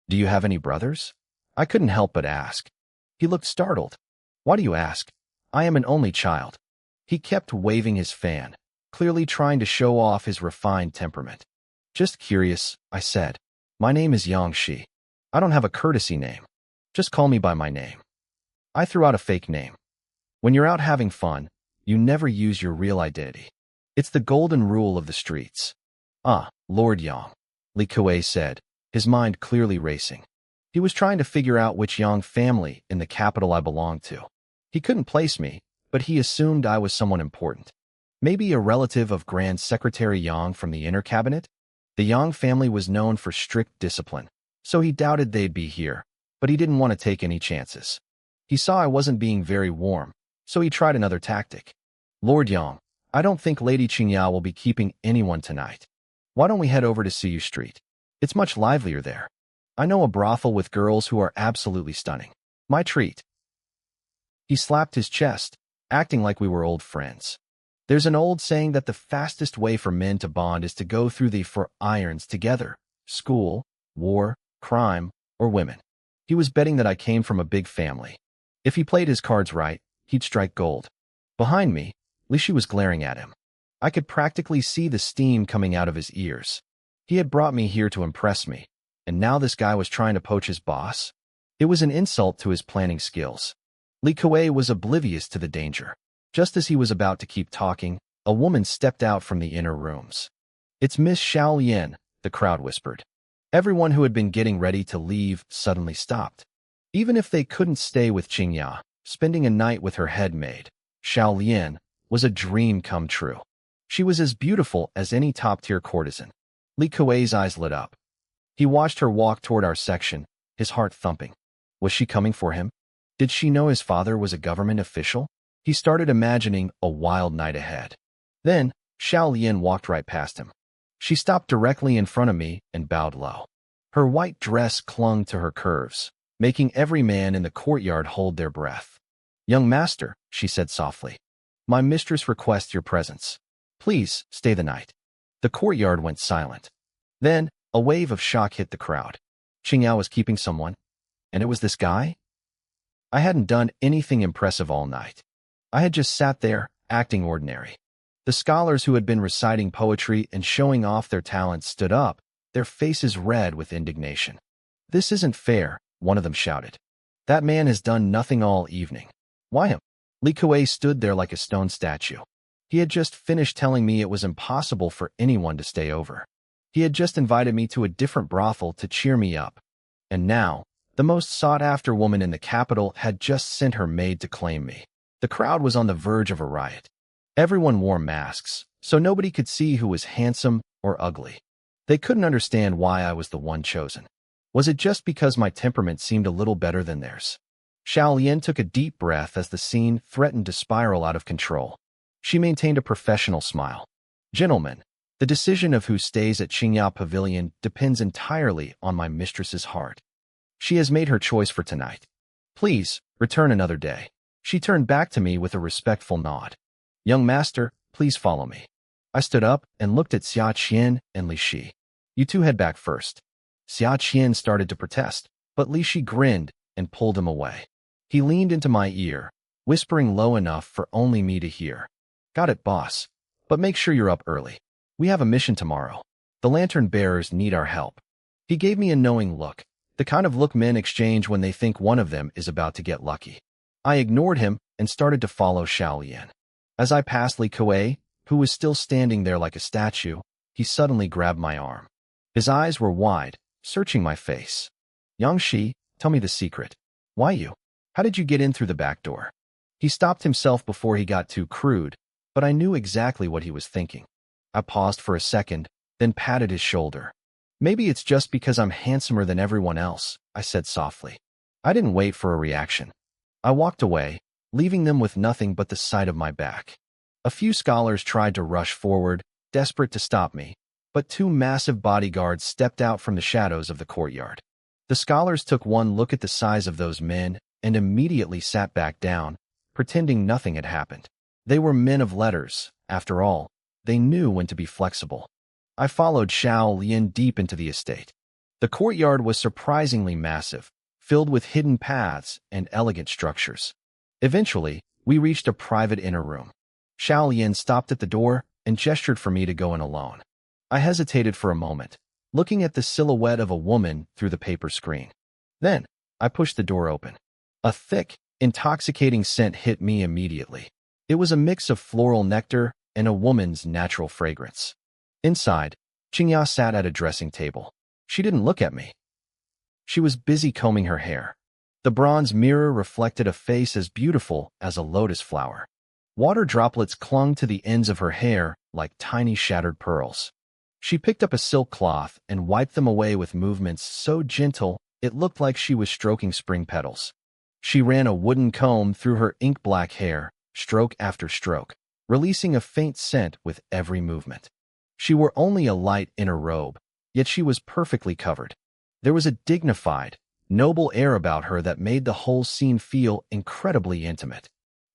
Do you have any brothers? I couldn't help but ask. He looked startled. Why do you ask? I am an only child. He kept waving his fan, clearly trying to show off his refined temperament. Just curious, I said. My name is Yang Shi. I don't have a courtesy name. Just call me by my name. I threw out a fake name. When you're out having fun, you never use your real identity. It's the golden rule of the streets. Ah, Lord Yang, Li Kuei said, his mind clearly racing. He was trying to figure out which Yang family in the capital I belonged to. He couldn't place me, but he assumed I was someone important. Maybe a relative of Grand Secretary Yang from the Inner Cabinet? The Yang family was known for strict discipline, so he doubted they'd be here, but he didn't want to take any chances. He saw I wasn't being very warm, so he tried another tactic. Lord Yang, I don't think Lady Qingya will be keeping anyone tonight. Why don't we head over to Siyu Street? It's much livelier there. I know a brothel with girls who are absolutely stunning. My treat. He slapped his chest, acting like we were old friends. There's an old saying that the fastest way for men to bond is to go through the 4 irons together: school, war, crime, or women. He was betting that I came from a big family. If he played his cards right, he'd strike gold. Behind me, Li Shi was glaring at him. I could practically see the steam coming out of his ears. He had brought me here to impress me, and now this guy was trying to poach his boss? It was an insult to his planning skills. Li Kuei was oblivious to the danger. Just as he was about to keep talking, a woman stepped out from the inner rooms. It's Miss Xiao Lian, the crowd whispered. Everyone who had been getting ready to leave suddenly stopped. Even if they couldn't stay with Qingya, spending a night with her head maid, Xiao Lian, was a dream come true. She was as beautiful as any top-tier courtesan. Li Kuei's eyes lit up. He watched her walk toward our section, his heart thumping. Was she coming for him? Did she know his father was a government official? He started imagining a wild night ahead. Then, Xiao Lian walked right past him. She stopped directly in front of me and bowed low. Her white dress clung to her curves, making every man in the courtyard hold their breath. Young master, she said softly, my mistress requests your presence. Please, stay the night. The courtyard went silent. Then, a wave of shock hit the crowd. Qingya was keeping someone, and it was this guy? I hadn't done anything impressive all night. I had just sat there, acting ordinary. The scholars who had been reciting poetry and showing off their talents stood up, their faces red with indignation. This isn't fair, one of them shouted. That man has done nothing all evening. Why him? Li Kuei stood there like a stone statue. He had just finished telling me it was impossible for anyone to stay over. He had just invited me to a different brothel to cheer me up. And now, the most sought-after woman in the capital had just sent her maid to claim me. The crowd was on the verge of a riot. Everyone wore masks, so nobody could see who was handsome or ugly. They couldn't understand why I was the one chosen. Was it just because my temperament seemed a little better than theirs? Xiao Lian took a deep breath as the scene threatened to spiral out of control. She maintained a professional smile. Gentlemen, the decision of who stays at Qingya Pavilion depends entirely on my mistress's heart. She has made her choice for tonight. Please, return another day. She turned back to me with a respectful nod. Young master, please follow me. I stood up and looked at Xia Qian and Li Shi. You two head back first. Xia Qian started to protest, but Li Shi grinned and pulled him away. He leaned into my ear, whispering low enough for only me to hear. Got it, boss. But make sure you're up early. We have a mission tomorrow. The lantern bearers need our help. He gave me a knowing look, the kind of look men exchange when they think one of them is about to get lucky. I ignored him and started to follow Xiao Lian. As I passed Li Kuei, who was still standing there like a statue, he suddenly grabbed my arm. His eyes were wide, searching my face. Yang Shi, tell me the secret. Why you? How did you get in through the back door? He stopped himself before he got too crude, but I knew exactly what he was thinking. I paused for a second, then patted his shoulder. Maybe it's just because I'm handsomer than everyone else, I said softly. I didn't wait for a reaction. I walked away, leaving them with nothing but the sight of my back. A few scholars tried to rush forward, desperate to stop me, but two massive bodyguards stepped out from the shadows of the courtyard. The scholars took one look at the size of those men and immediately sat back down, pretending nothing had happened. They were men of letters, after all. They knew when to be flexible. I followed Xiao Lian deep into the estate. The courtyard was surprisingly massive, filled with hidden paths and elegant structures. Eventually, we reached a private inner room. Xiao Lian stopped at the door and gestured for me to go in alone. I hesitated for a moment, looking at the silhouette of a woman through the paper screen. Then, I pushed the door open. A thick, intoxicating scent hit me immediately. It was a mix of floral nectar and a woman's natural fragrance. Inside, Qingya sat at a dressing table. She didn't look at me. She was busy combing her hair. The bronze mirror reflected a face as beautiful as a lotus flower. Water droplets clung to the ends of her hair like tiny shattered pearls. She picked up a silk cloth and wiped them away with movements so gentle it looked like she was stroking spring petals. She ran a wooden comb through her ink-black hair, stroke after stroke, releasing a faint scent with every movement. She wore only a light inner robe, yet she was perfectly covered. There was a dignified, noble air about her that made the whole scene feel incredibly intimate.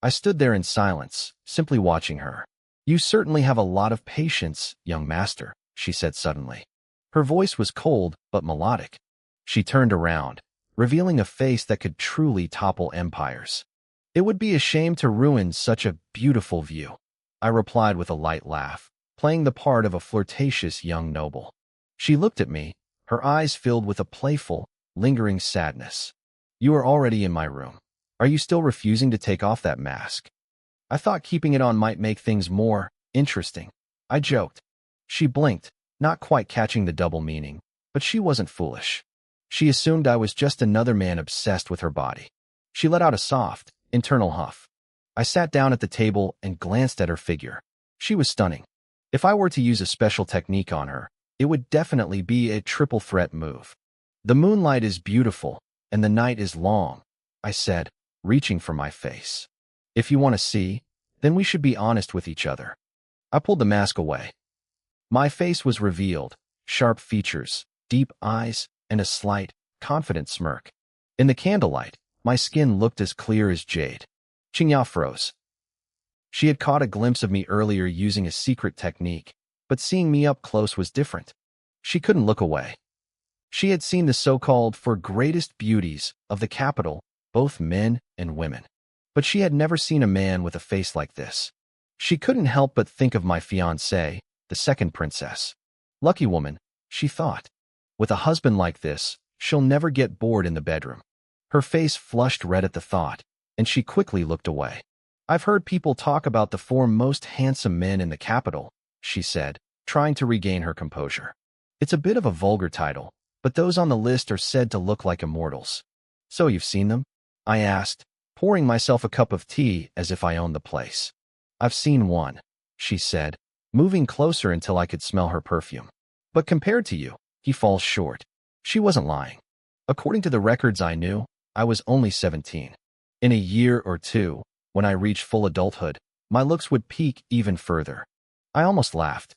I stood there in silence, simply watching her. You certainly have a lot of patience, young master, she said suddenly. Her voice was cold but melodic. She turned around, revealing a face that could truly topple empires. It would be a shame to ruin such a beautiful view, I replied with a light laugh, playing the part of a flirtatious young noble. She looked at me, her eyes filled with a playful, lingering sadness. You are already in my room. Are you still refusing to take off that mask? I thought keeping it on might make things more interesting. I joked. She blinked, not quite catching the double meaning, but she wasn't foolish. She assumed I was just another man obsessed with her body. She let out a soft, internal huff. I sat down at the table and glanced at her figure. She was stunning. If I were to use a special technique on her, it would definitely be a triple threat move. The moonlight is beautiful, and the night is long, I said, reaching for my face. If you want to see, then we should be honest with each other. I pulled the mask away. My face was revealed, sharp features, deep eyes, and a slight, confident smirk. In the candlelight, my skin looked as clear as jade. Qingya froze. She had caught a glimpse of me earlier using a secret technique, but seeing me up close was different. She couldn't look away. She had seen the so-called four greatest beauties of the capital, both men and women. But she had never seen a man with a face like this. She couldn't help but think of my fiancée, the second princess. Lucky woman, she thought. With a husband like this, she'll never get bored in the bedroom. Her face flushed red at the thought, and she quickly looked away. I've heard people talk about the four most handsome men in the capital, she said, trying to regain her composure. It's a bit of a vulgar title, but those on the list are said to look like immortals. So you've seen them? I asked, pouring myself a cup of tea as if I owned the place. I've seen one, she said, moving closer until I could smell her perfume. But compared to you, he falls short. She wasn't lying. According to the records I knew, I was only 17. In a year or two, when I reached full adulthood, my looks would peak even further. I almost laughed.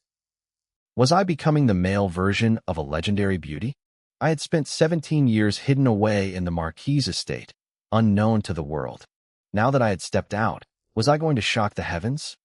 Was I becoming the male version of a legendary beauty? I had spent 17 years hidden away in the Marquis estate, unknown to the world. Now that I had stepped out, was I going to shock the heavens?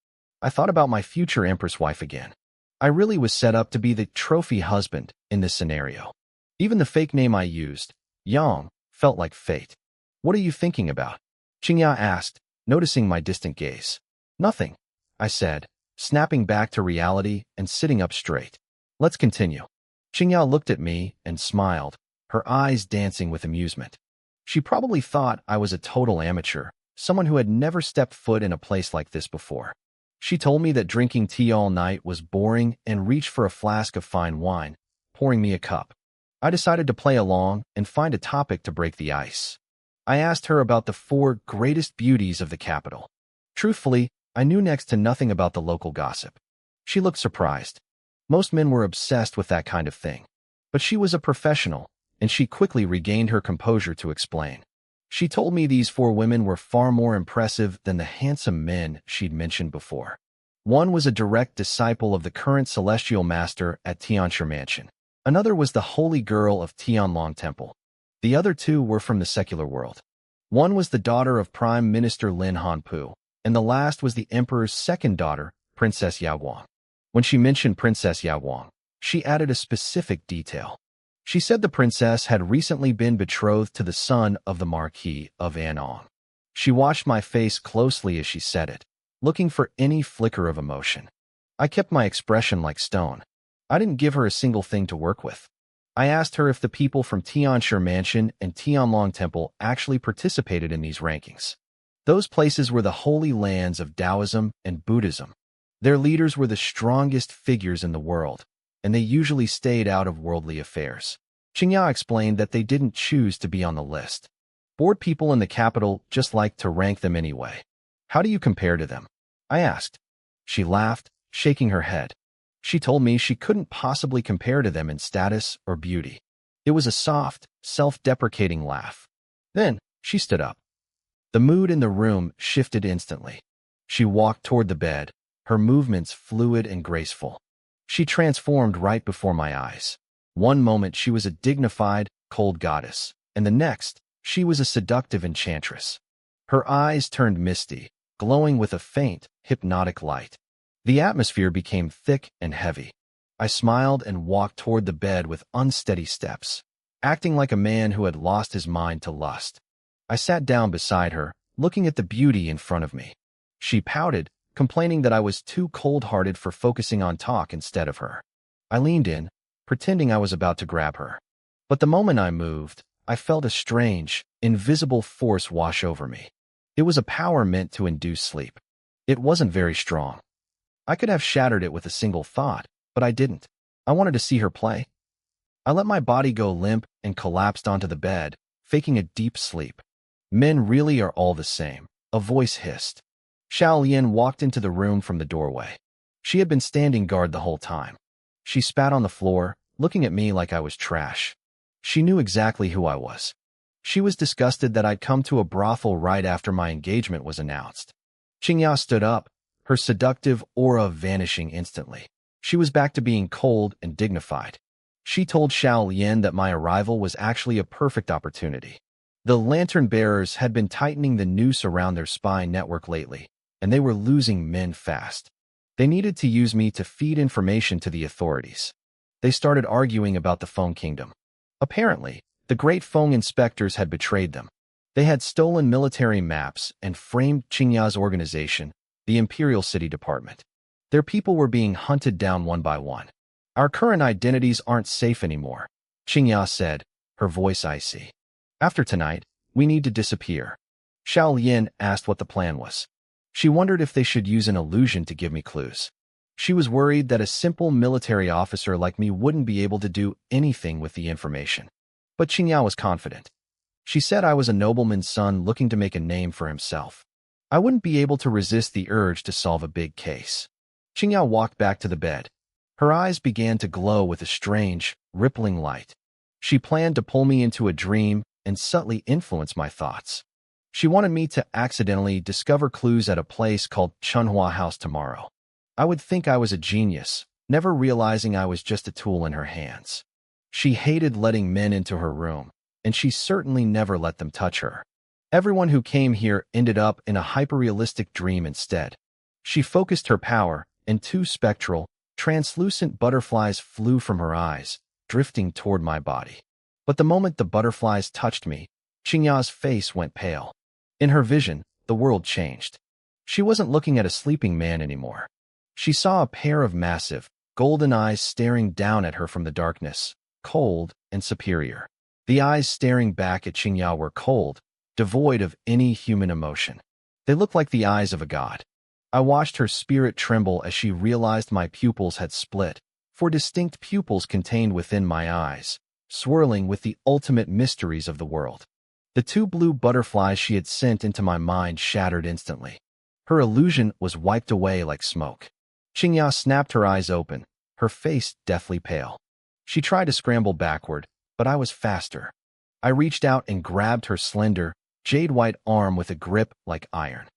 I thought about my future Empress wife again. I really was set up to be the trophy husband in this scenario. Even the fake name I used, Yang, felt like fate. What are you thinking about? Qingya asked, noticing my distant gaze. Nothing, I said, snapping back to reality and sitting up straight. Let's continue. Qingya looked at me and smiled, her eyes dancing with amusement. She probably thought I was a total amateur, someone who had never stepped foot in a place like this before. She told me that drinking tea all night was boring and reached for a flask of fine wine, pouring me a cup. I decided to play along and find a topic to break the ice. I asked her about the 4 greatest beauties of the capital. Truthfully, I knew next to nothing about the local gossip. She looked surprised. Most men were obsessed with that kind of thing. But she was a professional, and she quickly regained her composure to explain. She told me these 4 women were far more impressive than the handsome men she'd mentioned before. One was a direct disciple of the current celestial master at Tianshi Mansion. Another was the holy girl of Tianlong Temple. The other 2 were from the secular world. One was the daughter of Prime Minister Lin Hanpu, and the last was the emperor's second daughter, Princess Yaguang. When she mentioned Princess Yaguang, she added a specific detail. She said the princess had recently been betrothed to the son of the Marquis of Anong. She watched my face closely as she said it, looking for any flicker of emotion. I kept my expression like stone. I didn't give her a single thing to work with. I asked her if the people from Tianshi Mansion and Tianlong Temple actually participated in these rankings. Those places were the holy lands of Taoism and Buddhism. Their leaders were the strongest figures in the world, and they usually stayed out of worldly affairs. Qingya explained that they didn't choose to be on the list. Bored people in the capital just liked to rank them anyway. How do you compare to them? I asked. She laughed, shaking her head. She told me she couldn't possibly compare to them in status or beauty. It was a soft, self-deprecating laugh. Then, she stood up. The mood in the room shifted instantly. She walked toward the bed, her movements fluid and graceful. She transformed right before my eyes. One moment she was a dignified, cold goddess, and the next, she was a seductive enchantress. Her eyes turned misty, glowing with a faint, hypnotic light. The atmosphere became thick and heavy. I smiled and walked toward the bed with unsteady steps, acting like a man who had lost his mind to lust. I sat down beside her, looking at the beauty in front of me. She pouted, complaining that I was too cold-hearted for focusing on talk instead of her. I leaned in, pretending I was about to grab her. But the moment I moved, I felt a strange, invisible force wash over me. It was a power meant to induce sleep. It wasn't very strong. I could have shattered it with a single thought, but I didn't. I wanted to see her play. I let my body go limp and collapsed onto the bed, faking a deep sleep. Men really are all the same, a voice hissed. Xiao Lian walked into the room from the doorway. She had been standing guard the whole time. She spat on the floor, looking at me like I was trash. She knew exactly who I was. She was disgusted that I'd come to a brothel right after my engagement was announced. Qingya stood up, her seductive aura vanishing instantly. She was back to being cold and dignified. She told Xiao Lian that my arrival was actually a perfect opportunity. The lantern bearers had been tightening the noose around their spy network lately, and they were losing men fast. They needed to use me to feed information to the authorities. They started arguing about the Feng Kingdom. Apparently, the great Feng inspectors had betrayed them. They had stolen military maps and framed Qingya's organization, the Imperial City Department. Their people were being hunted down one by one. Our current identities aren't safe anymore, Qingya said, her voice icy. After tonight, we need to disappear. Xiao Lian asked what the plan was. She wondered if they should use an illusion to give me clues. She was worried that a simple military officer like me wouldn't be able to do anything with the information. But Qingya was confident. She said I was a nobleman's son looking to make a name for himself. I wouldn't be able to resist the urge to solve a big case. Qingya walked back to the bed. Her eyes began to glow with a strange, rippling light. She planned to pull me into a dream and subtly influence my thoughts. She wanted me to accidentally discover clues at a place called Chunhua House tomorrow. I would think I was a genius, never realizing I was just a tool in her hands. She hated letting men into her room, and she certainly never let them touch her. Everyone who came here ended up in a hyperrealistic dream instead. She focused her power, and two spectral, translucent butterflies flew from her eyes, drifting toward my body. But the moment the butterflies touched me, Qingya's face went pale. In her vision, the world changed. She wasn't looking at a sleeping man anymore. She saw a pair of massive, golden eyes staring down at her from the darkness, cold and superior. The eyes staring back at Qingya were cold, devoid of any human emotion. They looked like the eyes of a god. I watched her spirit tremble as she realized my pupils had split, four distinct pupils contained within my eyes, swirling with the ultimate mysteries of the world. The two blue butterflies she had sent into my mind shattered instantly. Her illusion was wiped away like smoke. Qingya snapped her eyes open, her face deathly pale. She tried to scramble backward, but I was faster. I reached out and grabbed her slender, jade-white arm with a grip like iron.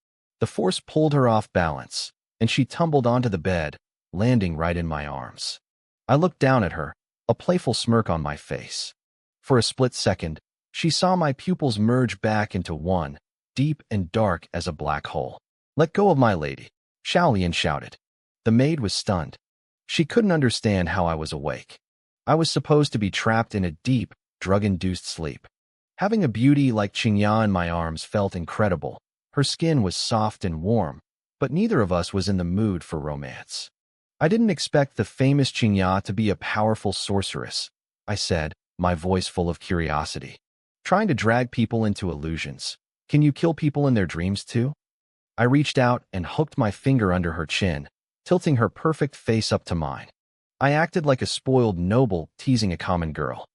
The force pulled her off balance, and she tumbled onto the bed, landing right in my arms. I looked down at her, a playful smirk on my face. For a split second, she saw my pupils merge back into one, deep and dark as a black hole. "Let go of my lady," Shaolian shouted. The maid was stunned. She couldn't understand how I was awake. I was supposed to be trapped in a deep, drug-induced sleep. Having a beauty like Qingya in my arms felt incredible. Her skin was soft and warm, but neither of us was in the mood for romance. "I didn't expect the famous Qingya to be a powerful sorceress," I said, my voice full of curiosity. "Trying to drag people into illusions. Can you kill people in their dreams too?" I reached out and hooked my finger under her chin, tilting her perfect face up to mine. I acted like a spoiled noble teasing a common girl.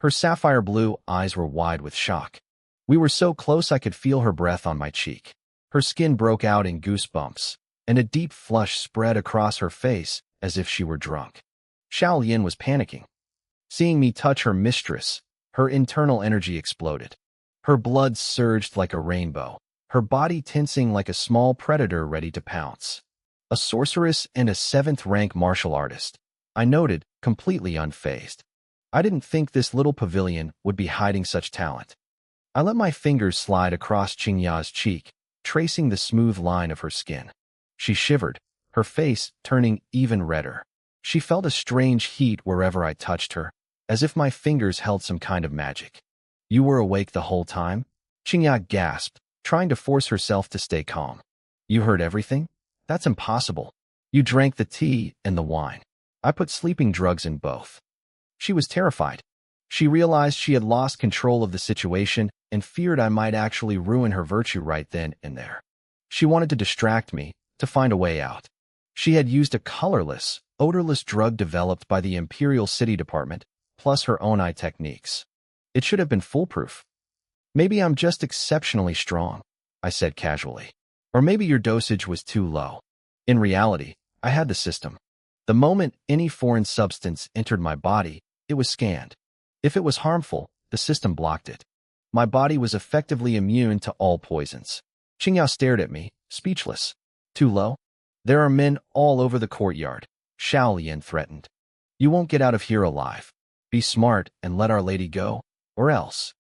Her sapphire blue eyes were wide with shock. We were so close I could feel her breath on my cheek. Her skin broke out in goosebumps, and a deep flush spread across her face as if she were drunk. Shaolian was panicking. Seeing me touch her mistress, her internal energy exploded. Her blood surged like a rainbow, her body tensing like a small predator ready to pounce. A sorceress and a 7th-rank martial artist, I noted, completely unfazed. I didn't think this little pavilion would be hiding such talent. I let my fingers slide across Qingya's cheek, tracing the smooth line of her skin. She shivered, her face turning even redder. She felt a strange heat wherever I touched her, as if my fingers held some kind of magic. "You were awake the whole time?" Qingya gasped, trying to force herself to stay calm. "You heard everything? That's impossible. You drank the tea and the wine. I put sleeping drugs in both." She was terrified. She realized she had lost control of the situation and feared I might actually ruin her virtue right then and there. She wanted to distract me, to find a way out. She had used a colorless, odorless drug developed by the Imperial City Department, plus her own eye techniques. It should have been foolproof. "Maybe I'm just exceptionally strong," I said casually. "Or maybe your dosage was too low." In reality, I had the system. The moment any foreign substance entered my body, it was scanned. If it was harmful, the system blocked it. My body was effectively immune to all poisons. Qingya stared at me, speechless. "Too low? There are men all over the courtyard," Shaolian threatened. "You won't get out of here alive. Be smart and let Our Lady go, or else."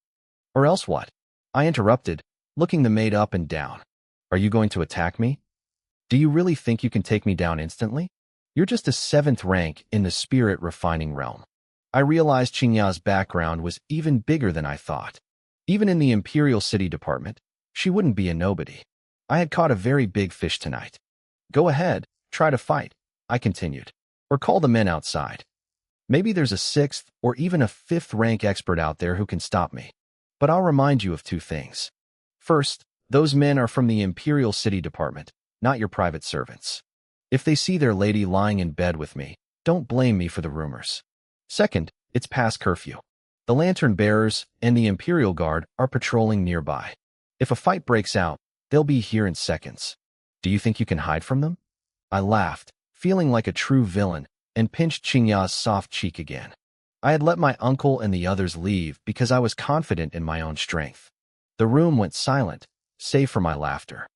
"Or else what?" I interrupted, looking the maid up and down. "Are you going to attack me? Do you really think you can take me down instantly? You're just a 7th rank in the spirit refining realm." I realized Qingya's background was even bigger than I thought. Even in the Imperial City Department, she wouldn't be a nobody. I had caught a very big fish tonight. "Go ahead, try to fight," I continued. "Or call the men outside. Maybe there's a 6th or even a 5th rank expert out there who can stop me. But I'll remind you of two things. First, those men are from the Imperial City Department, not your private servants. If they see their lady lying in bed with me, don't blame me for the rumors. Second, it's past curfew. The lantern bearers and the Imperial Guard are patrolling nearby. If a fight breaks out, they'll be here in seconds. Do you think you can hide from them?" I laughed, feeling like a true villain, and pinched Qingya's soft cheek again. I had let my uncle and the others leave because I was confident in my own strength. The room went silent, save for my laughter.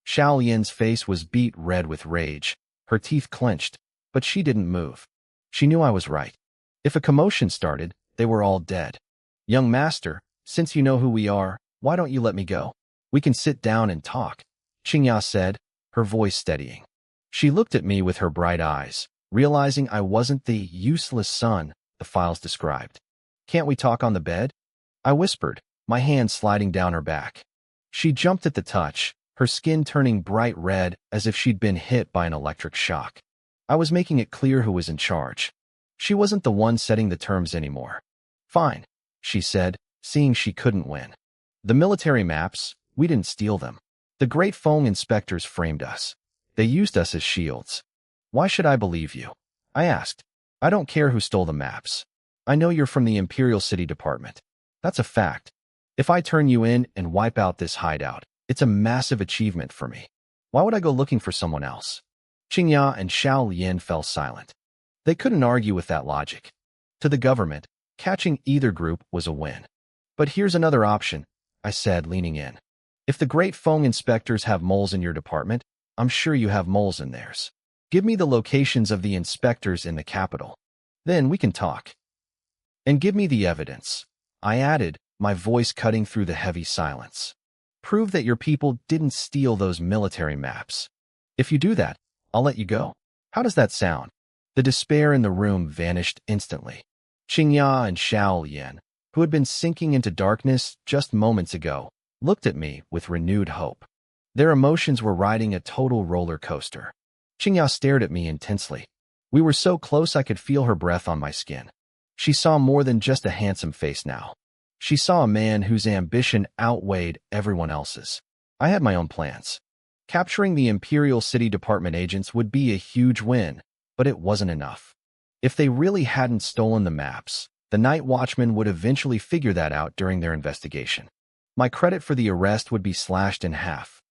Xiao Yin's face was beet red with rage, her teeth clenched, but she didn't move. She knew I was right. If a commotion started, they were all dead. Young master, since you know who we are, why don't you let me go? We can sit down and talk, Qingya said, her voice steadying. She looked at me with her bright eyes, realizing I wasn't the useless son the files described. Can't we talk on the bed? I whispered, my hand sliding down her back. She jumped at the touch, her skin turning bright red as if she'd been hit by an electric shock. I was making it clear who was in charge. She wasn't the one setting the terms anymore. Fine, she said, seeing she couldn't win. The military maps, we didn't steal them. The Great Feng inspectors framed us. They used us as shields. Why should I believe you? I asked. I don't care who stole the maps. I know you're from the Imperial City Department. That's a fact. If I turn you in and wipe out this hideout, it's a massive achievement for me. Why would I go looking for someone else? Qingya and Xiao Yin fell silent. They couldn't argue with that logic. To the government, catching either group was a win. But here's another option, I said, leaning in. If the Great Feng inspectors have moles in your department, I'm sure you have moles in theirs. Give me the locations of the inspectors in the capital. Then we can talk. And give me the evidence, I added, my voice cutting through the heavy silence. Prove that your people didn't steal those military maps. If you do that, I'll let you go. How does that sound? The despair in the room vanished instantly. Qingya and Xiao Yin, who had been sinking into darkness just moments ago, looked at me with renewed hope. Their emotions were riding a total roller coaster. Qingya stared at me intensely. We were so close I could feel her breath on my skin. She saw more than just a handsome face now. She saw a man whose ambition outweighed everyone else's. I had my own plans. Capturing the Imperial City Department agents would be a huge win, but it wasn't enough. If they really hadn't stolen the maps, the Night Watchmen would eventually figure that out during their investigation. My credit for the arrest would be slashed in half.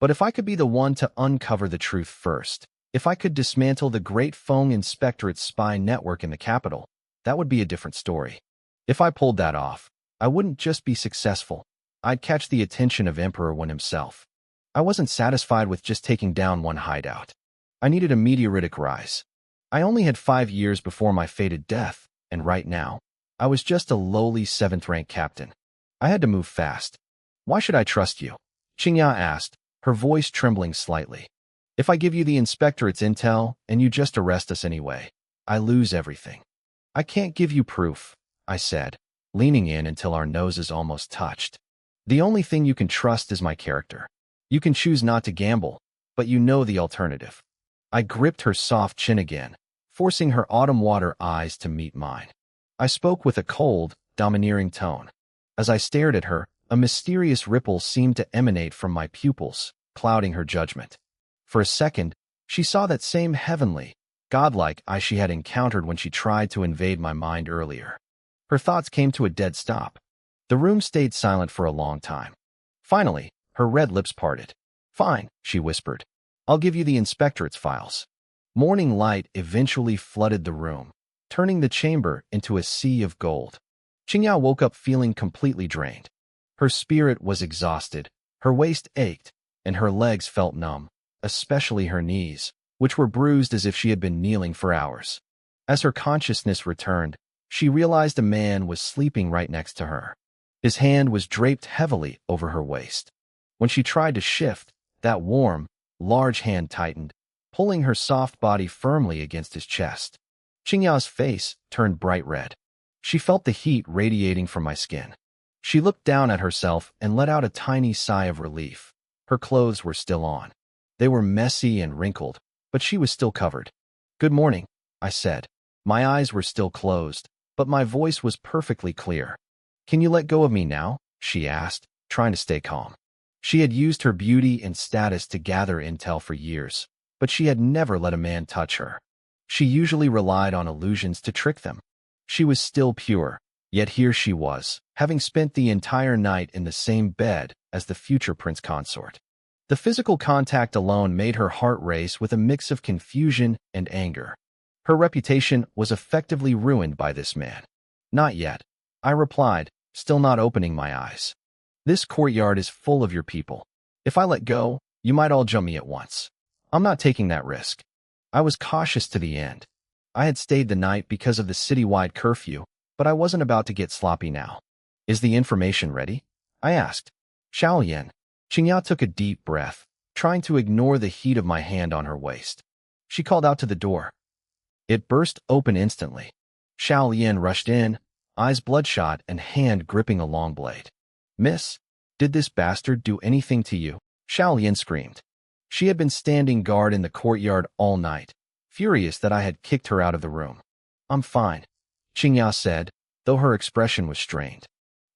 But if I could be the one to uncover the truth first, if I could dismantle the Great Feng Inspectorate's spy network in the capital, that would be a different story. If I pulled that off, I wouldn't just be successful. I'd catch the attention of Emperor Wen himself. I wasn't satisfied with just taking down one hideout. I needed a meteoritic rise. I only had 5 years before my fated death, and right now, I was just a lowly 7th-rank captain. I had to move fast. Why should I trust you? Qingya asked, her voice trembling slightly. If I give you the inspectorate's intel and you just arrest us anyway, I lose everything. I can't give you proof, I said, leaning in until our noses almost touched. The only thing you can trust is my character. You can choose not to gamble, but you know the alternative. I gripped her soft chin again, forcing her autumn water eyes to meet mine. I spoke with a cold, domineering tone. As I stared at her, a mysterious ripple seemed to emanate from my pupils, clouding her judgment. For a second, she saw that same heavenly, godlike eye she had encountered when she tried to invade my mind earlier. Her thoughts came to a dead stop. The room stayed silent for a long time. Finally, her red lips parted. Fine, she whispered. I'll give you the inspectorate's files. Morning light eventually flooded the room, turning the chamber into a sea of gold. Qingya woke up feeling completely drained. Her spirit was exhausted, her waist ached, and her legs felt numb, especially her knees, which were bruised as if she had been kneeling for hours. As her consciousness returned, she realized a man was sleeping right next to her. His hand was draped heavily over her waist. When she tried to shift, that warm, large hand tightened, pulling her soft body firmly against his chest. Qingya's face turned bright red. She felt the heat radiating from my skin. She looked down at herself and let out a tiny sigh of relief. Her clothes were still on. They were messy and wrinkled, but she was still covered. Good morning, I said. My eyes were still closed, but my voice was perfectly clear. Can you let go of me now? She asked, trying to stay calm. She had used her beauty and status to gather intel for years, but she had never let a man touch her. She usually relied on illusions to trick them. She was still pure, yet here she was, having spent the entire night in the same bed as the future prince consort. The physical contact alone made her heart race with a mix of confusion and anger. Her reputation was effectively ruined by this man. Not yet, I replied, still not opening my eyes. This courtyard is full of your people. If I let go, you might all jump me at once. I'm not taking that risk. I was cautious to the end. I had stayed the night because of the citywide curfew, but I wasn't about to get sloppy now. Is the information ready? I asked. Xiaolian. Qingya took a deep breath, trying to ignore the heat of my hand on her waist. She called out to the door. It burst open instantly. Xiaolian rushed in, eyes bloodshot and hand gripping a long blade. Miss, did this bastard do anything to you? Xiaolian screamed. She had been standing guard in the courtyard all night, furious that I had kicked her out of the room. I'm fine, Qingya said, though her expression was strained.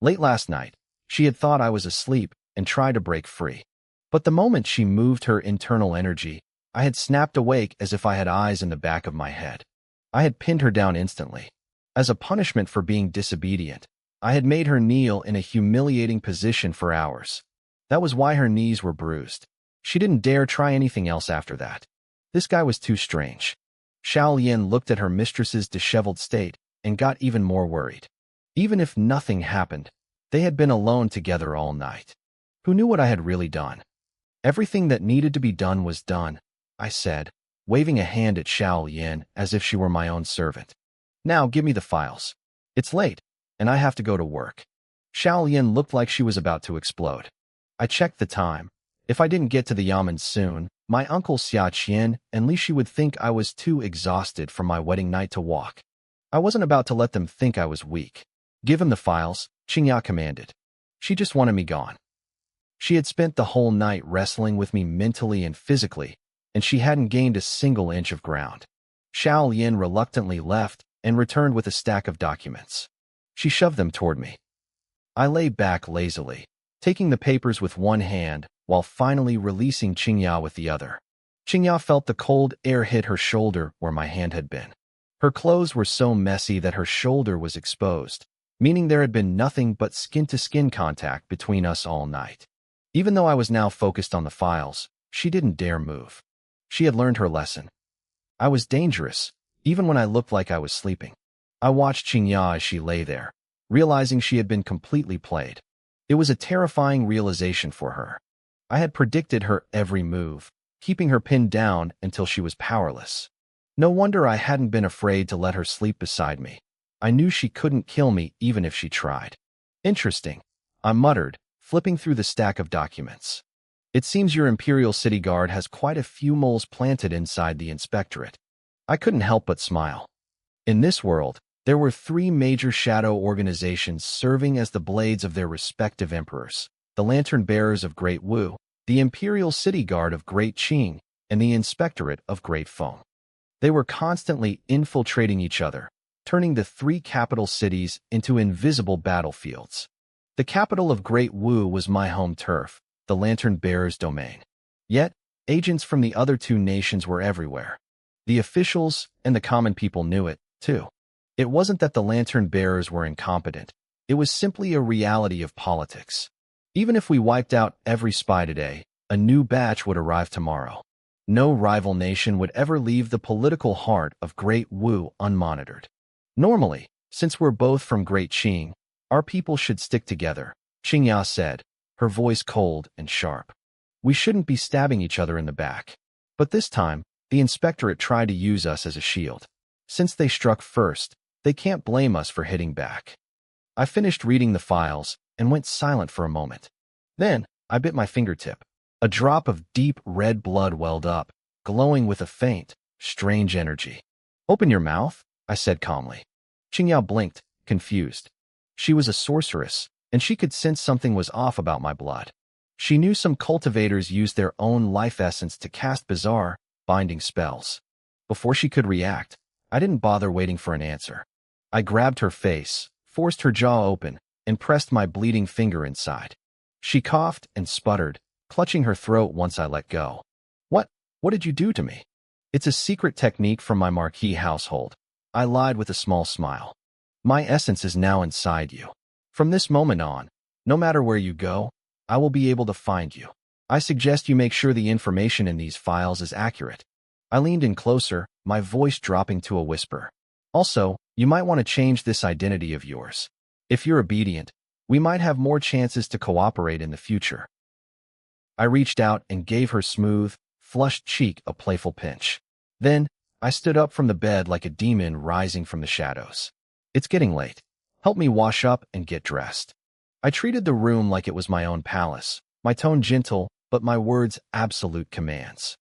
Late last night, she had thought I was asleep and tried to break free. But the moment she moved her internal energy, I had snapped awake as if I had eyes in the back of my head. I had pinned her down instantly. As a punishment for being disobedient, I had made her kneel in a humiliating position for hours. That was why her knees were bruised. She didn't dare try anything else after that. This guy was too strange. Xiaolian looked at her mistress's disheveled state and got even more worried. Even if nothing happened, they had been alone together all night. Who knew what I had really done? Everything that needed to be done was done, I said, waving a hand at Xiaolian as if she were my own servant. Now give me the files. It's late, and I have to go to work. Xiaolian looked like she was about to explode. I checked the time. If I didn't get to the yamen soon, my uncle Xia Qian and Li Shi would think I was too exhausted from my wedding night to walk. I wasn't about to let them think I was weak. Give him the files, Qingya commanded. She just wanted me gone. She had spent the whole night wrestling with me mentally and physically, and she hadn't gained a single inch of ground. Xiaolian reluctantly left and returned with a stack of documents. She shoved them toward me. I lay back lazily, taking the papers with one hand while finally releasing Qingya with the other. Qingya felt the cold air hit her shoulder where my hand had been. Her clothes were so messy that her shoulder was exposed, meaning there had been nothing but skin-to-skin contact between us all night. Even though I was now focused on the files, she didn't dare move. She had learned her lesson. I was dangerous, even when I looked like I was sleeping. I watched Qingya as she lay there, realizing she had been completely played. It was a terrifying realization for her. I had predicted her every move, keeping her pinned down until she was powerless. No wonder I hadn't been afraid to let her sleep beside me. I knew she couldn't kill me even if she tried. Interesting, I muttered, flipping through the stack of documents. It seems your Imperial City Guard has quite a few moles planted inside the inspectorate. I couldn't help but smile. In this world, there were 3 major shadow organizations serving as the blades of their respective emperors: the Lantern Bearers of Great Wu, the Imperial City Guard of Great Qing, and the Inspectorate of Great Feng. They were constantly infiltrating each other, turning the 3 capital cities into invisible battlefields. The capital of Great Wu was my home turf, the Lantern Bearers' domain. Yet, agents from the other 2 nations were everywhere. The officials and the common people knew it, too. It wasn't that the Lantern Bearers were incompetent. It was simply a reality of politics. Even if we wiped out every spy today, a new batch would arrive tomorrow. No rival nation would ever leave the political heart of Great Wu unmonitored. Normally, since we're both from Great Qing, our people should stick together, Qingya said, her voice cold and sharp. We shouldn't be stabbing each other in the back. But this time, the inspectorate tried to use us as a shield. Since they struck first, they can't blame us for hitting back. I finished reading the files and went silent for a moment. Then, I bit my fingertip. A drop of deep red blood welled up, glowing with a faint, strange energy. Open your mouth, I said calmly. Qingya blinked, confused. She was a sorceress, and she could sense something was off about my blood. She knew some cultivators used their own life essence to cast bizarre, binding spells. Before she could react, I didn't bother waiting for an answer. I grabbed her face, forced her jaw open, and pressed my bleeding finger inside. She coughed and sputtered, clutching her throat once I let go. What did you do to me? It's a secret technique from my Marquis household. I lied with a small smile. My essence is now inside you. From this moment on, no matter where you go, I will be able to find you. I suggest you make sure the information in these files is accurate. I leaned in closer, my voice dropping to a whisper. Also, you might want to change this identity of yours. If you're obedient, we might have more chances to cooperate in the future. I reached out and gave her smooth, flushed cheek a playful pinch. Then, I stood up from the bed like a demon rising from the shadows. It's getting late. Help me wash up and get dressed. I treated the room like it was my own palace, my tone gentle, but my words absolute commands.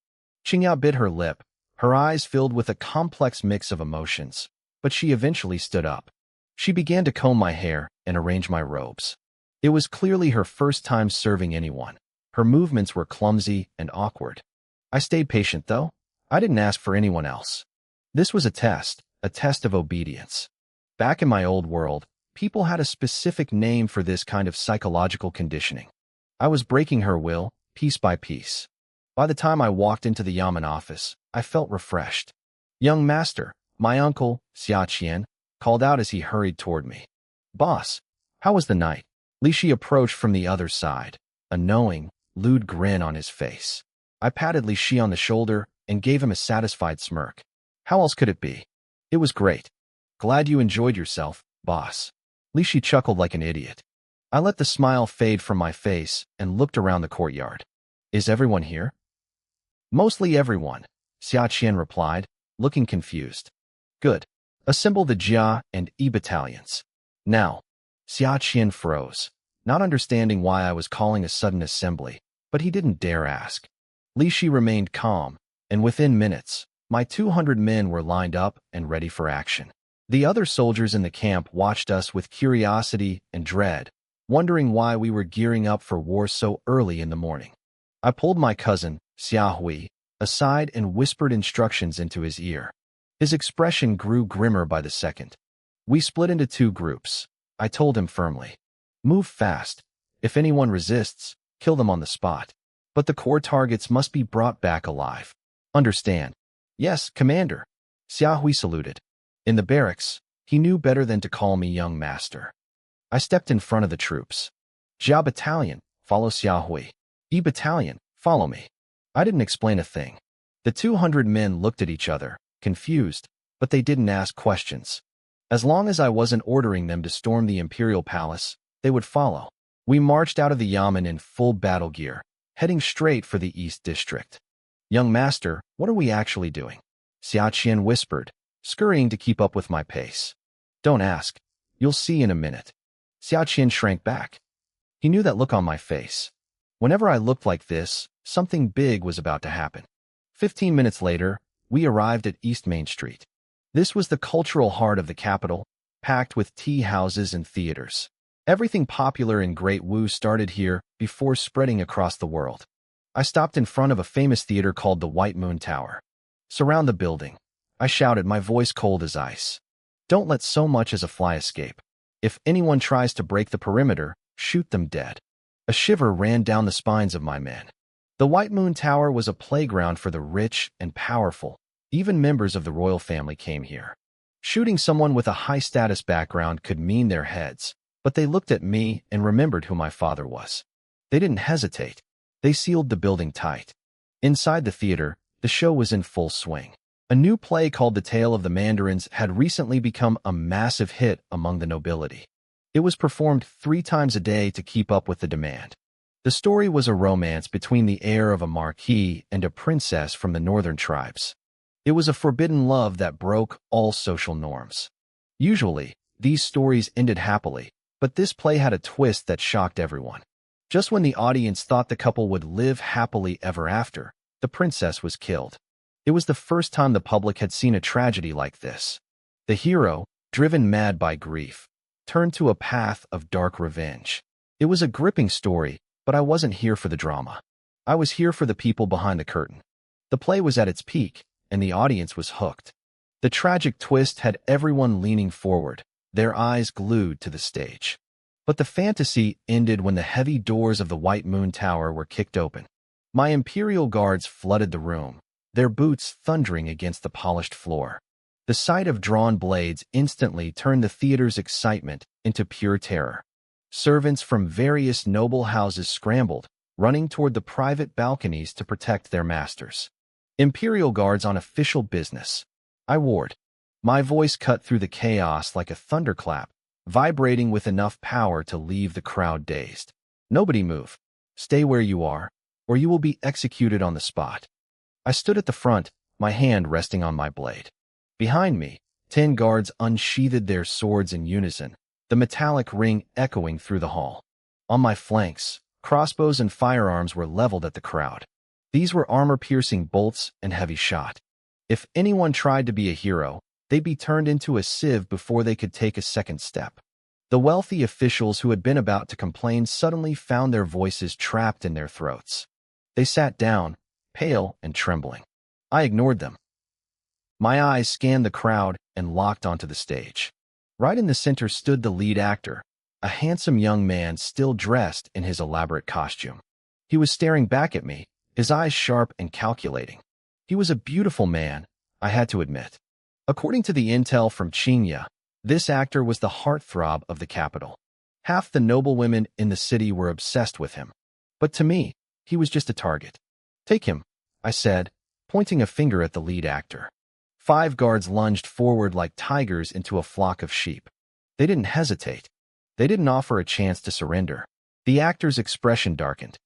Qingyao bit her lip, her eyes filled with a complex mix of emotions, but she eventually stood up. She began to comb my hair and arrange my robes. It was clearly her first time serving anyone. Her movements were clumsy and awkward. I stayed patient, though. I didn't ask for anyone else. This was a test of obedience. Back in my old world, people had a specific name for this kind of psychological conditioning. I was breaking her will, piece by piece. By the time I walked into the Yamen office, I felt refreshed. "Young master," my uncle, Xia Qian, called out as he hurried toward me. "Boss, how was the night?" Li Shi approached from the other side, a knowing, lewd grin on his face. I patted Li Shi on the shoulder and gave him a satisfied smirk. How else could it be? "It was great. Glad you enjoyed yourself, boss." Li Shi chuckled like an idiot. I let the smile fade from my face and looked around the courtyard. "Is everyone here?" "Mostly everyone," Xia Qian replied, looking confused. "Good. Assemble the Jia and E battalions." Now, Xia Qian froze, not understanding why I was calling a sudden assembly, but he didn't dare ask. Li Shi remained calm, and within minutes, my 200 men were lined up and ready for action. The other soldiers in the camp watched us with curiosity and dread, wondering why we were gearing up for war so early in the morning. I pulled my cousin, Xia Hui, aside and whispered instructions into his ear. His expression grew grimmer by the second. We split into two groups. I told him firmly, "Move fast. If anyone resists, kill them on the spot. But the core targets must be brought back alive. Understand?" "Yes, Commander." Xia Hui saluted. In the barracks, he knew better than to call me young master. I stepped in front of the troops. "Jia Battalion, follow Xia Hui. E Battalion, follow me." I didn't explain a thing. The 200 men looked at each other, confused, but they didn't ask questions. As long as I wasn't ordering them to storm the imperial palace, they would follow. We marched out of the Yamen in full battle gear, heading straight for the East District. "Young master, what are we actually doing?" Xia Qian whispered, scurrying to keep up with my pace. "Don't ask. You'll see in a minute." Xia Qian shrank back. He knew that look on my face. Whenever I looked like this, something big was about to happen. 15 minutes later, we arrived at East Main Street. This was the cultural heart of the capital, packed with tea houses and theaters. Everything popular in Great Wu started here before spreading across the world. I stopped in front of a famous theater called the White Moon Tower. "Surround the building," I shouted, my voice cold as ice. "Don't let so much as a fly escape. If anyone tries to break the perimeter, shoot them dead." A shiver ran down the spines of my men. The White Moon Tower was a playground for the rich and powerful. Even members of the royal family came here. Shooting someone with a high-status background could mean their heads, but they looked at me and remembered who my father was. They didn't hesitate. They sealed the building tight. Inside the theater, the show was in full swing. A new play called The Tale of the Mandarins had recently become a massive hit among the nobility. It was performed 3 times a day to keep up with the demand. The story was a romance between the heir of a marquis and a princess from the northern tribes. It was a forbidden love that broke all social norms. Usually, these stories ended happily, but this play had a twist that shocked everyone. Just when the audience thought the couple would live happily ever after, the princess was killed. It was the first time the public had seen a tragedy like this. The hero, driven mad by grief, turned to a path of dark revenge. It was a gripping story, but I wasn't here for the drama. I was here for the people behind the curtain. The play was at its peak, and the audience was hooked. The tragic twist had everyone leaning forward, their eyes glued to the stage. But the fantasy ended when the heavy doors of the White Moon Tower were kicked open. My imperial guards flooded the room, their boots thundering against the polished floor. The sight of drawn blades instantly turned the theater's excitement into pure terror. Servants from various noble houses scrambled, running toward the private balconies to protect their masters. Imperial guards on official business. I warned. My voice cut through the chaos like a thunderclap, vibrating with enough power to leave the crowd dazed. Nobody move. Stay where you are, or you will be executed on the spot. I stood at the front, my hand resting on my blade. Behind me, 10 guards unsheathed their swords in unison, the metallic ring echoing through the hall. On my flanks, crossbows and firearms were leveled at the crowd. These were armor-piercing bolts and heavy shot. If anyone tried to be a hero, they'd be turned into a sieve before they could take a second step. The wealthy officials who had been about to complain suddenly found their voices trapped in their throats. They sat down, pale and trembling. I ignored them. My eyes scanned the crowd and locked onto the stage. Right in the center stood the lead actor, a handsome young man still dressed in his elaborate costume. He was staring back at me, his eyes sharp and calculating. He was a beautiful man, I had to admit. According to the intel from Chinya, this actor was the heartthrob of the capital. Half the noblewomen in the city were obsessed with him. But to me, he was just a target. Take him, I said, pointing a finger at the lead actor. 5 guards lunged forward like tigers into a flock of sheep. They didn't hesitate. They didn't offer a chance to surrender. The actor's expression darkened.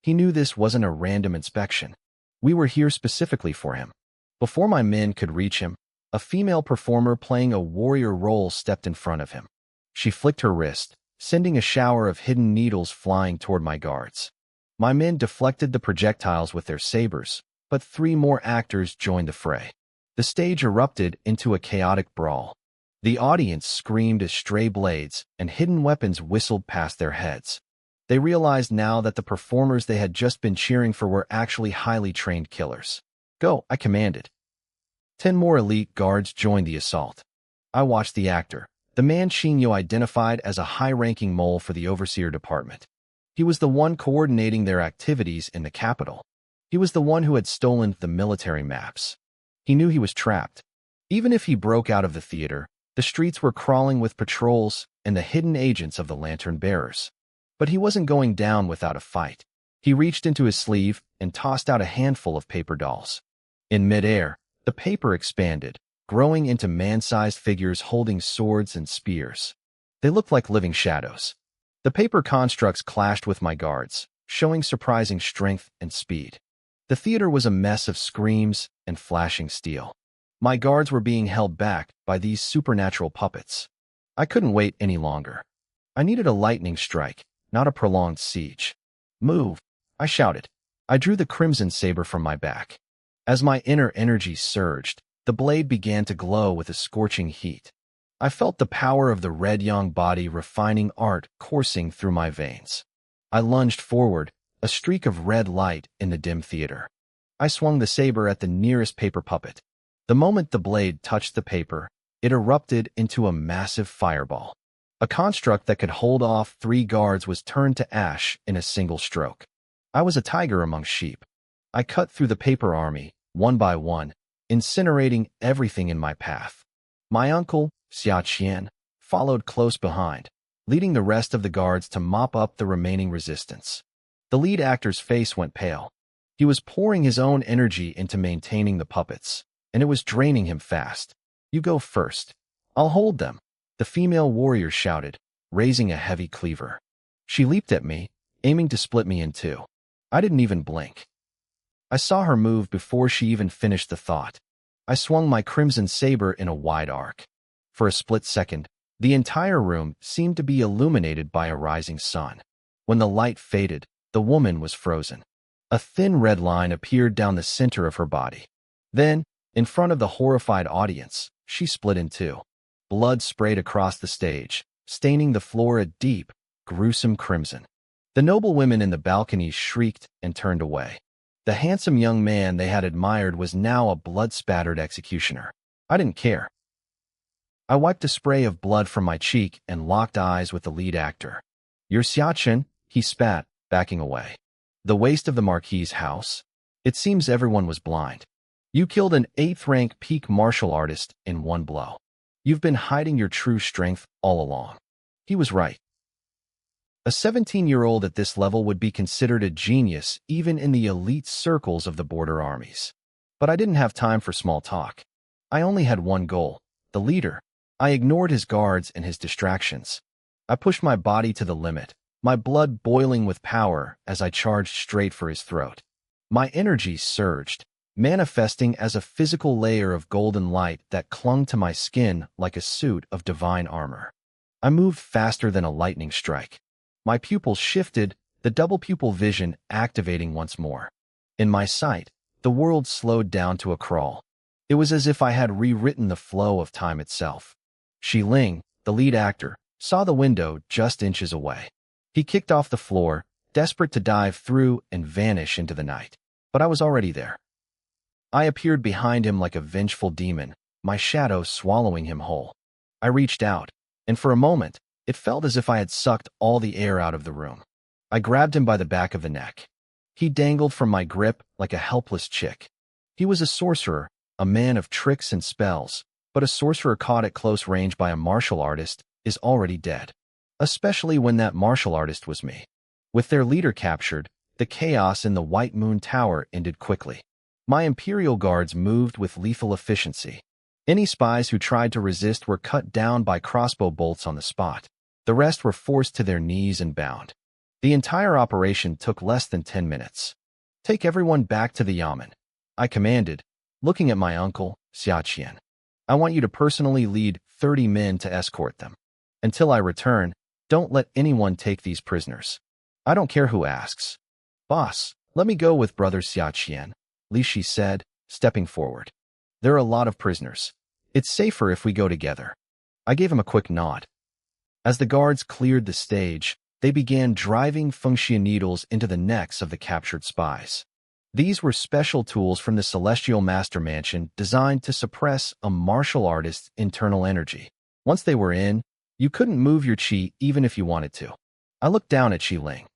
He knew this wasn't a random inspection. We were here specifically for him. Before my men could reach him, a female performer playing a warrior role stepped in front of him. She flicked her wrist, sending a shower of hidden needles flying toward my guards. My men deflected the projectiles with their sabers, but 3 more actors joined the fray. The stage erupted into a chaotic brawl. The audience screamed as stray blades and hidden weapons whistled past their heads. They realized now that the performers they had just been cheering for were actually highly trained killers. Go, I commanded. 10 more elite guards joined the assault. I watched the actor, the man Shinyo identified as a high-ranking mole for the overseer department. He was the one coordinating their activities in the capital. He was the one who had stolen the military maps. He knew he was trapped. Even if he broke out of the theater, the streets were crawling with patrols and the hidden agents of the lantern bearers. But he wasn't going down without a fight. He reached into his sleeve and tossed out a handful of paper dolls. In midair, the paper expanded, growing into man-sized figures holding swords and spears. They looked like living shadows. The paper constructs clashed with my guards, showing surprising strength and speed. The theater was a mess of screams and flashing steel. My guards were being held back by these supernatural puppets. I couldn't wait any longer. I needed a lightning strike, not a prolonged siege. Move, I shouted. I drew the crimson saber from my back. As my inner energy surged, the blade began to glow with a scorching heat. I felt the power of the red young body refining art coursing through my veins. I lunged forward, a streak of red light in the dim theater. I swung the saber at the nearest paper puppet. The moment the blade touched the paper, it erupted into a massive fireball. A construct that could hold off 3 guards was turned to ash in a single stroke. I was a tiger among sheep. I cut through the paper army, one by one, incinerating everything in my path. My uncle, Xia Qian, followed close behind, leading the rest of the guards to mop up the remaining resistance. The lead actor's face went pale. He was pouring his own energy into maintaining the puppets, and it was draining him fast. You go first. I'll hold them, the female warrior shouted, raising a heavy cleaver. She leaped at me, aiming to split me in 2. I didn't even blink. I saw her move before she even finished the thought. I swung my crimson saber in a wide arc. For a split second, the entire room seemed to be illuminated by a rising sun. When the light faded, the woman was frozen. A thin red line appeared down the center of her body. Then, in front of the horrified audience, she split in 2. Blood sprayed across the stage, staining the floor a deep, gruesome crimson. The noblewomen in the balconies shrieked and turned away. The handsome young man they had admired was now a blood-spattered executioner. I didn't care. I wiped a spray of blood from my cheek and locked eyes with the lead actor. You're Xiachen, he spat, backing away. The waste of the Marquis's house? It seems everyone was blind. You killed an 8th-rank peak martial artist in one blow. You've been hiding your true strength all along. He was right. A 17-year-old at this level would be considered a genius even in the elite circles of the border armies. But I didn't have time for small talk. I only had one goal, the leader. I ignored his guards and his distractions. I pushed my body to the limit, my blood boiling with power as I charged straight for his throat. My energy surged, manifesting as a physical layer of golden light that clung to my skin like a suit of divine armor. I moved faster than a lightning strike. My pupils shifted, the double pupil vision activating once more. In my sight, the world slowed down to a crawl. It was as if I had rewritten the flow of time itself. Shi Ling, the lead actor, saw the window just inches away. He kicked off the floor, desperate to dive through and vanish into the night. But I was already there. I appeared behind him like a vengeful demon, my shadow swallowing him whole. I reached out, and for a moment, it felt as if I had sucked all the air out of the room. I grabbed him by the back of the neck. He dangled from my grip like a helpless chick. He was a sorcerer, a man of tricks and spells, but a sorcerer caught at close range by a martial artist is already dead. Especially when that martial artist was me. With their leader captured, the chaos in the White Moon Tower ended quickly. My Imperial Guards moved with lethal efficiency. Any spies who tried to resist were cut down by crossbow bolts on the spot. The rest were forced to their knees and bound. The entire operation took less than 10 minutes. Take everyone back to the yamen, I commanded, looking at my uncle, Xiaqian. I want you to personally lead 30 men to escort them. Until I return, don't let anyone take these prisoners. I don't care who asks. Boss, let me go with brother Xiaqian, Li Shi said, stepping forward. There are a lot of prisoners. It's safer if we go together. I gave him a quick nod. As the guards cleared the stage, they began driving fengxia needles into the necks of the captured spies. These were special tools from the Celestial Master Mansion designed to suppress a martial artist's internal energy. Once they were in, you couldn't move your chi even if you wanted to. I looked down at Shi Ling.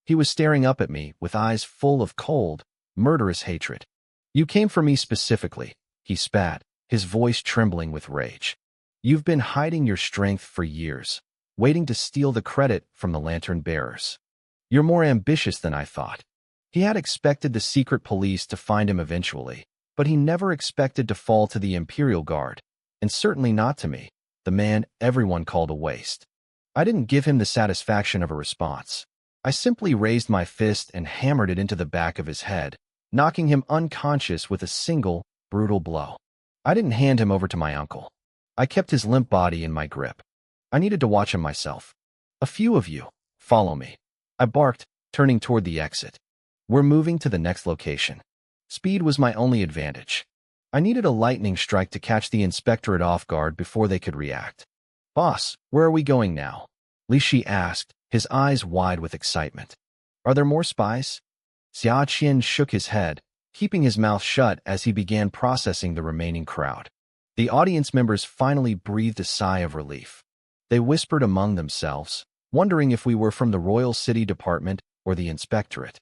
He was staring up at me with eyes full of cold, murderous hatred. You came for me specifically, he spat, his voice trembling with rage. You've been hiding your strength for years, waiting to steal the credit from the lantern bearers. You're more ambitious than I thought. He had expected the secret police to find him eventually, but he never expected to fall to the Imperial Guard, and certainly not to me, the man everyone called a waste. I didn't give him the satisfaction of a response. I simply raised my fist and hammered it into the back of his head, knocking him unconscious with a single, brutal blow. I didn't hand him over to my uncle. I kept his limp body in my grip. I needed to watch him myself. A few of you, follow me. I barked, turning toward the exit. We're moving to the next location. Speed was my only advantage. I needed a lightning strike to catch the inspectorate off guard before they could react. Boss, where are we going now? Li Shi asked, his eyes wide with excitement. Are there more spies? Xia Qian shook his head, keeping his mouth shut as he began processing the remaining crowd. The audience members finally breathed a sigh of relief. They whispered among themselves, wondering if we were from the Royal City Department or the Inspectorate.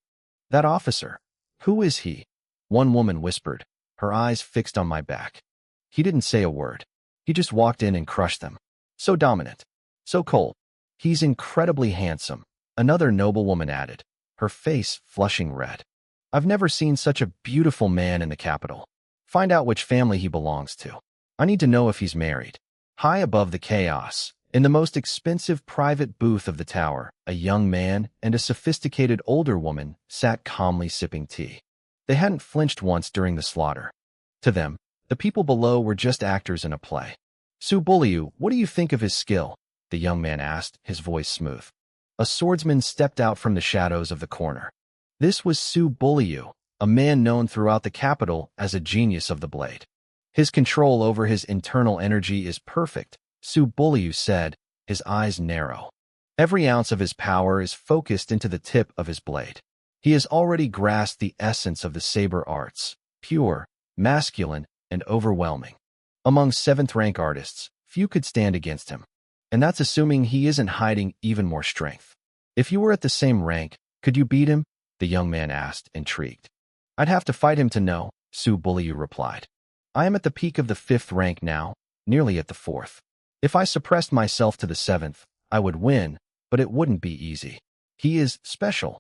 That officer, who is he? One woman whispered, her eyes fixed on my back. He didn't say a word. He just walked in and crushed them. So dominant. So cold. He's incredibly handsome, another noblewoman added, her face flushing red. I've never seen such a beautiful man in the capital. Find out which family he belongs to. I need to know if he's married. High above the chaos, in the most expensive private booth of the tower, a young man and a sophisticated older woman sat calmly sipping tea. They hadn't flinched once during the slaughter. To them, the people below were just actors in a play. Su Buliu, what do you think of his skill? The young man asked, his voice smooth. A swordsman stepped out from the shadows of the corner. This was Su Buliu, a man known throughout the capital as a genius of the blade. His control over his internal energy is perfect, Su Buliu said, his eyes narrow. Every ounce of his power is focused into the tip of his blade. He has already grasped the essence of the saber arts, pure, masculine, and overwhelming. Among 7th-rank artists, few could stand against him. And that's assuming he isn't hiding even more strength. If you were at the same rank, could you beat him? The young man asked, intrigued. I'd have to fight him to know, Su Buliu replied. I am at the peak of the 5th rank now, nearly at the 4th. If I suppressed myself to the 7th, I would win, but it wouldn't be easy. He is special.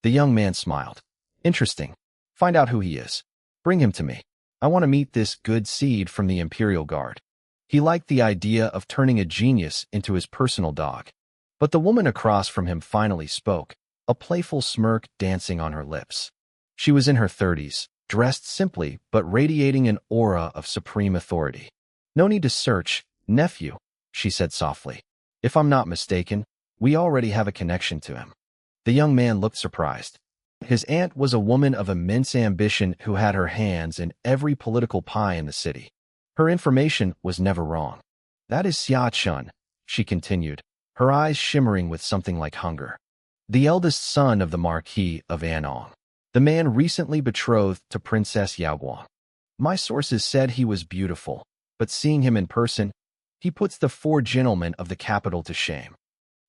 The young man smiled. Interesting. Find out who he is. Bring him to me. I want to meet this good seed from the Imperial Guard. He liked the idea of turning a genius into his personal dog. But the woman across from him finally spoke, a playful smirk dancing on her lips. She was in her 30s, dressed simply but radiating an aura of supreme authority. No need to search, nephew, she said softly. If I'm not mistaken, we already have a connection to him. The young man looked surprised. His aunt was a woman of immense ambition who had her hands in every political pie in the city. Her information was never wrong. That is Xia Chun, she continued, her eyes shimmering with something like hunger. The eldest son of the Marquis of Anong. The man recently betrothed to Princess Yaoguang. My sources said he was beautiful, but seeing him in person, he puts the 4 gentlemen of the capital to shame.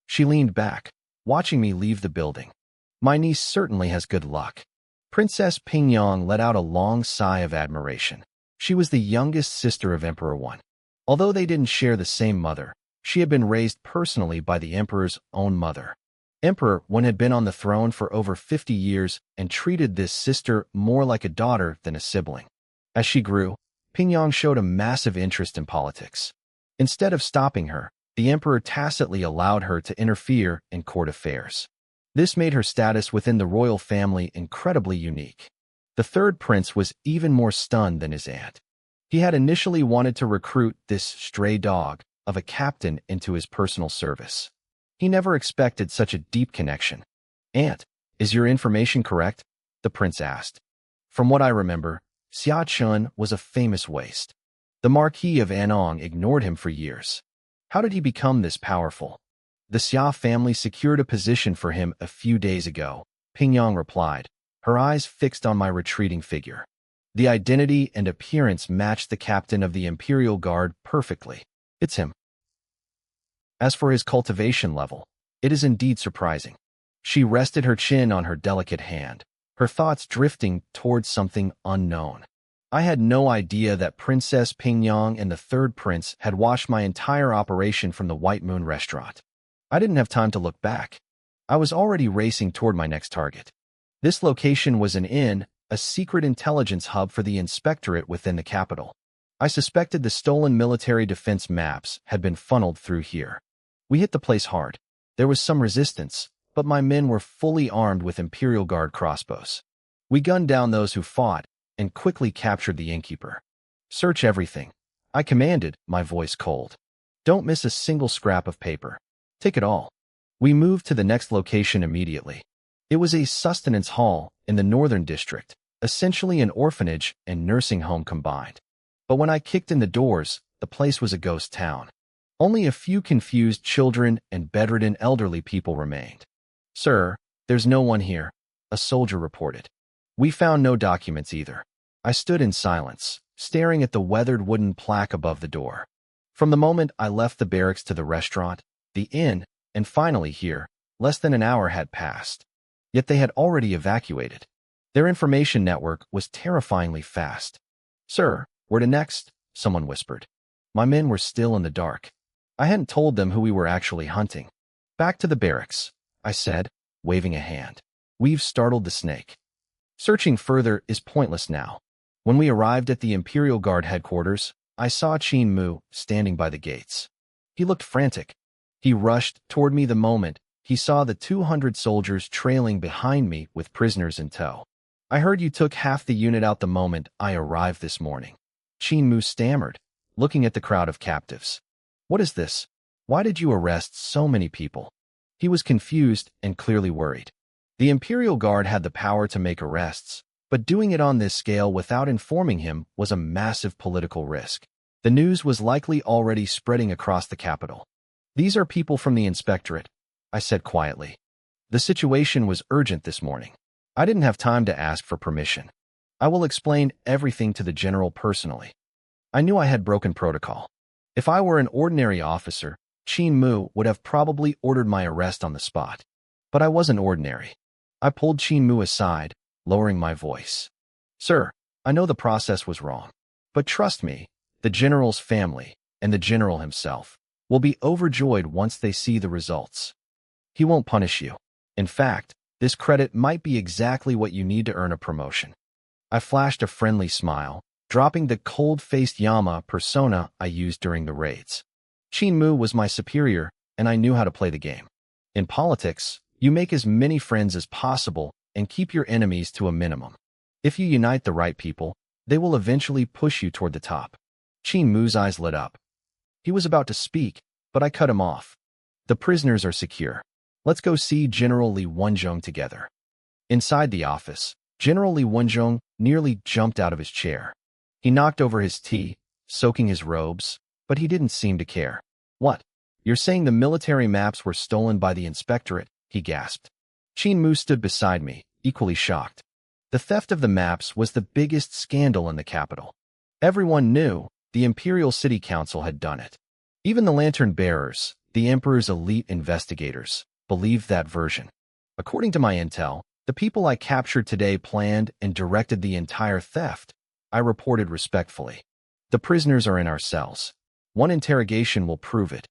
She leaned back, watching me leave the building. My niece certainly has good luck. Princess Pingyang let out a long sigh of admiration. She was the youngest sister of Emperor One. Although they didn't share the same mother, she had been raised personally by the emperor's own mother. Emperor One had been on the throne for over 50 years and treated this sister more like a daughter than a sibling. As she grew, Pingyang showed a massive interest in politics. Instead of stopping her, the emperor tacitly allowed her to interfere in court affairs. This made her status within the royal family incredibly unique. The third prince was even more stunned than his aunt. He had initially wanted to recruit this stray dog of a captain into his personal service. He never expected such a deep connection. Aunt, is your information correct? The prince asked. From what I remember, Xia Chun was a famous waste. The Marquis of Anong ignored him for years. How did he become this powerful? The Xia family secured a position for him a few days ago, Pingyang replied, her eyes fixed on my retreating figure. The identity and appearance matched the captain of the Imperial Guard perfectly. It's him. As for his cultivation level, it is indeed surprising. She rested her chin on her delicate hand, her thoughts drifting towards something unknown. I had no idea that Princess Pingyang and the third prince had watched my entire operation from the White Moon restaurant. I didn't have time to look back. I was already racing toward my next target. This location was an inn, a secret intelligence hub for the inspectorate within the capital. I suspected the stolen military defense maps had been funneled through here. We hit the place hard. There was some resistance, but my men were fully armed with Imperial Guard crossbows. We gunned down those who fought and quickly captured the innkeeper. Search everything, I commanded, my voice cold. Don't miss a single scrap of paper. Take it all. We moved to the next location immediately. It was a sustenance hall in the northern district, essentially an orphanage and nursing home combined. But when I kicked in the doors, the place was a ghost town. Only a few confused children and bedridden elderly people remained. Sir, there's no one here, a soldier reported. We found no documents either. I stood in silence, staring at the weathered wooden plaque above the door. From the moment I left the barracks to the restaurant, the inn, and finally here, less than an hour had passed. Yet they had already evacuated. Their information network was terrifyingly fast. Sir, where to next? Someone whispered. My men were still in the dark. I hadn't told them who we were actually hunting. Back to the barracks, I said, waving a hand. We've startled the snake. Searching further is pointless now. When we arrived at the Imperial Guard headquarters, I saw Qin Mu standing by the gates. He looked frantic. He rushed toward me the moment he saw the 200 soldiers trailing behind me with prisoners in tow. I heard you took half the unit out the moment I arrived this morning. Qin Mu stammered, looking at the crowd of captives. What is this? Why did you arrest so many people? He was confused and clearly worried. The Imperial Guard had the power to make arrests, but doing it on this scale without informing him was a massive political risk. The news was likely already spreading across the capital. These are people from the inspectorate, I said quietly. The situation was urgent this morning. I didn't have time to ask for permission. I will explain everything to the general personally. I knew I had broken protocol. If I were an ordinary officer, Qin Mu would have probably ordered my arrest on the spot. But I wasn't ordinary. I pulled Qin Mu aside, lowering my voice. Sir, I know the process was wrong. But trust me, the general's family, and the general himself, will be overjoyed once they see the results. He won't punish you. In fact, this credit might be exactly what you need to earn a promotion. I flashed a friendly smile, dropping the cold-faced Yama persona I used during the raids. Mu was my superior, and I knew how to play the game. In politics, you make as many friends as possible and keep your enemies to a minimum. If you unite the right people, they will eventually push you toward the top. Mu's eyes lit up. He was about to speak, but I cut him off. The prisoners are secure. Let's go see General Li Wenjong together. Inside the office, General Li Wenjong nearly jumped out of his chair. He knocked over his tea, soaking his robes, but he didn't seem to care. What? You're saying the military maps were stolen by the inspectorate? He gasped. Mu stood beside me, equally shocked. The theft of the maps was the biggest scandal in the capital. Everyone knew the Imperial City Council had done it. Even the lantern bearers, the Emperor's elite investigators, believed that version. According to my intel, the people I captured today planned and directed the entire theft, I reported respectfully. The prisoners are in our cells. One interrogation will prove it.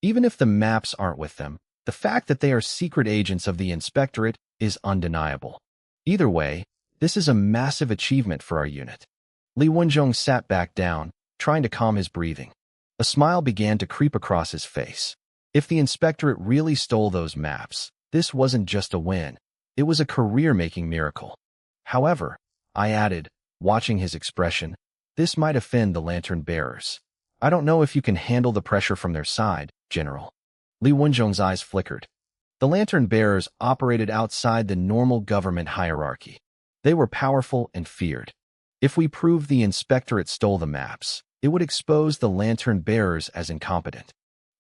Even if the maps aren't with them, the fact that they are secret agents of the inspectorate is undeniable. Either way, this is a massive achievement for our unit. Li Wenjong sat back down, trying to calm his breathing. A smile began to creep across his face. If the inspectorate really stole those maps, this wasn't just a win. It was a career-making miracle. However, I added, watching his expression, this might offend the lantern bearers. I don't know if you can handle the pressure from their side, General. Li Wenjong's eyes flickered. The lantern bearers operated outside the normal government hierarchy. They were powerful and feared. If we proved the inspectorate stole the maps, it would expose the lantern bearers as incompetent.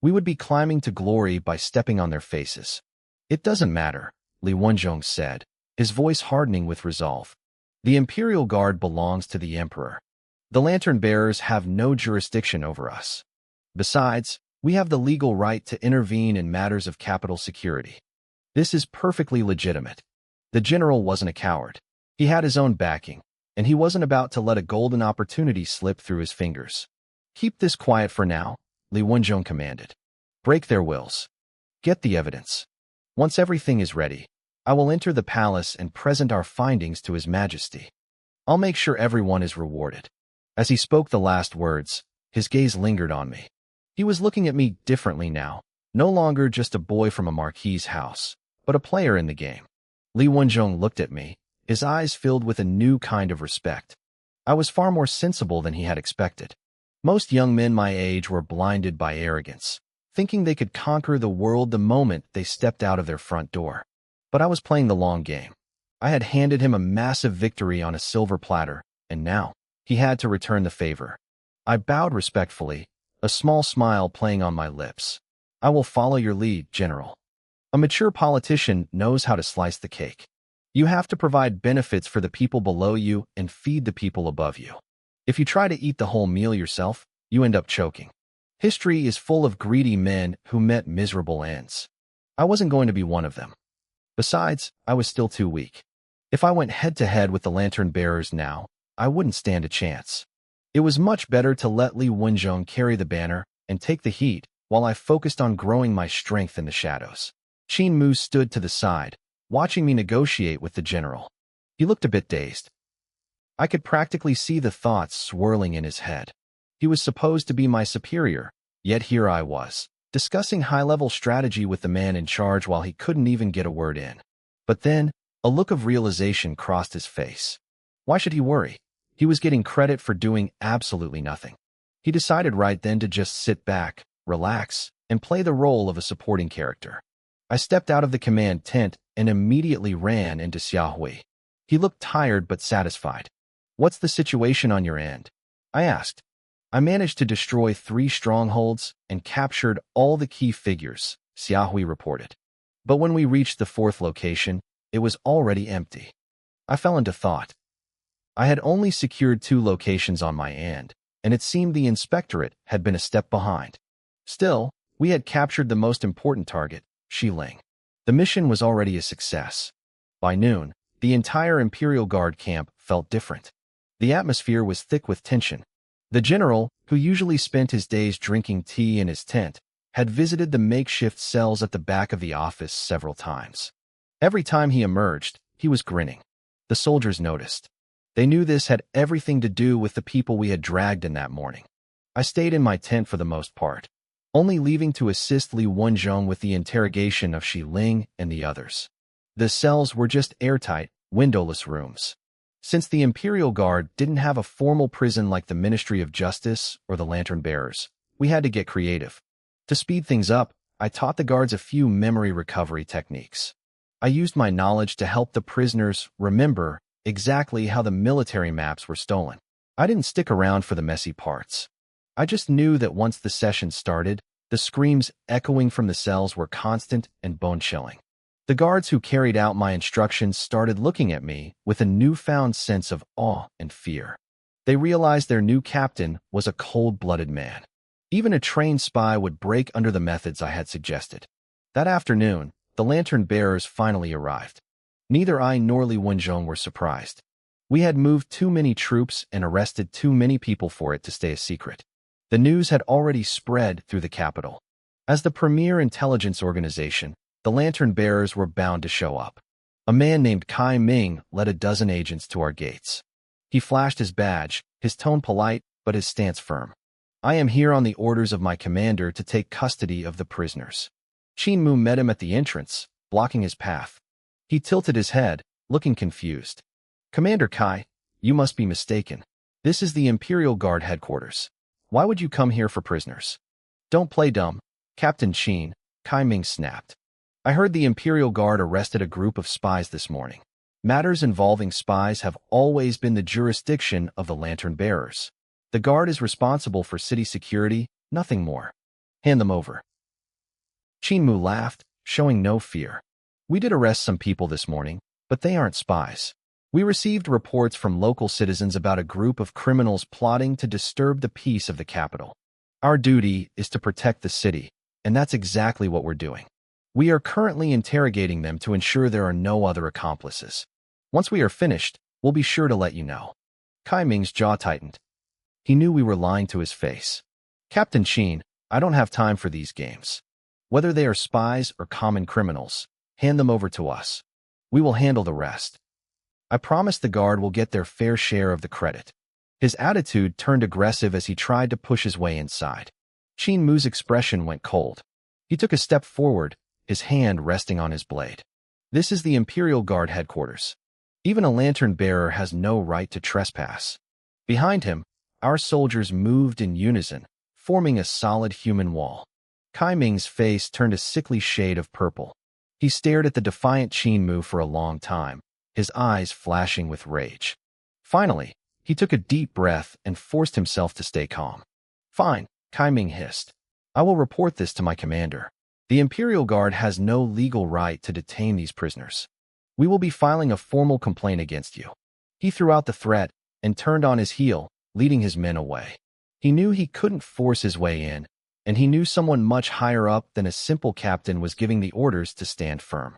We would be climbing to glory by stepping on their faces. It doesn't matter, Li Wenjong said, his voice hardening with resolve. The Imperial Guard belongs to the Emperor. The lantern bearers have no jurisdiction over us. Besides, we have the legal right to intervene in matters of capital security. This is perfectly legitimate. The general wasn't a coward. He had his own backing, and he wasn't about to let a golden opportunity slip through his fingers. Keep this quiet for now, Li Wenjong commanded. Break their wills. Get the evidence. Once everything is ready, I will enter the palace and present our findings to His Majesty. I'll make sure everyone is rewarded. As he spoke the last words, his gaze lingered on me. He was looking at me differently now, no longer just a boy from a marquis's house, but a player in the game. Li Wenjong looked at me, his eyes filled with a new kind of respect. I was far more sensible than he had expected. Most young men my age were blinded by arrogance, thinking they could conquer the world the moment they stepped out of their front door. But I was playing the long game. I had handed him a massive victory on a silver platter, and now he had to return the favor. I bowed respectfully, a small smile playing on my lips. I will follow your lead, General. A mature politician knows how to slice the cake. You have to provide benefits for the people below you and feed the people above you. If you try to eat the whole meal yourself, you end up choking. History is full of greedy men who met miserable ends. I wasn't going to be one of them. Besides, I was still too weak. If I went head-to-head with the lantern bearers now, I wouldn't stand a chance. It was much better to let Li Wenjong carry the banner and take the heat while I focused on growing my strength in the shadows. Mu stood to the side, watching me negotiate with the general. He looked a bit dazed. I could practically see the thoughts swirling in his head. He was supposed to be my superior, yet here I was, discussing high-level strategy with the man in charge while he couldn't even get a word in. But then, a look of realization crossed his face. Why should he worry? He was getting credit for doing absolutely nothing. He decided right then to just sit back, relax, and play the role of a supporting character. I stepped out of the command tent and immediately ran into Xiaohui. He looked tired but satisfied. What's the situation on your end? I asked. I managed to destroy 3 strongholds and captured all the key figures, Xiaohui reported. But when we reached the 4th location, it was already empty. I fell into thought. I had only secured 2 locations on my end, and it seemed the inspectorate had been a step behind. Still, we had captured the most important target, Shiling. The mission was already a success. By noon, the entire Imperial Guard camp felt different. The atmosphere was thick with tension. The general, who usually spent his days drinking tea in his tent, had visited the makeshift cells at the back of the office several times. Every time he emerged, he was grinning. The soldiers noticed. They knew this had everything to do with the people we had dragged in that morning. I stayed in my tent for the most part, only leaving to assist Li Wenzhong with the interrogation of Shi Ling and the others. The cells were just airtight, windowless rooms. Since the Imperial Guard didn't have a formal prison like the Ministry of Justice or the Lantern Bearers, we had to get creative. To speed things up, I taught the guards a few memory recovery techniques. I used my knowledge to help the prisoners remember exactly how the military maps were stolen. I didn't stick around for the messy parts. I just knew that once the session started, the screams echoing from the cells were constant and bone-chilling. The guards who carried out my instructions started looking at me with a newfound sense of awe and fear. They realized their new captain was a cold-blooded man. Even a trained spy would break under the methods I had suggested. That afternoon, the lantern bearers finally arrived. Neither I nor Li Wenzhong were surprised. We had moved too many troops and arrested too many people for it to stay a secret. The news had already spread through the capital. As the premier intelligence organization, the lantern bearers were bound to show up. A man named Kai Ming led a dozen agents to our gates. He flashed his badge, his tone polite, but his stance firm. I am here on the orders of my commander to take custody of the prisoners. Qin Mu met him at the entrance, blocking his path. He tilted his head, looking confused. Commander Kai, you must be mistaken. This is the Imperial Guard headquarters. Why would you come here for prisoners? Don't play dumb, Captain Qin, Kai Ming snapped. I heard the Imperial Guard arrested a group of spies this morning. Matters involving spies have always been the jurisdiction of the lantern bearers. The Guard is responsible for city security, nothing more. Hand them over. Qin Mu laughed, showing no fear. We did arrest some people this morning, but they aren't spies. We received reports from local citizens about a group of criminals plotting to disturb the peace of the capital. Our duty is to protect the city, and that's exactly what we're doing. We are currently interrogating them to ensure there are no other accomplices. Once we are finished, we'll be sure to let you know. Kai Ming's jaw tightened. He knew we were lying to his face. Captain Qin, I don't have time for these games. Whether they are spies or common criminals, hand them over to us. We will handle the rest. I promise the guard will get their fair share of the credit. His attitude turned aggressive as he tried to push his way inside. Qin Mu's expression went cold. He took a step forward, his hand resting on his blade. This is the Imperial Guard headquarters. Even a lantern bearer has no right to trespass. Behind him, our soldiers moved in unison, forming a solid human wall. Kai Ming's face turned a sickly shade of purple. He stared at the defiant Qin Mu for a long time, his eyes flashing with rage. Finally, he took a deep breath and forced himself to stay calm. Fine, Kai Ming hissed. I will report this to my commander. The Imperial Guard has no legal right to detain these prisoners. We will be filing a formal complaint against you. He threw out the threat and turned on his heel, leading his men away. He knew he couldn't force his way in, and he knew someone much higher up than a simple captain was giving the orders to stand firm.